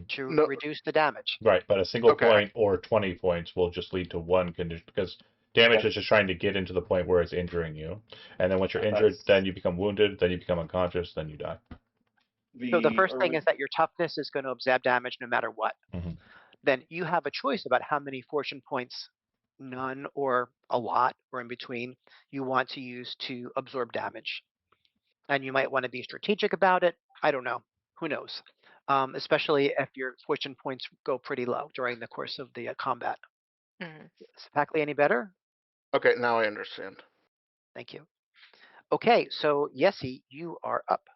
A: to reduce the damage.
D: Right, but a single point or 20 points will just lead to one condition because damage is just trying to get into the point where it's injuring you. And then once you're injured, then you become wounded, then you become unconscious, then you die.
A: So the first thing is that your toughness is going to absorb damage no matter what. Then you have a choice about how many fortune points, none or a lot or in between, you want to use to absorb damage. And you might want to be strategic about it. I don't know. Who knows? Especially if your fortune points go pretty low during the course of the combat. Is Packley any better?
C: Okay, now I understand.
A: Thank you. Okay, so Yessie, you are up.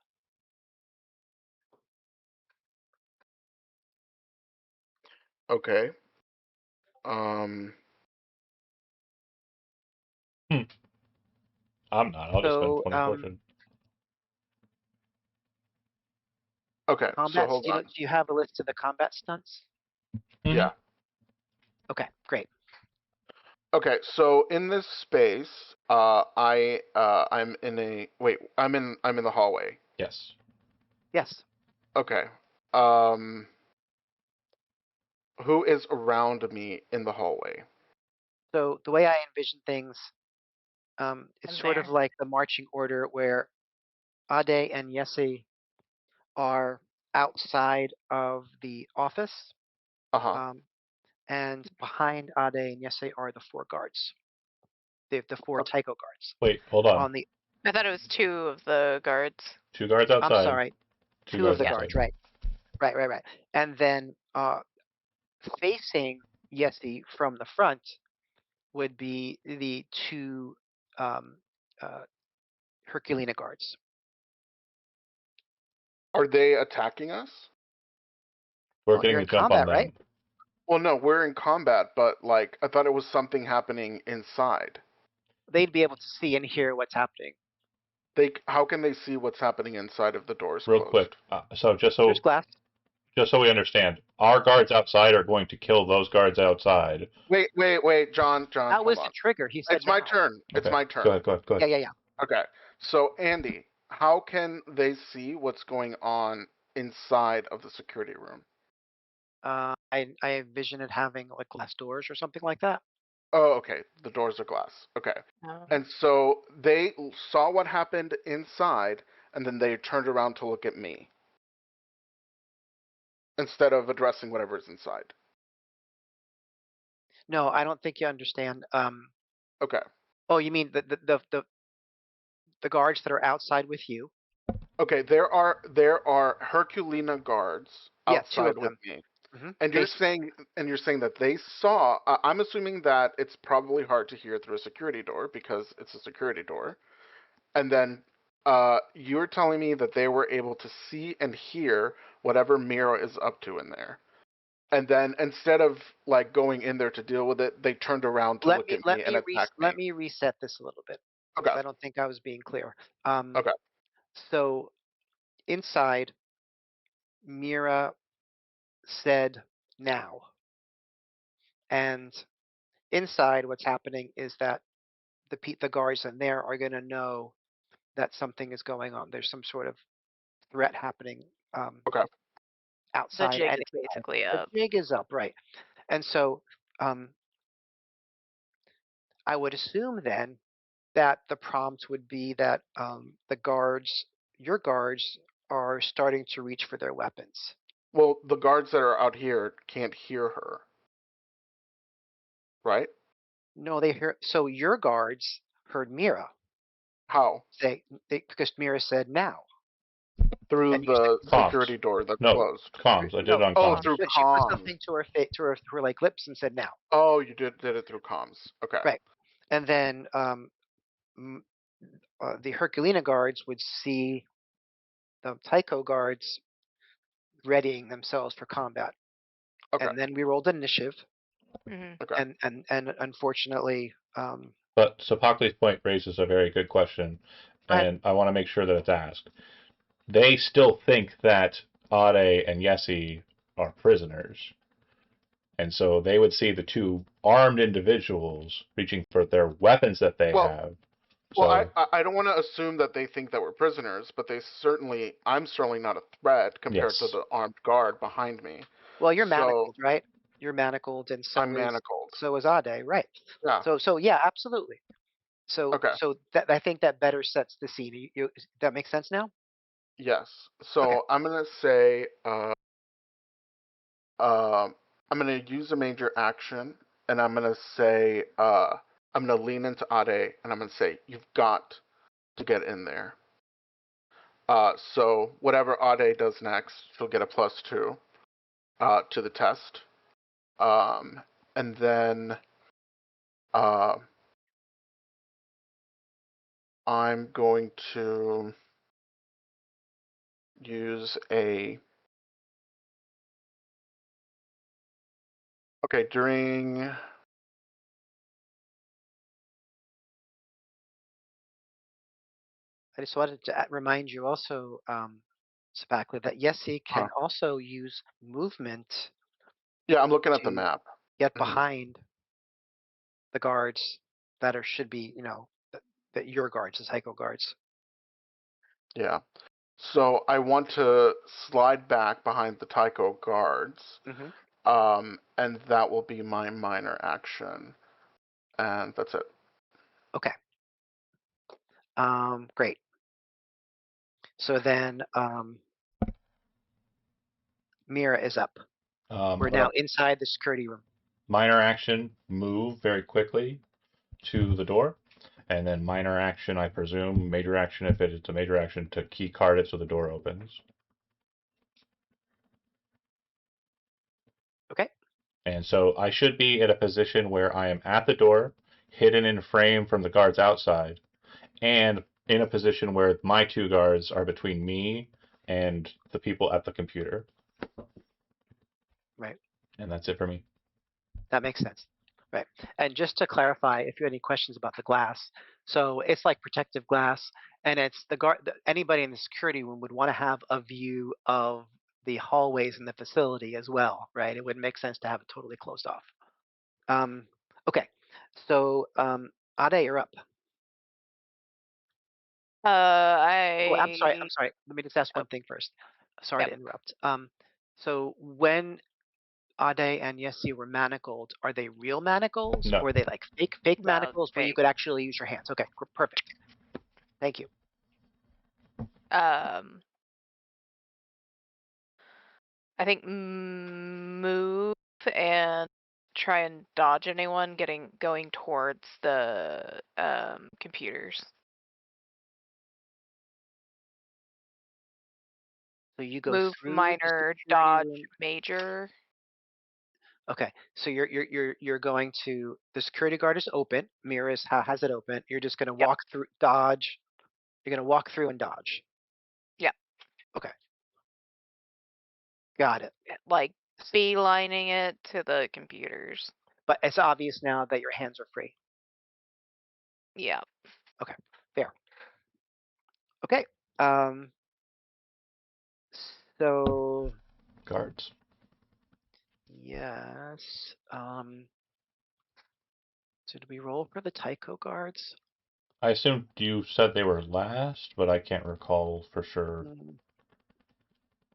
C: Okay.
D: I'm not. I'll just spend 20 fortune.
C: Okay,
A: combat,
C: so hold on.
A: Do you have a list of the combat stunts?
C: Yeah.
A: Okay, great.
C: Okay, so in this space, I'm in the hallway.
D: Yes.
A: Yes.
C: Okay. Who is around me in the hallway?
A: So the way I envision things, it's sort of like the marching order where Ade and Yessie are outside of the office. And behind Ade and Yessie are the 4 guards. The 4 Tycho guards.
D: Wait, hold on.
E: I thought it was 2 of the guards.
D: 2 guards outside.
A: I'm sorry. 2 of the
D: outside.
A: guards, right. Right. And then facing Yessie from the front would be the 2 Herculina guards.
C: Are they attacking us?
D: We're getting the jump on them. Right?
C: Well, no, we're in combat, but like I thought it was something happening inside.
A: They'd be able to see and hear what's happening.
C: How can they see what's happening inside of the doors?
D: Real quick,
A: There's glass.
D: Just so we understand, our guards outside are going to kill those guards outside.
C: Wait, John.
A: That was the trigger. He said
C: it's my turn.
D: Okay.
C: It's my turn.
D: Go ahead.
A: Yeah.
C: Okay. So Andy, how can they see what's going on inside of the security room?
A: I envision it having like glass doors or something like that.
C: Oh, okay. The doors are glass. Okay. And so they saw what happened inside, and then they turned around to look at me instead of addressing whatever's inside.
A: No, I don't think you understand.
C: Okay.
A: Oh, you mean the guards that are outside with you?
C: Okay, there are Herculina guards outside with me. And you're saying that they saw. I'm assuming that it's probably hard to hear through a security door because it's a security door. and then you're telling me that they were able to see and hear whatever Mira is up to in there. And then instead of like going in there to deal with it, they turned around to
A: Let
C: look
A: me
C: at
A: let
C: me and
A: me
C: attack
A: let
C: me.
A: me reset this a little bit
C: Okay.
A: because I don't think I was being clear. Um,
C: Okay.
A: so inside, Mira said now, and inside, what's happening is that the guards in there are going to know that something is going on. There's some sort of threat happening
C: Okay.
E: The
A: outside
E: jig
A: and
E: is
A: inside.
E: basically
A: The
E: up.
A: jig is up, right? And so um, I would assume then that the prompt would be that the guards, your guards, are starting to reach for their weapons.
C: Well, the guards that are out here can't hear her, right?
A: No, they hear. So your guards heard Mira
C: How?
A: say because Mira said now,
C: Through
A: and you
C: the
A: said
D: Comms.
C: security door that's
D: No,
C: closed.
D: comms. I did it
A: no.
D: on
C: Oh,
D: comms.
C: through
A: She put
C: comms.
A: something to her face, to her like lips, and said now.
C: Oh, you did it through comms. Okay.
A: Right, and then m- the Herculina guards would see the Tycho guards readying themselves for combat,
C: Okay.
A: and then we rolled initiative,
E: Hmm.
C: Okay.
A: and unfortunately,
D: But Sopocles' point raises a very good question,
A: go ahead.
D: and I want to make sure that it's asked. They still think that Ade and Yessi are prisoners. And so they would see the two armed individuals reaching for their weapons that they
C: Well,
D: have.
C: well, I
D: So,
C: I don't want to assume that they think that we're prisoners, but I'm certainly not a threat compared to
D: yes.
C: the armed guard behind me.
A: Well, you're
C: So
A: manacled, right? You're manacled, and
C: I'm manacled.
A: so is Ade, right?
C: Yeah.
A: So yeah, absolutely.
C: Okay.
A: So that I think that better sets the scene. That makes sense now?
C: Yes.
A: Okay.
C: So I'm gonna say um I'm gonna use a major action, and I'm gonna say I'm gonna lean into Ade, and I'm gonna say you've got to get in there. So whatever Ade does next, she'll get a +2 to the test. Um, and then uh, I'm going to use a. Okay, during.
A: I just wanted to remind you also, Spakla, that Yessi can
C: Huh.
A: also use movement
C: Yeah, I'm looking at the
A: to
C: map.
A: get
C: Hmm.
A: behind the guards that are should be, that your guards, the Tycho guards.
C: Yeah. So I want to slide back behind the Tycho guards,
A: Hmm.
C: and that will be my minor action, and that's it.
A: Okay. Great. So then Mira is up. We're
D: But
A: now inside the security room.
D: minor action, move very quickly to the door. And then minor action, I presume, major action, if it's a major action, to key card it so the door opens.
A: Okay.
D: And so I should be at a position where I am at the door, hidden in frame from the guards outside, and in a position where my two guards are between me and the people at the computer.
A: Right.
D: And that's it for me.
A: That makes sense. Right. And just to clarify, if you have any questions about the glass, so it's like protective glass, and it's the guard. Anybody in the security room would want to have a view of the hallways in the facility as well, right? It wouldn't make sense to have it totally closed off. Um, okay. So, Ade, you're up. Oh, I'm sorry.
E: I
A: I'm sorry. Let me just ask
E: oh,
A: one thing first. Sorry
E: yep.
A: to interrupt. So when Ade and Yessi were manacled, are they real manacles
D: No.
A: or are they like fake
E: No,
A: manacles where you
E: fake.
A: could actually use your hands? Okay, perfect. Thank you.
E: Um, I think move and try and dodge anyone going towards the computers.
A: So you go
E: Move
A: through the
E: minor,
A: security
E: dodge
A: room.
E: major.
A: Okay, so you're going to the security guard is open. Has it open. You're just going to
E: Yep.
A: walk through, dodge, You're gonna walk through and dodge.
E: Yeah.
A: Okay. Got it.
E: Like beelining it to the computers.
A: But it's obvious now that your hands are free.
E: Yeah.
A: Okay, fair. Okay. So
D: Guards.
A: yes. So did we roll for the Tycho guards?
D: I assumed you said they were last, but I can't recall for sure.
A: Mm,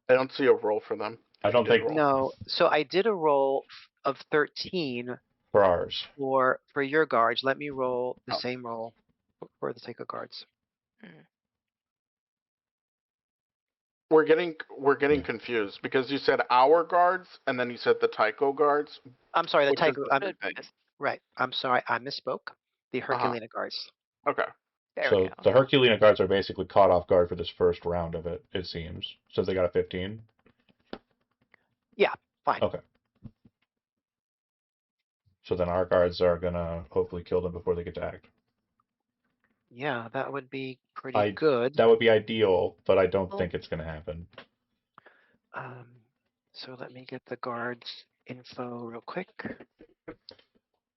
C: I don't see a roll for them.
D: I
C: If you
D: don't
C: did
D: think
C: roll.
A: no. So I did a roll of 13
D: for ours.
A: for your guards. Let me roll the
C: Oh.
A: same roll for the Tycho guards.
E: Mm.
C: We're getting
D: Yeah.
C: confused because you said our guards and then you said the Tycho guards,
A: I'm sorry, the
C: which is
A: Tycho.
C: the same thing.
A: Right. I'm sorry, I misspoke. The
C: Uh-huh.
A: Herculina guards.
C: Okay.
E: There we
D: So
E: go.
D: the Herculina guards are basically caught off guard for this first round of it, it seems. Since they got a 15.
A: Yeah, fine.
D: Okay. So then our guards are gonna hopefully kill them before they get to act.
A: Yeah, that would be pretty good.
D: That would be ideal, but I don't
E: Well-
D: think it's gonna happen.
A: So let me get the guards info real quick.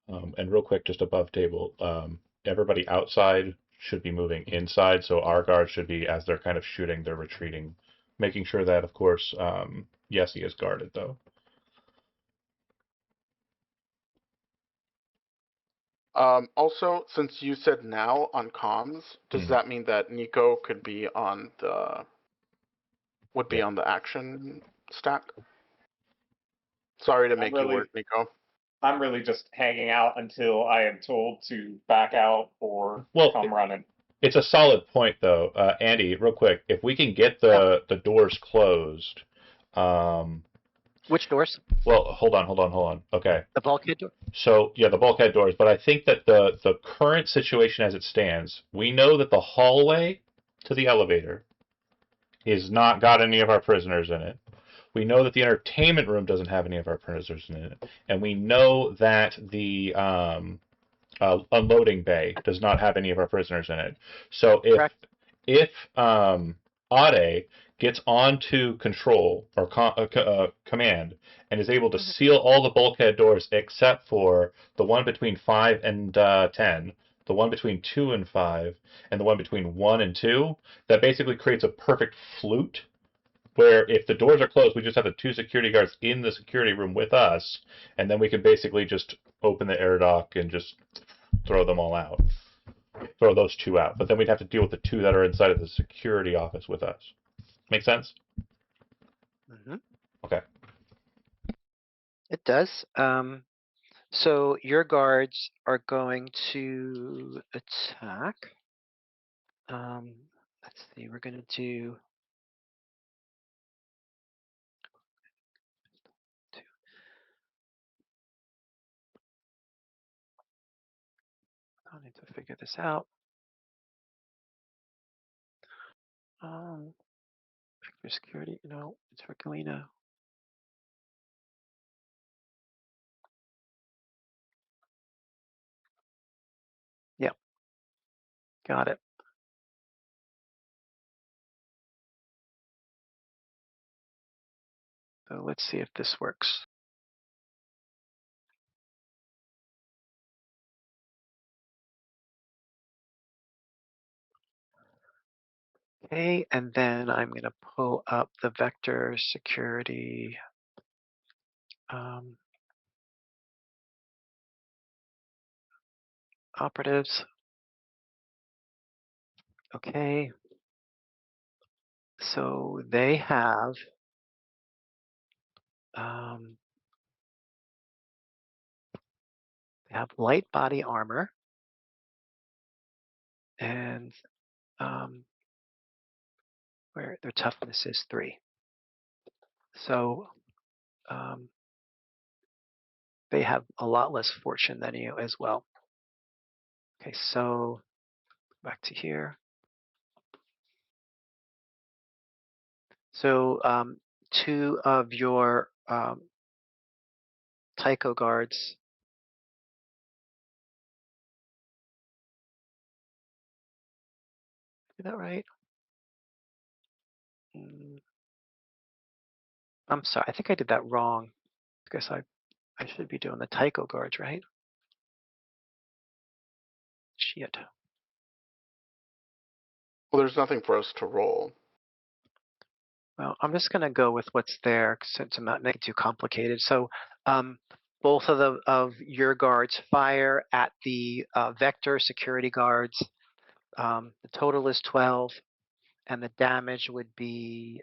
D: And real quick, just above table, everybody outside should be moving inside. So our guards should be, as they're kind of shooting, they're retreating, making sure that, of course, Yessie is guarded though.
C: Also, since you said now on comms, does
D: Hmm.
C: that mean that Nico could be would be
D: Yeah.
C: on the action stack? Sorry to make you
B: really-
C: work, Nico.
B: I'm really just hanging out until I am told to back out or
D: Well,
B: come running.
D: it's a solid point though, Andy. Real quick, if we can get the doors closed,
A: Which doors?
D: well, hold on. Okay.
A: The bulkhead door?
D: So yeah, the bulkhead doors. But I think that the current situation as it stands, we know that the hallway to the elevator is not got any of our prisoners in it. We know that the entertainment room doesn't have any of our prisoners in it, and we know that the unloading bay does not have any of our prisoners in it. So
A: Correct.
D: if Ade gets onto control or command and is able to
E: Mhm.
D: seal all the bulkhead doors except for the one between 5 and 10, the one between 2 and 5, and the one between 1 and 2, that basically creates a perfect flute where if the doors are closed, we just have the 2 security guards in the security room with us, and then we can basically just open the air dock and just throw them all out. Throw those 2 out. But then we'd have to deal with the 2 that are inside of the security office with us. Make sense?
A: Mm-hmm.
D: Okay.
A: It does. So your guards are going to attack. Let's see. We're going to do 2. I need to figure this out. Vector security. No, it's Herculina. Yep. Got it. So let's see if this works. Okay, and then I'm going to pull up the vector security operatives. Okay. So they have light body armor and where their toughness is 3. So they have a lot less fortune than you as well. Okay, so back to here. So 2 of your Tycho guards Do that right? I'm sorry. I think I did that wrong. I guess I should be doing the Tycho guards, right? Shit.
C: Well, there's nothing for us to roll.
A: Well, I'm just gonna go with what's there since I'm not making it too complicated. So, um, both of your guards fire at the vector security guards. The total is 12, and the damage would be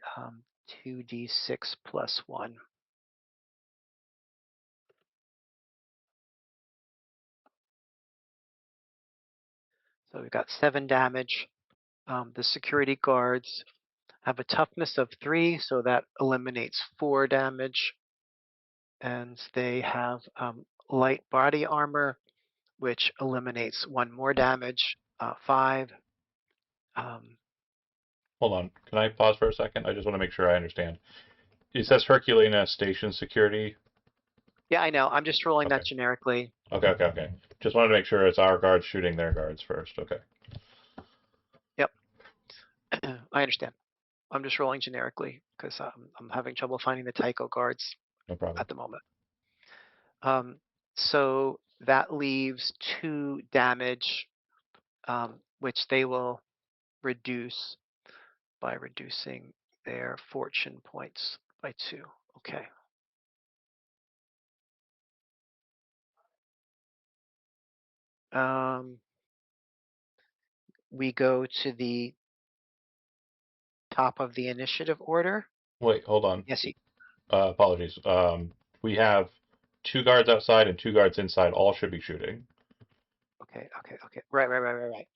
A: 2d6 plus 1. So we've got 7 damage. The security guards have a toughness of 3, so that eliminates 4 damage. And they have light body armor, which eliminates 1 more damage, 5. Um,
D: Hold on. Can I pause for a second? I just want to make sure I understand. It says Herculina Station Security.
A: yeah, I know. I'm just rolling
D: Okay.
A: that generically.
D: Okay. Just wanted to make sure it's our guards shooting their guards first. Okay.
A: Yep, I understand. I'm just rolling generically because I'm having trouble finding the Tycho guards
D: No problem.
A: at the moment. So that leaves 2 damage, which they will reduce by reducing their fortune points by 2. Okay. We go to the top of the initiative order.
D: Wait, hold on.
A: Yes.
D: Apologies. We have 2 guards outside and 2 guards inside. All should be shooting.
A: Okay. Right.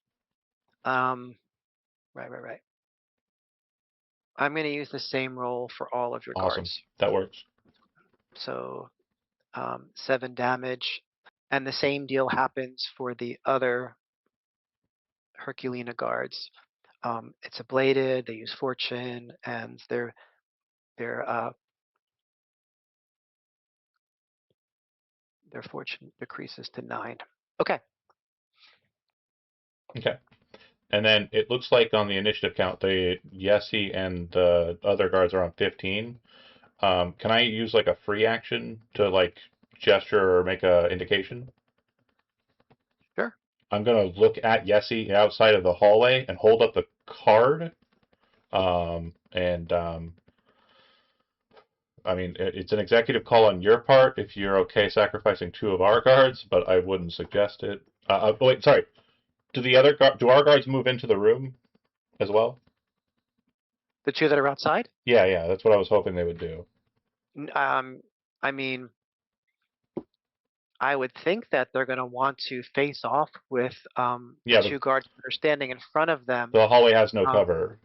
A: Um, right. I'm going to use the same roll for all of your
D: Awesome.
A: guards.
D: That works.
A: So 7 damage. And the same deal happens for the other Herculina guards. It's a bladed, they use fortune, and their fortune decreases to 9. Okay.
D: Okay. And then it looks like on the initiative count, the Yessi and the other guards are on 15. Can I use like a free action to like gesture or make a indication?
A: Sure.
D: I'm gonna look at Yessi outside of the hallway and hold up the card. And I mean, it's an executive call on your part if you're okay sacrificing 2 of our guards, but I wouldn't suggest it. Wait, sorry. Do our guards move into the room as well?
A: The 2 that are outside?
D: Yeah, that's what I was hoping they would do.
A: I mean, I would think that they're going to want to face off with the
D: Yeah,
A: 2 guards that are standing in front of them.
D: the hallway has no
A: Um,
D: cover,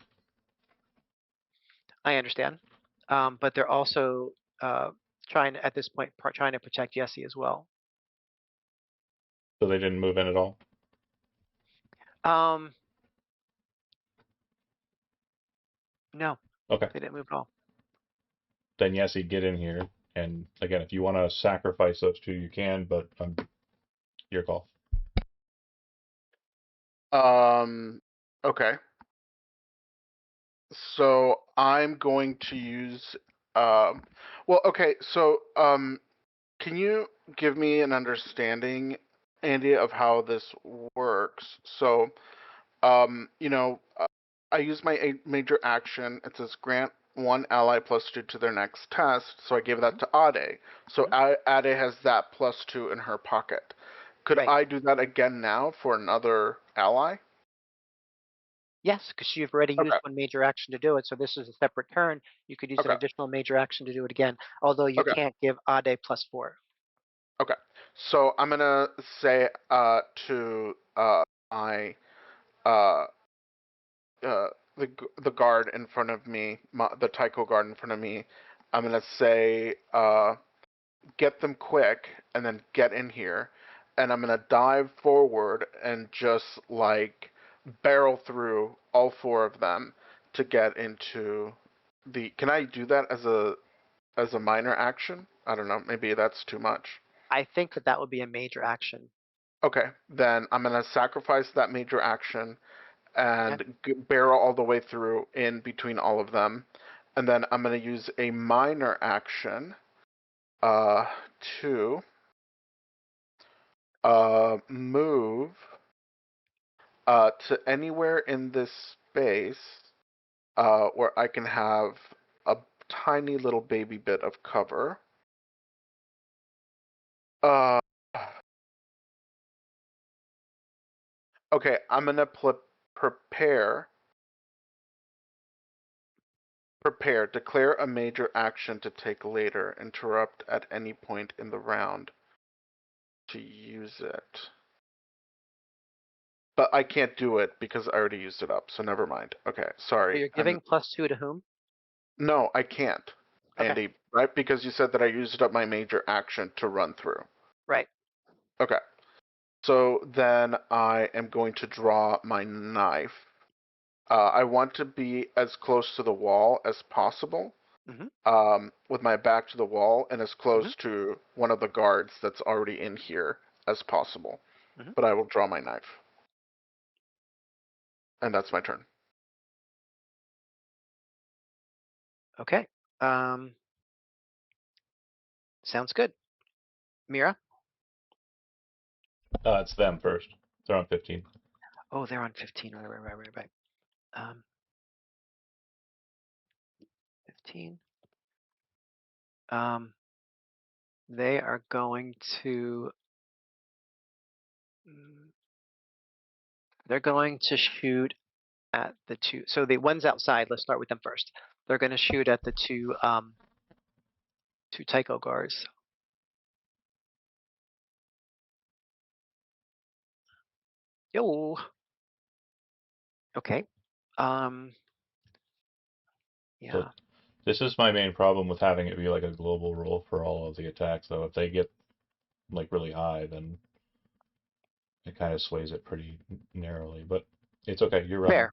A: I understand. But they're also at this point, trying to protect Jesse as well.
D: so they didn't move in at all.
A: No,
D: Okay,
A: they didn't move at all.
D: then Yessi, get in here. And again, if you want to sacrifice those 2, you can, but your call.
C: Okay. So I'm going to use. Well, okay. So can you give me an understanding, Andy, of how this works? So, I use my major action. It says grant 1 ally +2 to their next test. So I gave that to Ade. So Ade has that +2 in her pocket. Could
A: Right.
C: I do that again now for another ally?
A: Yes, because you've already used
C: Okay.
A: 1 major action to do it. So this is a separate turn. You could use an
C: Okay.
A: additional major action to do it again. Although you
C: Okay.
A: can't give Ade +4.
C: Okay. So I'm gonna say to my uh the guard in front of me, the Tycho guard in front of me, I'm gonna say get them quick and then get in here, and I'm gonna dive forward and just like barrel through all 4 of them to get into the. Can I do that as a minor action? I don't know. Maybe that's too much.
A: I think that would be a major action.
C: Okay, then I'm gonna sacrifice that major action, and barrel all the way through in between all of them. And then I'm going to use a minor action to move to anywhere in this space where I can have a tiny little baby bit of cover. Okay, I'm gonna prepare. Prepare. Declare a major action to take later. Interrupt at any point in the round to use it. But I can't do it because I already used it up, so never mind. Okay,
A: So
C: sorry.
A: you're giving +2 to whom?
C: No, I can't,
A: Okay.
C: Andy, right? Because you said that I used up my major action to run through.
A: Right.
C: Okay. So then I am going to draw my knife. I want to be as close to the wall as possible, with my back to the wall, and as close to one of the guards that's already in here as possible. But I will draw my knife. And that's my turn.
A: Okay. Sounds good. Mira?
D: It's them first. They're on 15.
A: Oh, they're on 15. Right. 15. They are going to. They're going to shoot at the two. So the ones outside. Let's start with them first. They're going to shoot at the two Tycho guards. Yo. Okay. Yeah.
D: So this is my main problem with having it be like a global roll for all of the attacks, though. If they get like really high, then it kind of sways it pretty narrowly. But it's okay. You're running.
A: Fair.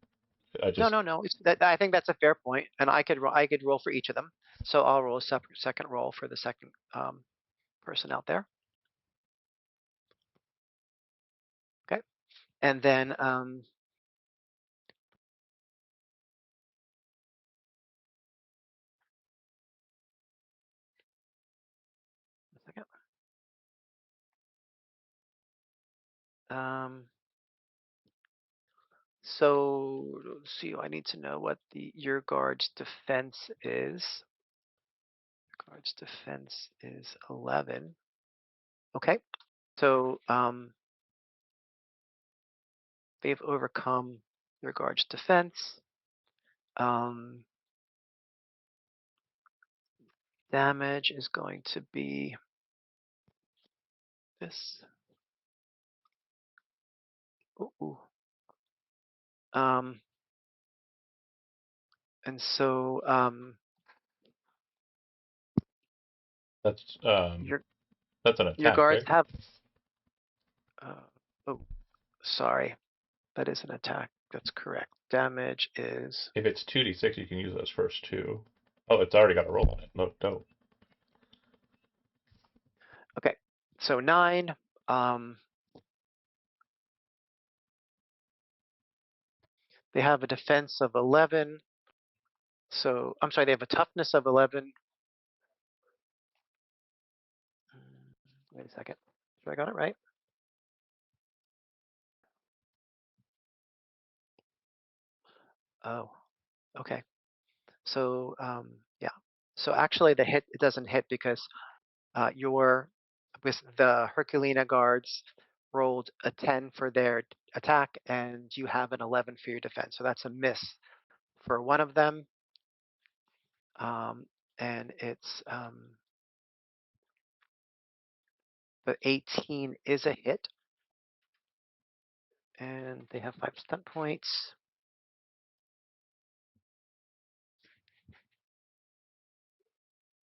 D: I just
A: No. I think that's a fair point, and I could roll for each of them. So I'll roll a second roll for the second person out there. Okay, and then a second. So let's see. I need to know what your guard's defense is. Guard's defense is 11. Okay, so they've overcome your guard's defense. Damage is going to be this. Ooh. And so
D: that's
A: your
D: that's an
A: your
D: attack,
A: guards
D: right?
A: have. Oh, sorry, that is an attack. That's correct. Damage is
D: If it's 2d6, you can use those first two. Oh, it's already got a roll on it. No, dope.
A: okay. So 9. They have a defense of 11. So I'm sorry, they have a toughness of 11. Wait a second. Sure I got it right? Oh, okay. So yeah. So actually, it doesn't hit because with the Herculina guards rolled a 10 for their attack, and you have an 11 for your defense. So that's a miss for one of them. And it's the 18 is a hit, and they have 5 stunt points.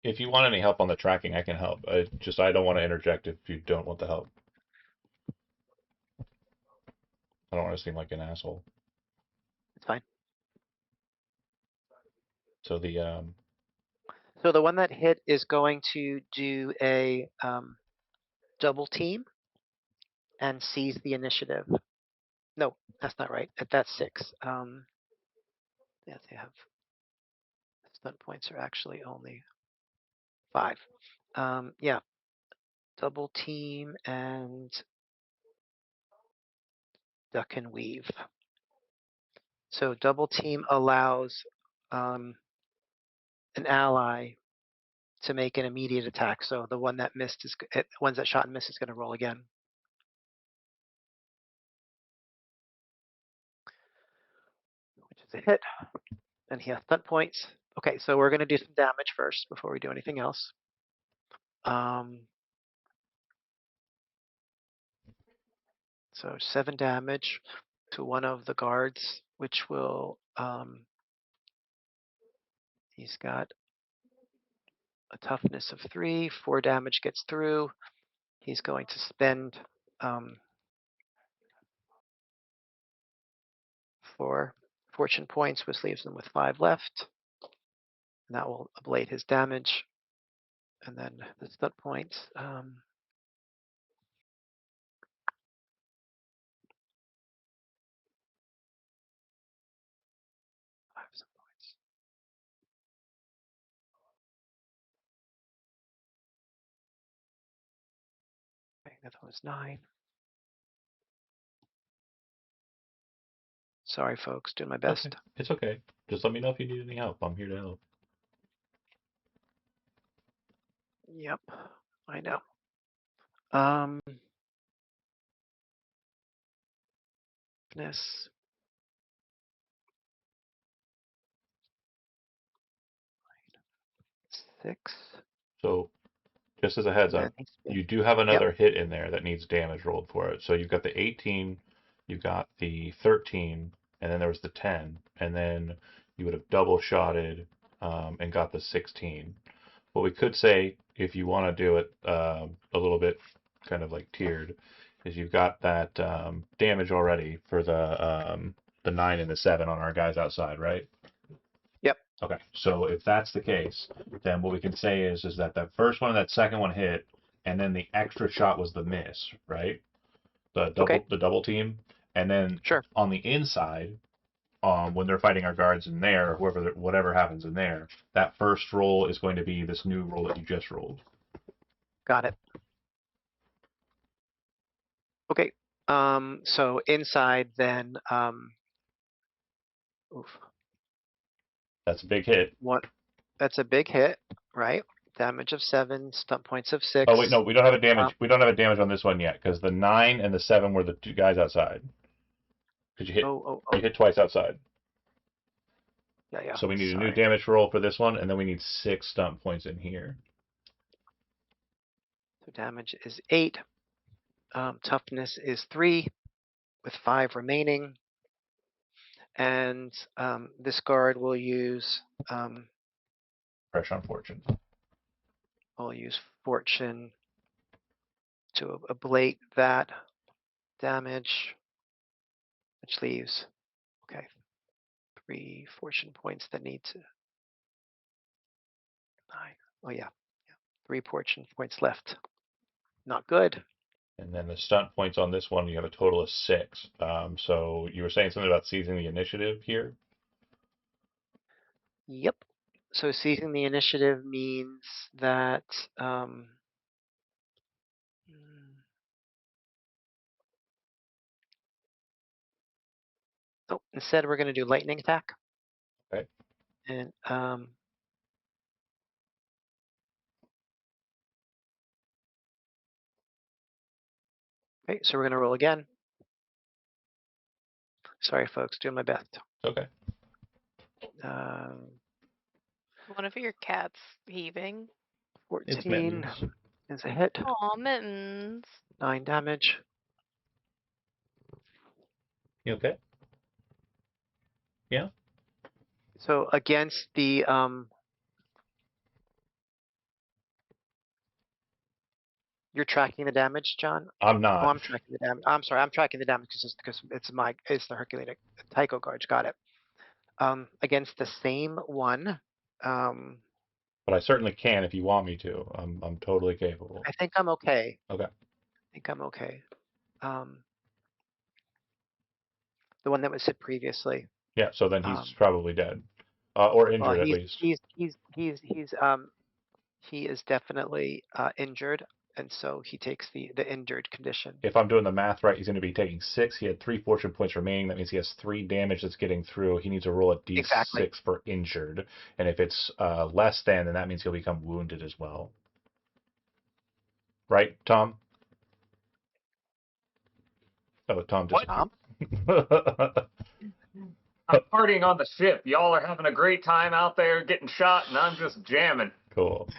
D: If you want any help on the tracking, I can help. I don't want to interject if you don't want the help. I don't want to seem like an asshole.
A: It's fine.
D: So
A: So the one that hit is going to do a double team and seize the initiative. No, That's not right. That's 6. Yeah, they have stun points are actually only 5. Yeah, double team and duck and weave. So double team allows an ally to make an immediate attack. So the one that missed is ones that shot and missed is going to roll again. Which is a hit. And he has stun points. Okay, so we're going to do some damage first before we do anything else. So 7 damage to one of the guards, which will, he's got a toughness of 3, 4 damage gets through. He's going to spend 4 fortune points, which leaves him with 5 left. And that will ablate his damage. And then the stun points. 5 stun points. Okay, that was 9. Sorry, folks, doing my best.
D: Okay. It's okay. Just let me know if you need any help. I'm here to help.
A: Yep, I know. This 6,
D: So, just as a heads
A: and then
D: up,
A: he's
D: you do have
A: yep,
D: another hit in there that needs damage rolled for it. So you've got the 18, you've got the 13, and then there was the 10, and then you would have double shotted and got the 16. What we could say, if you want to do it a little bit kind of like tiered, is you've got that damage already for the 9 and the 7 on our guys outside, right?
A: yep,
D: Okay, so if that's the case, then what we can say is that that first one and that second one hit, and then the extra shot was the miss, right?
A: okay,
D: The double team, and then
A: sure,
D: on the inside, when they're fighting our guards in there, whatever happens in there, that first roll is going to be this new roll that you just rolled.
A: got it. Okay, so inside then, oof,
D: That's a big hit.
A: what? That's a big hit, right? Damage of 7, stun points of
D: Oh wait,
A: 6.
D: no, we don't have a
A: Um,
D: damage. We don't have a damage on this one yet because the 9 and the 7 were the two guys outside. Because you
A: oh,
D: hit twice outside.
A: yeah,
D: So we need a new
A: sorry.
D: damage roll for this one, and then we need 6 stunt points in here.
A: So damage is 8. Toughness is 3 with 5 remaining. And this guard will use
D: Pressure on fortune.
A: fortune to ablate that damage, which leaves, okay, 3 fortune points that need to 9. Oh yeah, 3 fortune points left. Not good.
D: And then the stunt points on this one, you have a total of 6. So you were saying something about seizing the initiative here?
A: Yep. So seizing the initiative means that oh, instead we're going to do lightning attack.
D: Okay.
A: And okay, so we're going to roll again. Sorry, folks, doing my best.
D: Okay.
E: One of your cats heaving.
D: It's
A: 14
D: mittens.
A: is a hit.
E: Aw, mittens.
A: 9 damage.
D: You okay? Yeah?
A: So against the you're tracking the damage, John?
D: I'm
A: Oh,
D: not.
A: I'm tracking the damage. I'm sorry, I'm tracking the damage because it's the Herculean Tycho Guard. Got it. Against the same one,
D: But I certainly can if you want me to. I'm totally capable.
A: I think I'm okay.
D: Okay.
A: I think I'm okay. Um, the one that was hit previously.
D: Yeah, so then he's
A: Um,
D: probably dead. Or
A: well,
D: injured at least.
A: he is definitely injured, and so he takes the injured condition.
D: If I'm doing the math right, he's going to be taking 6. He had 3 fortune points remaining. That means he has 3 damage that's getting through. He needs to roll a
A: Exactly.
D: d6 for injured. And if it's less than, then that means he'll become wounded as well. Right, Tom? Oh, Tom
B: What?
D: disappeared.
B: I'm partying on the ship. Y'all are having a great time out there getting shot, and I'm just jamming.
D: Cool.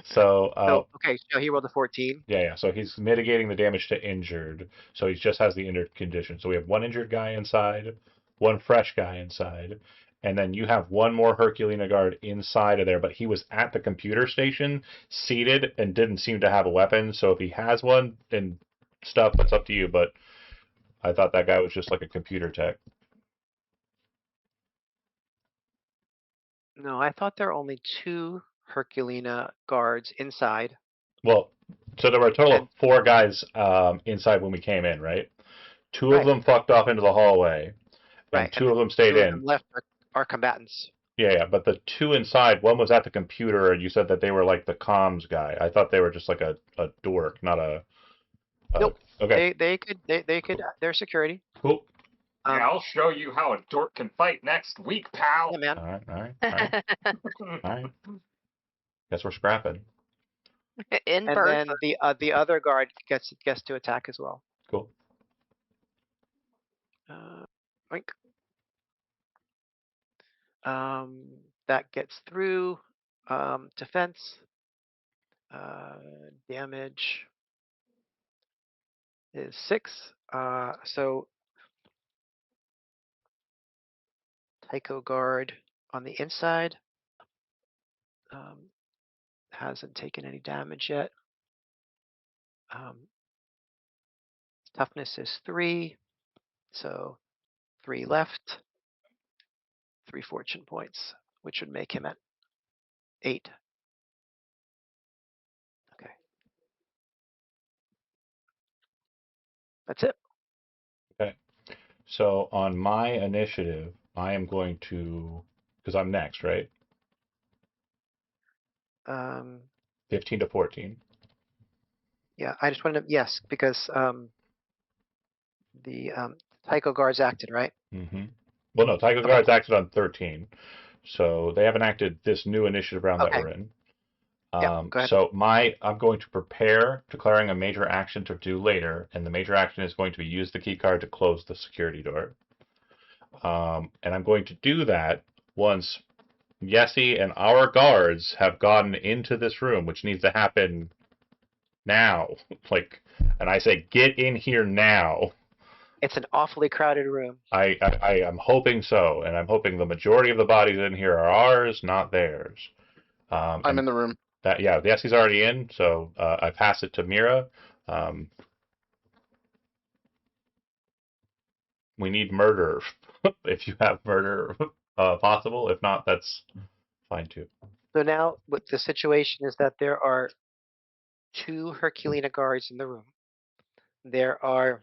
D: So,
A: Okay, so he rolled a 14.
D: yeah. So he's mitigating the damage to injured. So he just has the injured condition. So we have 1 injured guy inside, 1 fresh guy inside, and then you have 1 more Herculina guard inside of there. But he was at the computer station, seated, and didn't seem to have a weapon. So if he has one and stuff, that's up to you. But I thought that guy was just like a computer tech.
A: No, I thought there were only 2 Herculina guards inside.
D: Well, so there were a total
A: And
D: of 4 guys inside when we came in, right? 2 of
A: right,
D: them fucked off into the hallway, and
A: right, and
D: 2
A: the
D: of them stayed
A: 2 of
D: in.
A: them left are combatants.
D: Yeah, but the 2 inside, one was at the computer, and you said that they were like the comms guy. I thought they were just like a dork, not a.
A: Nope.
D: Okay,
A: They could they're security.
D: cool.
B: Yeah, I'll show you how a dork can fight next week, pal.
A: Yeah, man.
D: All right, all right, all right, all right. Guess we're scrapping.
E: In
A: And
E: person.
A: then the other guard gets to attack as well.
D: Cool.
A: Oink. That gets through. Defense. Damage is 6. So Tycho guard on the inside hasn't taken any damage yet. Toughness is 3, so 3 left. 3 fortune points, which would make him at 8. Okay. That's it.
D: Okay. So on my initiative, I am going to, because I'm next, right?
A: Um,
D: 15 to 14.
A: yeah, I just wanted to, yes, because the Tycho guards acted, right?
D: Mm-hmm. Well, no, Tycho
A: Okay,
D: Guards
A: cool.
D: acted on 13, so they haven't acted this new initiative round that
A: Okay,
D: we're in.
A: yep, go ahead.
D: So I'm going to prepare, declaring a major action to do later, and the major action is going to be use the key card to close the security door. And I'm going to do that once Yessie and our guards have gotten into this room, which needs to happen now. Like, and I say, get in here now.
A: It's an awfully crowded room.
D: I am hoping so, and I'm hoping the majority of the bodies in here are ours, not theirs.
C: I'm in the room.
D: That, yeah, the Essie's already in, so I pass it to Mira. We need murder if you have murder possible. If not, that's fine too.
A: So now what the situation is that there are 2 Herculina guards in the room. There are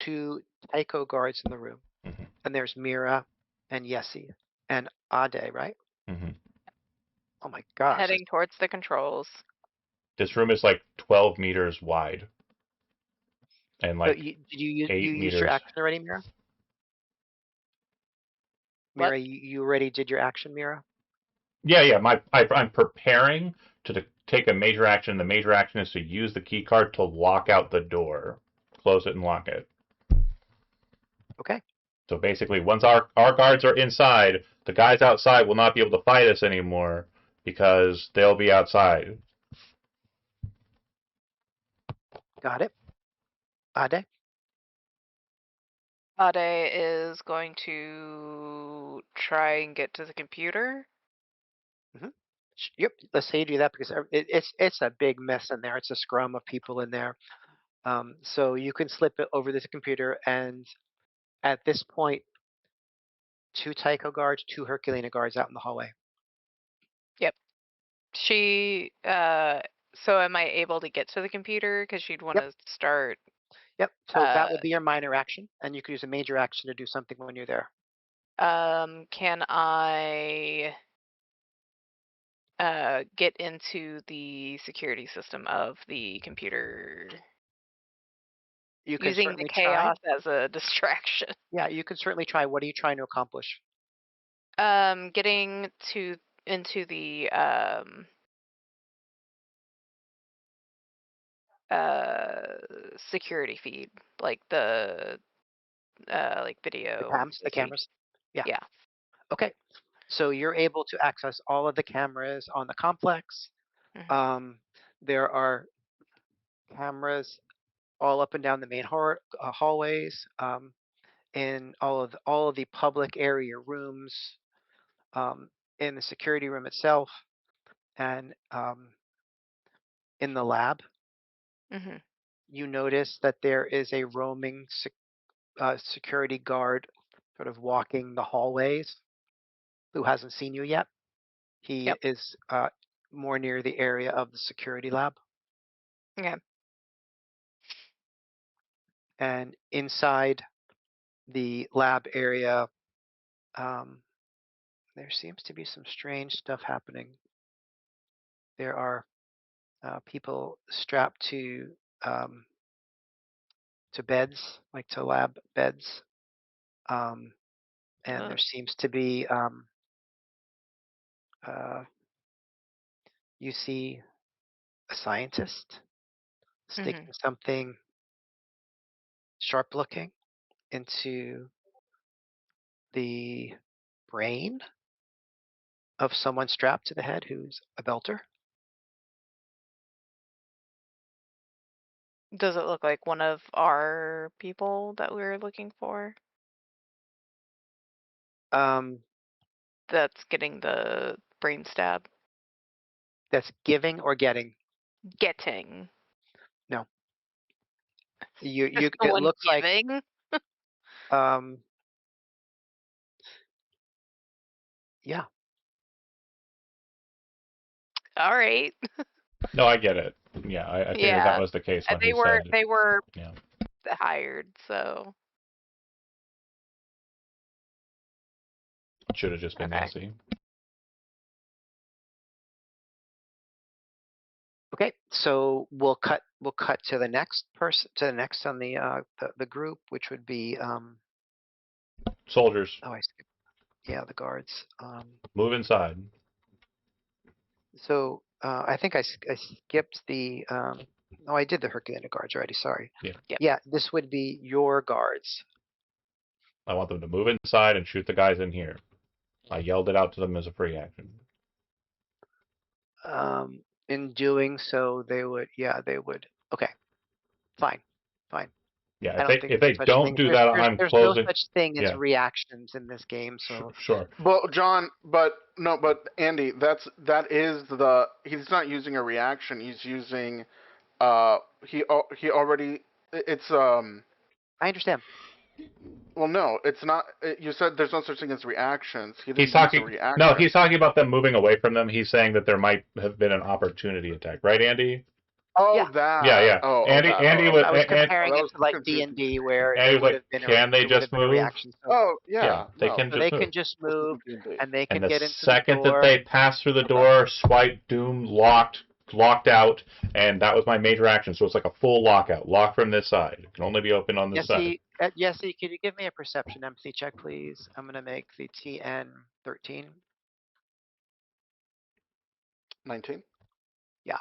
A: 2 Tycho guards in the room.
D: Mm-hmm.
A: And there's Mira and Yessie and Ade, right?
D: Mm-hmm.
A: Oh my gosh.
E: Heading towards the controls.
D: This room is like 12 meters wide, and
A: So
D: like
A: did you
D: 8
A: use your
D: meters.
A: action already, Mira?
E: What?
A: Mira, you already did your action, Mira?
D: Yeah. I'm preparing to take a major action. The major action is to use the key card to lock out the door, close it, and lock it.
A: Okay.
D: So basically, once our guards are inside, the guys outside will not be able to fight us anymore because they'll be outside.
A: Got it. Ade?
E: Ade is going to try and get to the computer.
A: Yep. Let's say you do that because it's a big mess in there. It's a scrum of people in there. So you can slip it over this computer, and at this point, 2 Tycho guards, 2 Herculina guards out in the hallway.
E: Yep. She, so am I able to get to the computer? Because she'd want to start.
A: Yep. So that would be your minor action, and you could use a major action to do something when you're there.
E: Can I get into the security system of the computer
A: You can
E: using the
A: certainly try.
E: chaos as a distraction?
A: Yeah, you can certainly try. What are you trying to accomplish?
E: Getting into the security feed, like the like
A: The
E: video
A: cams, the
E: feed.
A: cameras. Yeah.
E: Yeah.
A: Okay. So you're able to access all of the cameras on the complex.
E: Hmm.
A: There are cameras all up and down the main hallways, in all of the public area rooms, um, in the security room itself, and in the lab.
E: Hmm.
A: You notice that there is a roaming security guard, sort of walking the hallways, who hasn't seen you yet. He
E: Yep.
A: is more near the area of the security lab.
E: Okay.
A: And inside the lab area, um, there seems to be some strange stuff happening. There are people strapped um, to beds, like to lab beds, um, and there
E: Ugh.
A: seems to be uh, you see a scientist
E: Hmm.
A: sticking something sharp looking into the brain of someone strapped to the head who's a belter.
E: Does it look like one of our people that we were looking for
A: Um,
E: that's getting the brain stab?
A: that's giving or getting.
E: Getting.
A: No,
E: Just
A: you.
E: the
A: It
E: one
A: looks like
E: giving?
A: um, yeah.
E: All right.
D: No, I get it. Yeah, I figured that
E: Yeah.
D: was the case when
E: They
D: he
E: were
D: said,
E: they were
D: yeah,
E: hired, so
D: should have just been
E: okay.
D: Yessie.
A: Okay, so we'll cut to the next person, to the next on the group, which would be
D: Soldiers,
A: oh, I see. Yeah, the guards.
D: move inside.
A: So I think I skipped the oh, I did the Herculean guards already. Sorry.
D: Yeah,
E: Yep.
A: Yeah, this would be your guards.
D: I want them to move inside and shoot the guys in here. I yelled it out to them as a free action.
A: In doing so, they would. Okay, fine, fine.
D: Yeah,
A: I don't think
D: if
A: there's
D: they
A: such
D: don't
A: thing.
D: do that, I'm
A: There's no
D: closing.
A: such thing as
D: Yeah,
A: reactions in this game. So
D: sure.
C: Well, John, but no, but Andy, that is the he's not using a reaction. He's using he already it's
A: I understand.
C: well no, it's not. You said there's no such thing as reactions. He
D: He's
C: didn't use a
D: talking. No,
C: reaction.
D: he's talking about them moving away from them. He's saying that there might have been an opportunity attack, right, Andy?
C: Oh,
A: Yeah,
D: Yeah,
C: that.
D: yeah.
C: Oh,
D: Andy,
C: that.
D: Andy
C: Oh,
D: was,
C: okay.
A: I was
C: Oh,
A: comparing
C: that
A: it
C: was
A: to like D and
C: confusing.
A: D, where
D: Andy was like, can they
A: it would have
D: just
A: been a
D: move?
A: reaction. So
C: Oh,
D: Yeah,
C: yeah.
D: they
C: No,
D: can
A: so
D: just
A: they
D: move.
A: can just
C: this
A: move,
C: isn't D&D.
A: and they
D: And
A: can
D: the
A: get into the
D: second that
A: door.
D: they pass through the
C: Okay.
D: door, swipe, doom, locked out, and that was my major action. So it's like a full lockout. Lock from this side. It can only be open on this side.
A: Yesy, could you give me a perception empathy check, please? I'm gonna make the TN 13.
C: 19.
A: Yeah.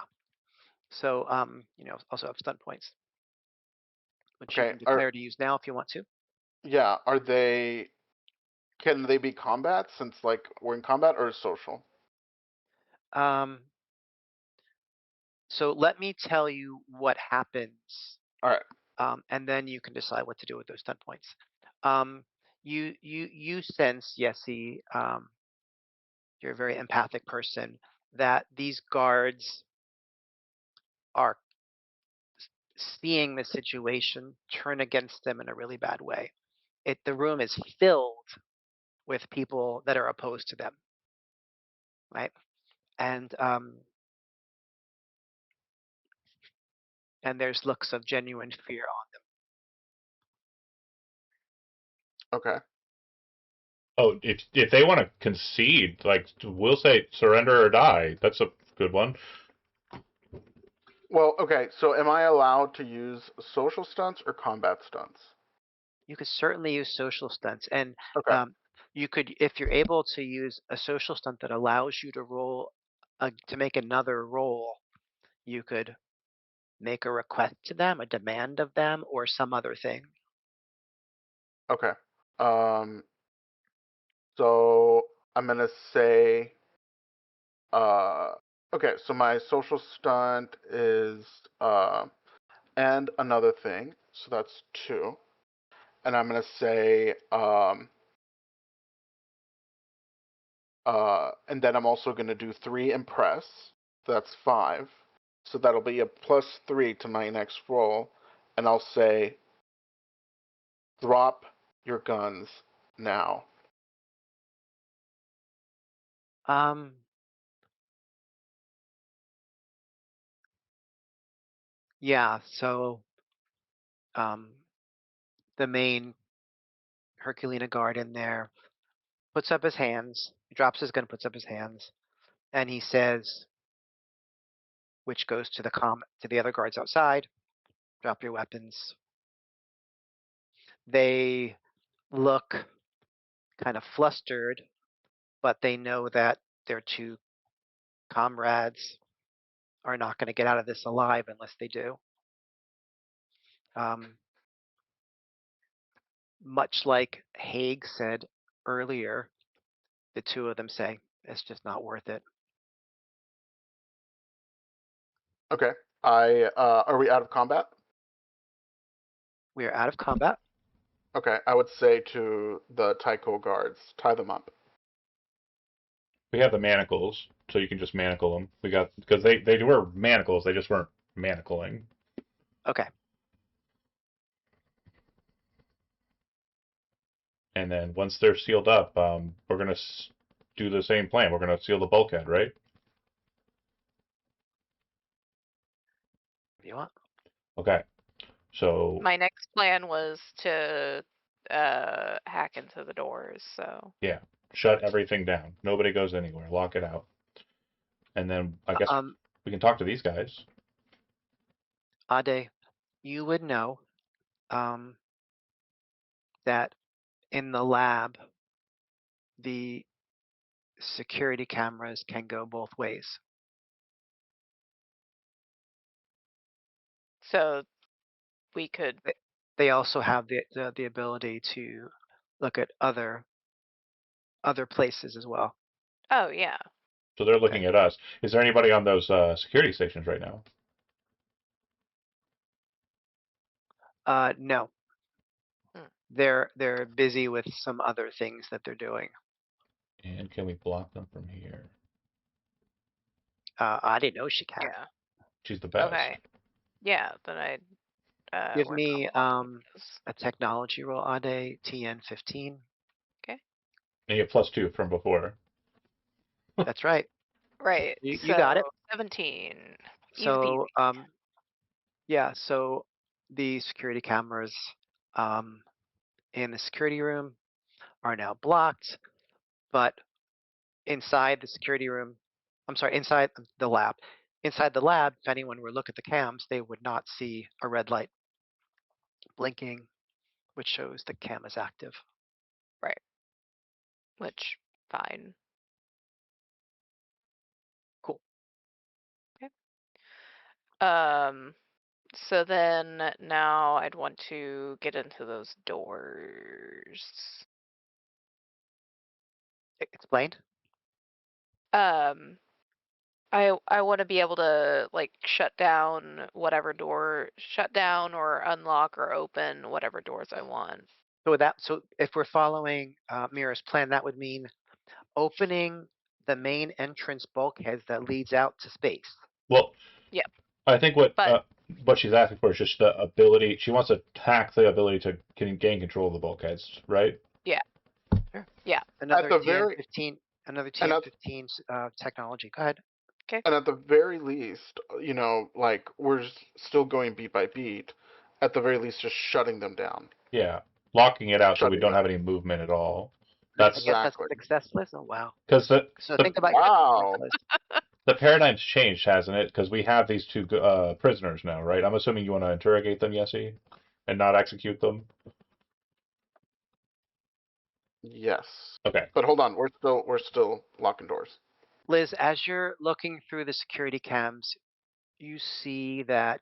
A: So also have stun points, which you
C: Okay.
A: can declare to use now if you want to.
C: Yeah. Are they? Can they be combat since like we're in combat or social?
A: Um, so let me tell you what happens,
C: All right.
A: and then you can decide what to do with those stun points. Um, you sense, Yesy, you're a very empathic person, that these guards are seeing the situation turn against them in a really bad way. The room is filled with people that are opposed to them, right? And and there's looks of genuine fear on them.
C: Okay.
D: Oh, if they want to concede, like we'll say surrender or die. That's a good one.
C: Well, okay. So am I allowed to use social stunts or combat stunts?
A: You could certainly use social stunts, and
C: Okay.
A: um, you could, if you're able to use a social stunt that allows you to roll to make another roll, you could make a request to them, a demand of them, or some other thing.
C: Okay. Um. So I'm gonna say. Uh. Okay. So my social stunt is and another thing. So that's 2. And I'm gonna say and then I'm also gonna do 3 impress. That's 5. So that'll be a +3 to my next roll, and I'll say drop your guns now.
A: Um, yeah. So um, the main Herculina guard in there puts up his hands, drops his gun, puts up his hands, and he says, which goes to the other guards outside, drop your weapons. They look kind of flustered, but they know that their 2 comrades are not going to get out of this alive unless they do. Um, much like Haig said earlier, the 2 of them say, it's just not worth it.
C: Okay. Are we out of combat?
A: We are out of combat.
C: Okay. I would say to the Tycho guards, tie them up.
D: We have the manacles, so you can just manacle them. We got because they were manacles, they just weren't manacling.
A: Okay.
D: And then once they're sealed up, we're gonna do the same plan. We're gonna seal the bulkhead, right?
A: What do you want?
D: Okay. So
E: My next plan was to hack into the doors, so.
D: yeah, shut everything down. Nobody goes anywhere. Lock it out. And then I guess
A: Um,
D: we can talk to these guys.
A: Ade, you would know um, that in the lab, the security cameras can go both ways.
E: So we could,
A: They also have the ability to look at other places as well.
E: oh yeah.
D: So they're
A: Okay.
D: looking at us. Is there anybody on those security stations right now?
A: No,
E: Hmm.
A: they're busy with some other things that they're doing.
D: And can we block them from here?
A: I didn't know she can.
E: Yeah.
D: She's the best.
E: Okay. Yeah, then I'd
A: Give
E: work on
A: me
E: blocking those.
A: a technology roll, Ade, TN 15.
E: Okay.
D: And you have +2 from before.
A: That's right.
E: Right.
A: You
E: So
A: got it.
E: 17. Easy
A: So
E: peasy.
A: yeah, so the security cameras um, in the security room are now blocked, but inside the security room, I'm sorry, inside the lab, if anyone were to look at the cams, they would not see a red light blinking, which shows the cam is active.
E: Right. Which, fine.
A: Cool.
E: Okay. So then now I'd want to get into those doors.
A: Explained?
E: Um, I want to be able to like shut down or unlock or open whatever doors I want.
A: So if we're following Mira's plan, that would mean opening the main entrance bulkheads that leads out to space.
D: Well,
E: Yep.
D: I think
E: But
D: what she's asking for is just the ability. She wants to hack the ability to gain control of the bulkheads, right?
E: yeah,
A: Sure.
E: yeah.
A: Another
C: the
A: TN
C: very
A: 15, another
C: and
A: TN 15 technology. Go ahead.
E: Okay.
C: and at the very least, like we're still going beat by beat. At the very least, just shutting them down.
D: Yeah. locking it out so we
C: shutting
D: don't
C: down.
D: have any movement at all.
A: I
D: That's
A: guess that's a
C: Exactly.
A: success, Liz. Oh wow.
D: because
A: So
D: the
A: think about your hit points,
C: Wow.
A: Liz.
D: the paradigm's changed, hasn't it? Because we have these two prisoners now, right? I'm assuming you want to interrogate them, Yessie, and not execute them.
C: Yes.
D: Okay.
C: But hold on, we're still locking doors.
A: Liz, as you're looking through the security cams, you see that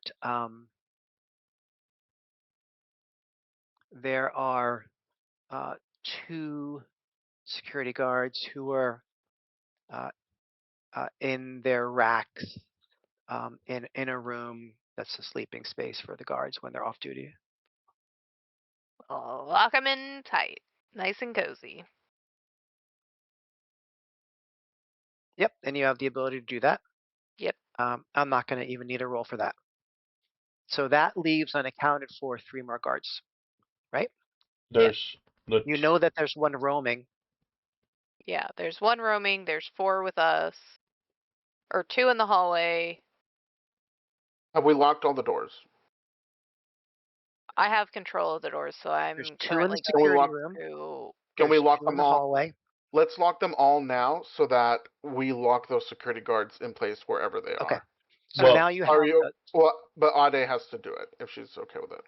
A: there are uh, two security guards who are uh, in their racks in a room that's a sleeping space for the guards when they're off duty.
E: Lock them in tight, nice and cozy.
A: Yep, and you have the ability to do that.
E: Yep.
A: I'm not going to even need a roll for that. So that leaves unaccounted for 3 more guards, right?
D: There's the
A: You know that there's one roaming.
E: Yeah, there's one roaming, there's 4 with us. Or 2 in the hallway.
C: Have we locked all the doors?
E: I have control of the doors, so
A: There's
E: I'm
A: 2 in the
E: currently
C: Can we
E: going
A: security
C: lock?
A: room.
E: to.
C: Can we
A: There's
C: lock
A: 2 in
C: them
A: the
C: all?
A: hallway.
C: Let's lock them all now so that we lock those security guards in place wherever they
A: Okay.
C: are.
A: So
D: well.
A: now you have
C: Are you?
A: the,
C: Well, but Ade has to do it if she's okay with it.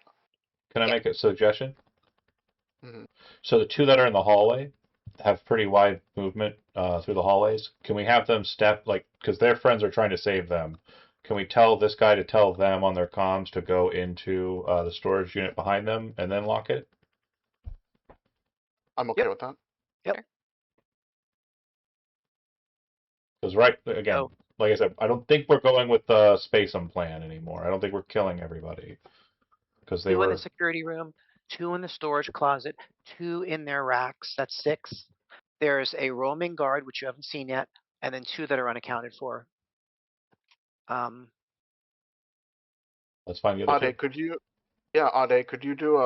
D: Can I
E: Yeah.
D: make a suggestion?
C: Hmm.
D: So the two that are in the hallway have pretty wide movement through the hallways. Can we have them step because their friends are trying to save them? Can we tell this guy to tell them on their comms to go into the storage unit behind them and then lock it?
C: I'm okay
A: Yep.
C: with that.
A: Yep.
E: Sure.
D: Because right again,
A: So
D: like I said, I don't think we're going with the Spacem plan anymore. I don't think we're killing everybody because they
A: 2 in the
D: were.
A: security room, 2 in the storage closet, 2 in their racks. That's 6. There's a roaming guard, which you haven't seen yet, and then 2 that are unaccounted for.
D: Let's find the other two.
C: Ade, could you? Yeah, Ade, could you do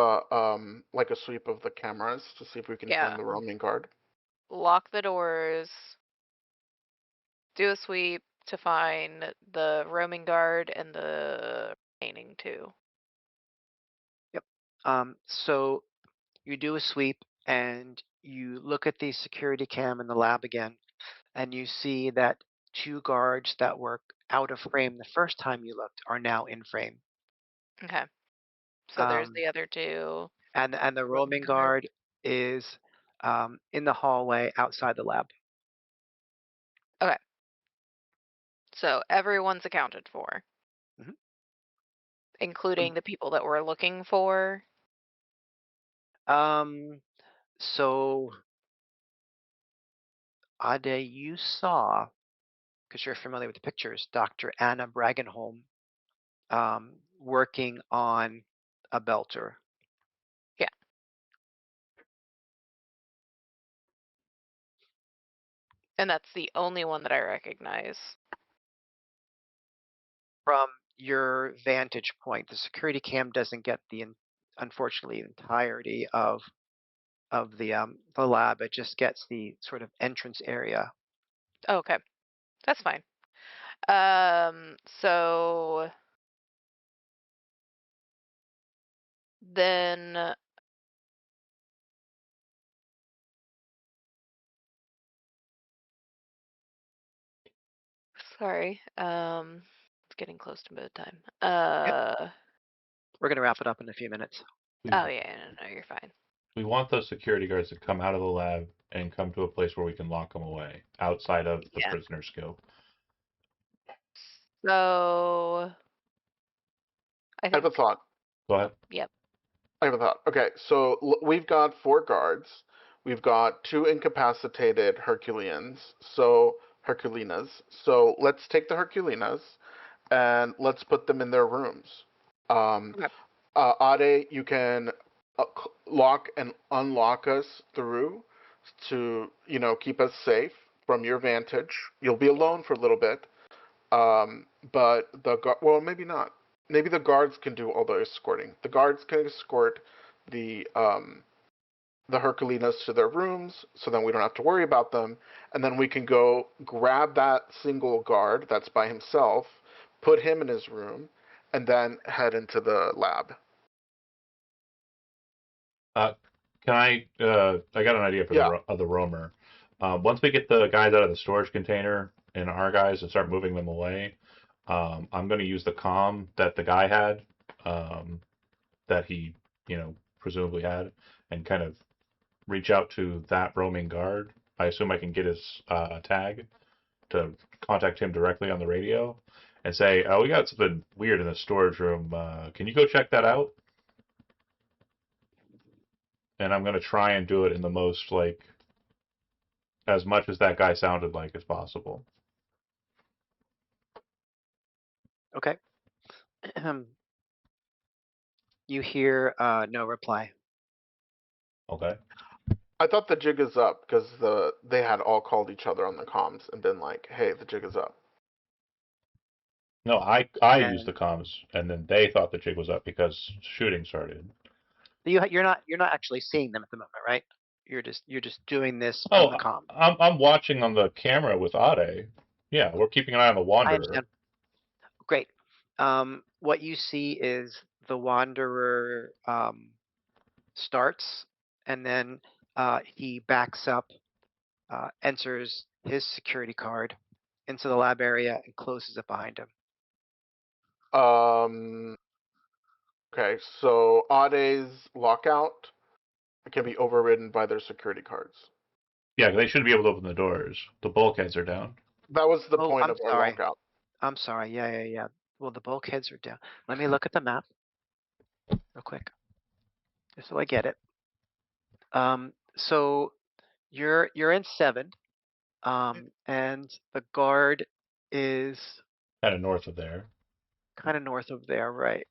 C: like a sweep of the cameras to see if we can
E: Yeah.
C: find the roaming guard?
E: Lock the doors. Do a sweep to find the roaming guard and the remaining 2.
A: Yep. So you do a sweep and you look at the security cam in the lab again, and you see that 2 guards that were out of frame the first time you looked are now in frame.
E: Okay. So there's
A: Um,
E: the other 2.
A: and the
E: Roaming
A: roaming
E: guard.
A: guard is in the hallway outside the lab.
E: Okay. So everyone's accounted for,
A: Mhm.
E: including the people that we're looking for.
A: So Ade, you saw, because you're familiar with the pictures, Dr. Anna Bragenholm working on a belter.
E: Yeah. And that's the only one that I recognize.
A: From your vantage point, the security cam doesn't get unfortunately entirety of the lab. It just gets the sort of entrance area.
E: Oh, okay. That's fine. So then sorry. It's getting close to bedtime.
A: Yep. We're gonna wrap it up in a few minutes.
E: Oh yeah, no, you're fine.
D: We want those security guards to come out of the lab and come to a place where we can lock them away outside of the
E: Yeah.
D: prisoner scope.
E: So I
C: I have a
E: think
C: thought.
D: Go ahead.
E: yep.
C: I have a thought. Okay, so we've got 4 guards. We've got 2 incapacitated Herculinas. So let's take the Herculinas and let's put them in their rooms. Um,
E: Okay.
C: Ade, you can lock and unlock us through to, keep us safe from your vantage. You'll be alone for a little bit, but well, maybe not. Maybe the guards can do all the escorting. The guards can escort the Herculinas to their rooms, so then we don't have to worry about them, and then we can go grab that single guard that's by himself, put him in his room, and then head into the lab.
D: Can I? I got an idea for
C: Yeah.
D: the roamer. Once we get the guys out of the storage container and our guys and start moving them away, I'm going to use the comm that the guy had, that he, presumably had, and kind of reach out to that roaming guard. I assume I can get his tag to contact him directly on the radio and say, "Oh, we got something weird in the storage room. Can you go check that out?" And I'm going to try and do it in the most like as much as that guy sounded like as possible.
A: Okay. You hear no reply.
D: Okay.
C: I thought the jig is up because they had all called each other on the comms and been like, "Hey, the jig is up."
D: No, I used the
A: And
D: comms, and then they thought the jig was up because shooting started.
A: you're not actually seeing them at the moment, right? You're just doing this from
D: Oh,
A: the comm.
D: I'm watching on the camera with Ade. Yeah, we're keeping an eye on the
A: I
D: Wanderer.
A: understand. Great. What you see is the Wanderer starts, and then he backs up, enters his security card into the lab area, and closes it behind him.
C: Um. Okay, so Ade's lockout can be overridden by their security cards.
D: Yeah, they shouldn't be able to open the doors. The bulkheads are down.
C: That was the
A: Oh,
C: point
A: I'm
C: of our
A: sorry.
C: lockout.
A: I'm sorry. Yeah. Well, the bulkheads are down. Let me look at the map real quick, just so I get it. So you're in 7, and the guard is
D: Kind of north of there.
A: kind of north of there, right?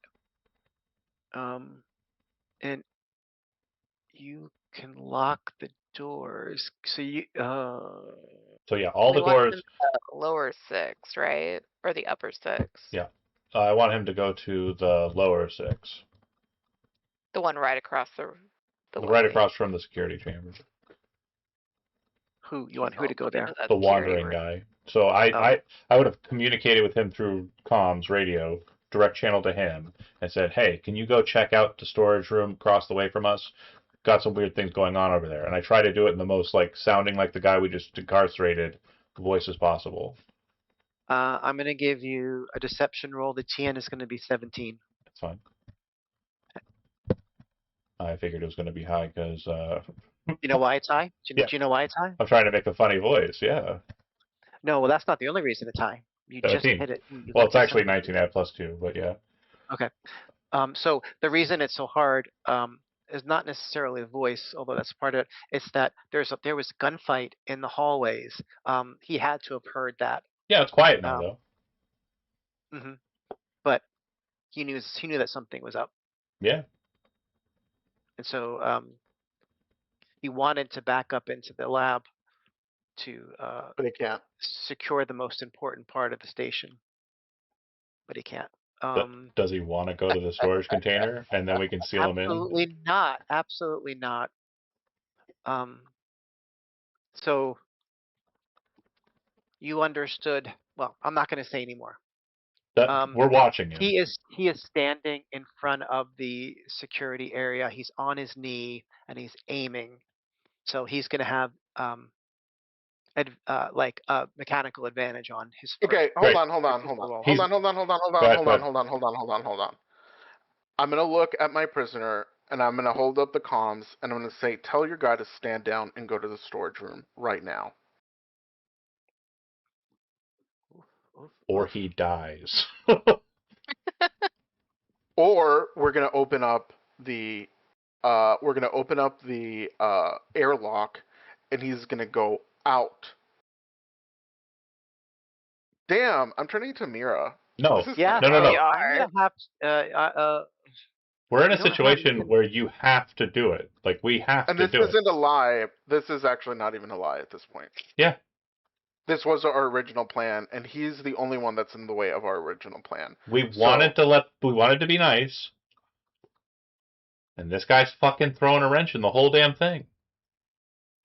A: And you can lock the doors. So
D: So yeah, all
E: We
D: the
E: want him
D: doors.
E: in the lower 6, right? Or the upper 6.
D: Yeah, I want him to go to the lower 6,
E: The one right across the
D: right
E: lobby.
D: across from the security chamber.
A: who you
E: He's
A: want who to go
E: also into
A: there?
E: that
D: The
E: security
D: wandering
E: room.
D: guy. So
A: Oh,
D: I would have communicated with him through comms, radio, direct channel to him, and said, "Hey, can you go check out the storage room across the way from us? Got some weird things going on over there." And I try to do it in the most like sounding like the guy we just incarcerated voice as possible.
A: I'm gonna give you a deception roll. The TN is gonna be 17.
D: That's fine. I figured it was going to be high because
A: You know why it's high? Do
D: yeah,
A: you know why it's high?
D: I'm trying to make a funny voice. Yeah,
A: No, well, that's not the only reason it's high. You just
D: 17.
A: hit it. And you
D: Well,
A: got
D: it's actually
A: deception.
D: 19 at +2, but yeah.
A: Okay. So the reason it's so hard is not necessarily the voice, although that's part of it. It's that there was a gunfight in the hallways. He had to have heard that.
D: Yeah, it's quiet now
A: Um,
D: though.
A: mhm. But he knew that something was up,
D: Yeah,
A: and so he wanted to back up into the lab to
C: But he can't.
A: secure the most important part of the station, but he can't.
D: does he want to go to the storage container and then we can seal him in?
A: Absolutely not. Absolutely not. Um, so you understood. Well, I'm not going to say anymore.
D: That we're watching him.
A: He is standing in front of the security area. He's on his knee and he's aiming. So he's going to have like a mechanical advantage on his first
C: Okay, hold
D: Great.
C: on, hold on, hold
A: physical
C: on,
A: roll.
C: hold
D: He's
C: on, hold on, hold on, hold
D: go
C: on,
D: ahead,
C: hold
D: go
C: on,
D: ahead.
C: hold on, hold on, hold on, hold on. I'm gonna look at my prisoner and I'm gonna hold up the comms and I'm gonna say, "Tell your guy to stand down and go to the storage room right now."
A: Oof, oof,
D: Or
A: oof.
D: he dies.
C: Or we're gonna open up the airlock and he's gonna go out. Damn, I'm turning to Mira.
D: No,
C: This is kind
A: Yeah,
C: of
D: no, no,
C: rough.
E: We
A: so I'm
E: are.
A: gonna have
D: we're in
A: you
D: a
A: don't have you
D: situation
A: can
D: where you have to do it. Like we have
C: And
D: to
C: this
D: do it.
C: isn't a lie. This is actually not even a lie at this point.
D: Yeah,
C: This was our original plan, and he's the only one that's in the way of our original plan.
D: we
C: So,
D: wanted to be nice, and this guy's fucking throwing a wrench in the whole damn thing.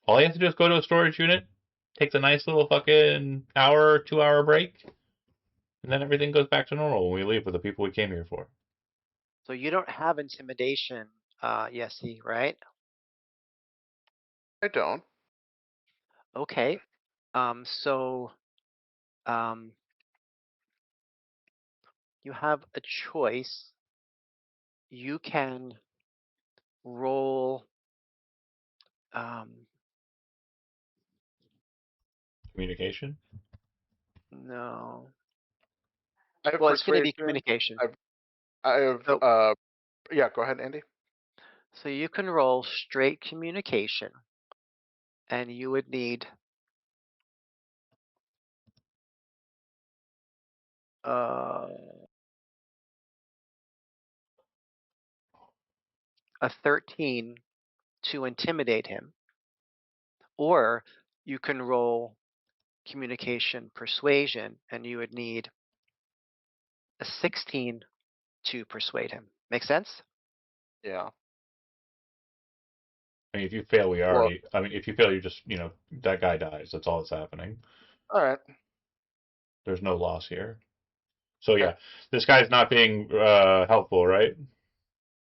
D: All he has to do is go to a storage unit, takes a nice little fucking hour, 2 hour break, and then everything goes back to normal when we leave with the people we came here for.
A: you don't have intimidation Yesy, right?
C: I don't.
A: Okay. So um, you have a choice. You can roll. Um,
D: Communication.
A: no.
C: I have
A: Well, it's going to be
C: persuasion.
A: communication.
C: I have.
A: So,
C: Yeah. Go ahead, Andy.
A: so you can roll straight communication, and you would need uh, a 13 to intimidate him, or you can roll communication persuasion, and you would need a 16 to persuade him. Make sense?
C: Yeah.
D: I mean, if you fail, we
C: Well.
D: already. I mean, if you fail, you just that guy dies. That's all that's happening.
C: All right.
D: There's no loss here. So
C: Okay.
D: yeah, this guy's not being helpful, right?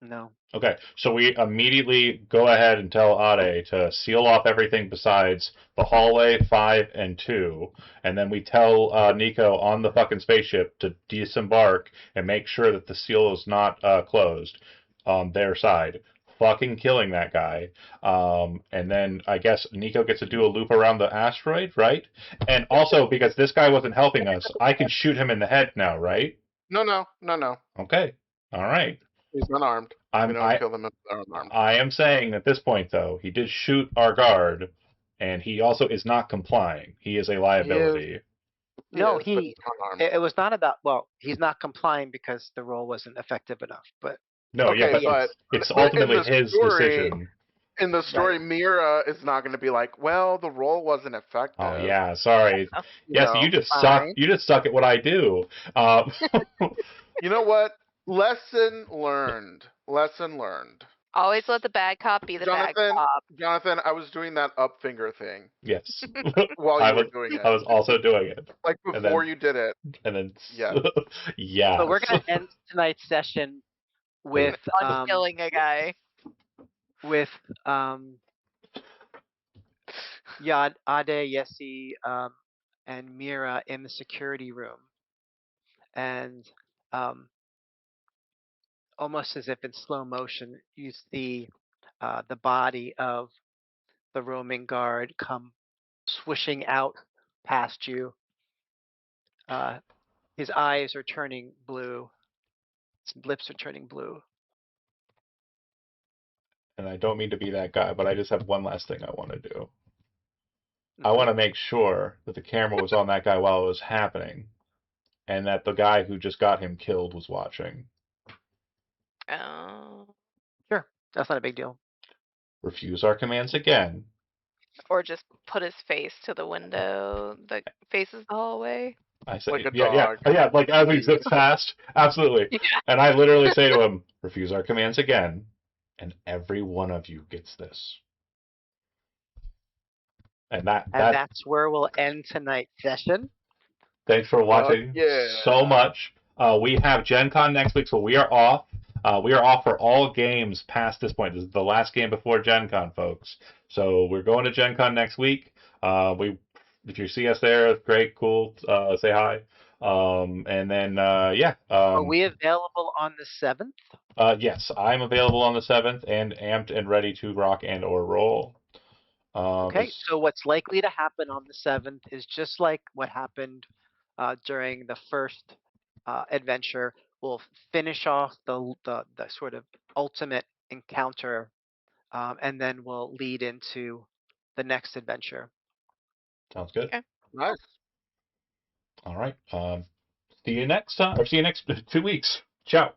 A: No.
D: Okay, so we immediately go ahead and tell Ade to seal off everything besides the hallway 5 and 2, and then we tell Nico on the fucking spaceship to disembark and make sure that the seal is not closed on their side. Fucking killing that guy. And then I guess Nico gets to do a loop around the asteroid, right? And also, because this guy wasn't helping us, I can shoot him in the head now, right?
C: No. No. No. No.
D: Okay, all right.
C: He's unarmed. We
D: I'm
C: don't
D: I
C: kill them if they're unarmed.
D: I am saying at this point, though, he did shoot our guard, and he also is not complying. He is a
C: He is.
D: liability.
C: He
A: No,
C: is, but he's unarmed.
A: it was not about, well, he's not complying because the roll wasn't effective enough. But
D: No, yeah,
C: Okay,
D: but
A: yeah,
D: it's
C: but
D: ultimately his decision.
C: in the
A: right.
C: story, Mira is not going to be like, well, the role wasn't
D: Oh
C: effective.
D: yeah, sorry.
C: You
D: Yes,
C: know,
D: you just suck.
A: Fine.
D: You just suck at what I do.
C: you know what? Lesson learned. Lesson learned.
E: Always let the bad cop be the bad
C: Jonathan,
E: cop.
C: Jonathan, I was doing that up finger thing
D: Yes,
C: while
D: I
C: you were
D: was.
C: doing
D: I
C: it.
D: was also doing it,
C: Like
D: and
C: before
D: then
C: you did it.
D: and then
C: Yes.
A: So we're
D: yes.
A: gonna end tonight's session with
E: On killing a guy.
A: with um Yad, Ade, Yessi, and Mira in the security room, and almost as if in slow motion, you see the body of the roaming guard come swishing out past you. Uh, his eyes are turning blue. His lips are turning blue.
D: And I don't mean to be that guy, but I just have one last thing I want to do. I
A: Hmm.
D: want to make sure that the camera was on that guy while it was happening, and that the guy who just got him killed was watching.
E: Oh.
A: Sure, that's not a big deal.
D: Refuse our commands again.
E: Or just put his face to the window that faces the hallway.
D: I say,
C: Like a
D: yeah,
C: dog.
D: yeah, like as he zips past, absolutely.
E: Yeah.
D: And I literally say to him, refuse our commands again, and every one of you gets this. And
A: And that's where we'll end tonight's session.
D: thanks for
C: Fuck
D: watching
C: yeah.
D: so much. We have Gen Con next week, so we are off. We are off for all games past this point. This is the last game before Gen Con, folks. So we're going to Gen Con next week. If you see us there, great, cool. Say hi. And then, yeah.
A: Are we available on the 7th?
D: Yes, I'm available on the 7th and amped and ready to rock and or roll.
A: Okay, so what's likely to happen on the 7th is just like what happened during the first adventure. We'll finish off the sort of ultimate encounter, and then we'll lead into the next adventure.
D: Sounds good.
E: Okay.
C: Nice.
D: All right. See you next 2 weeks. Ciao.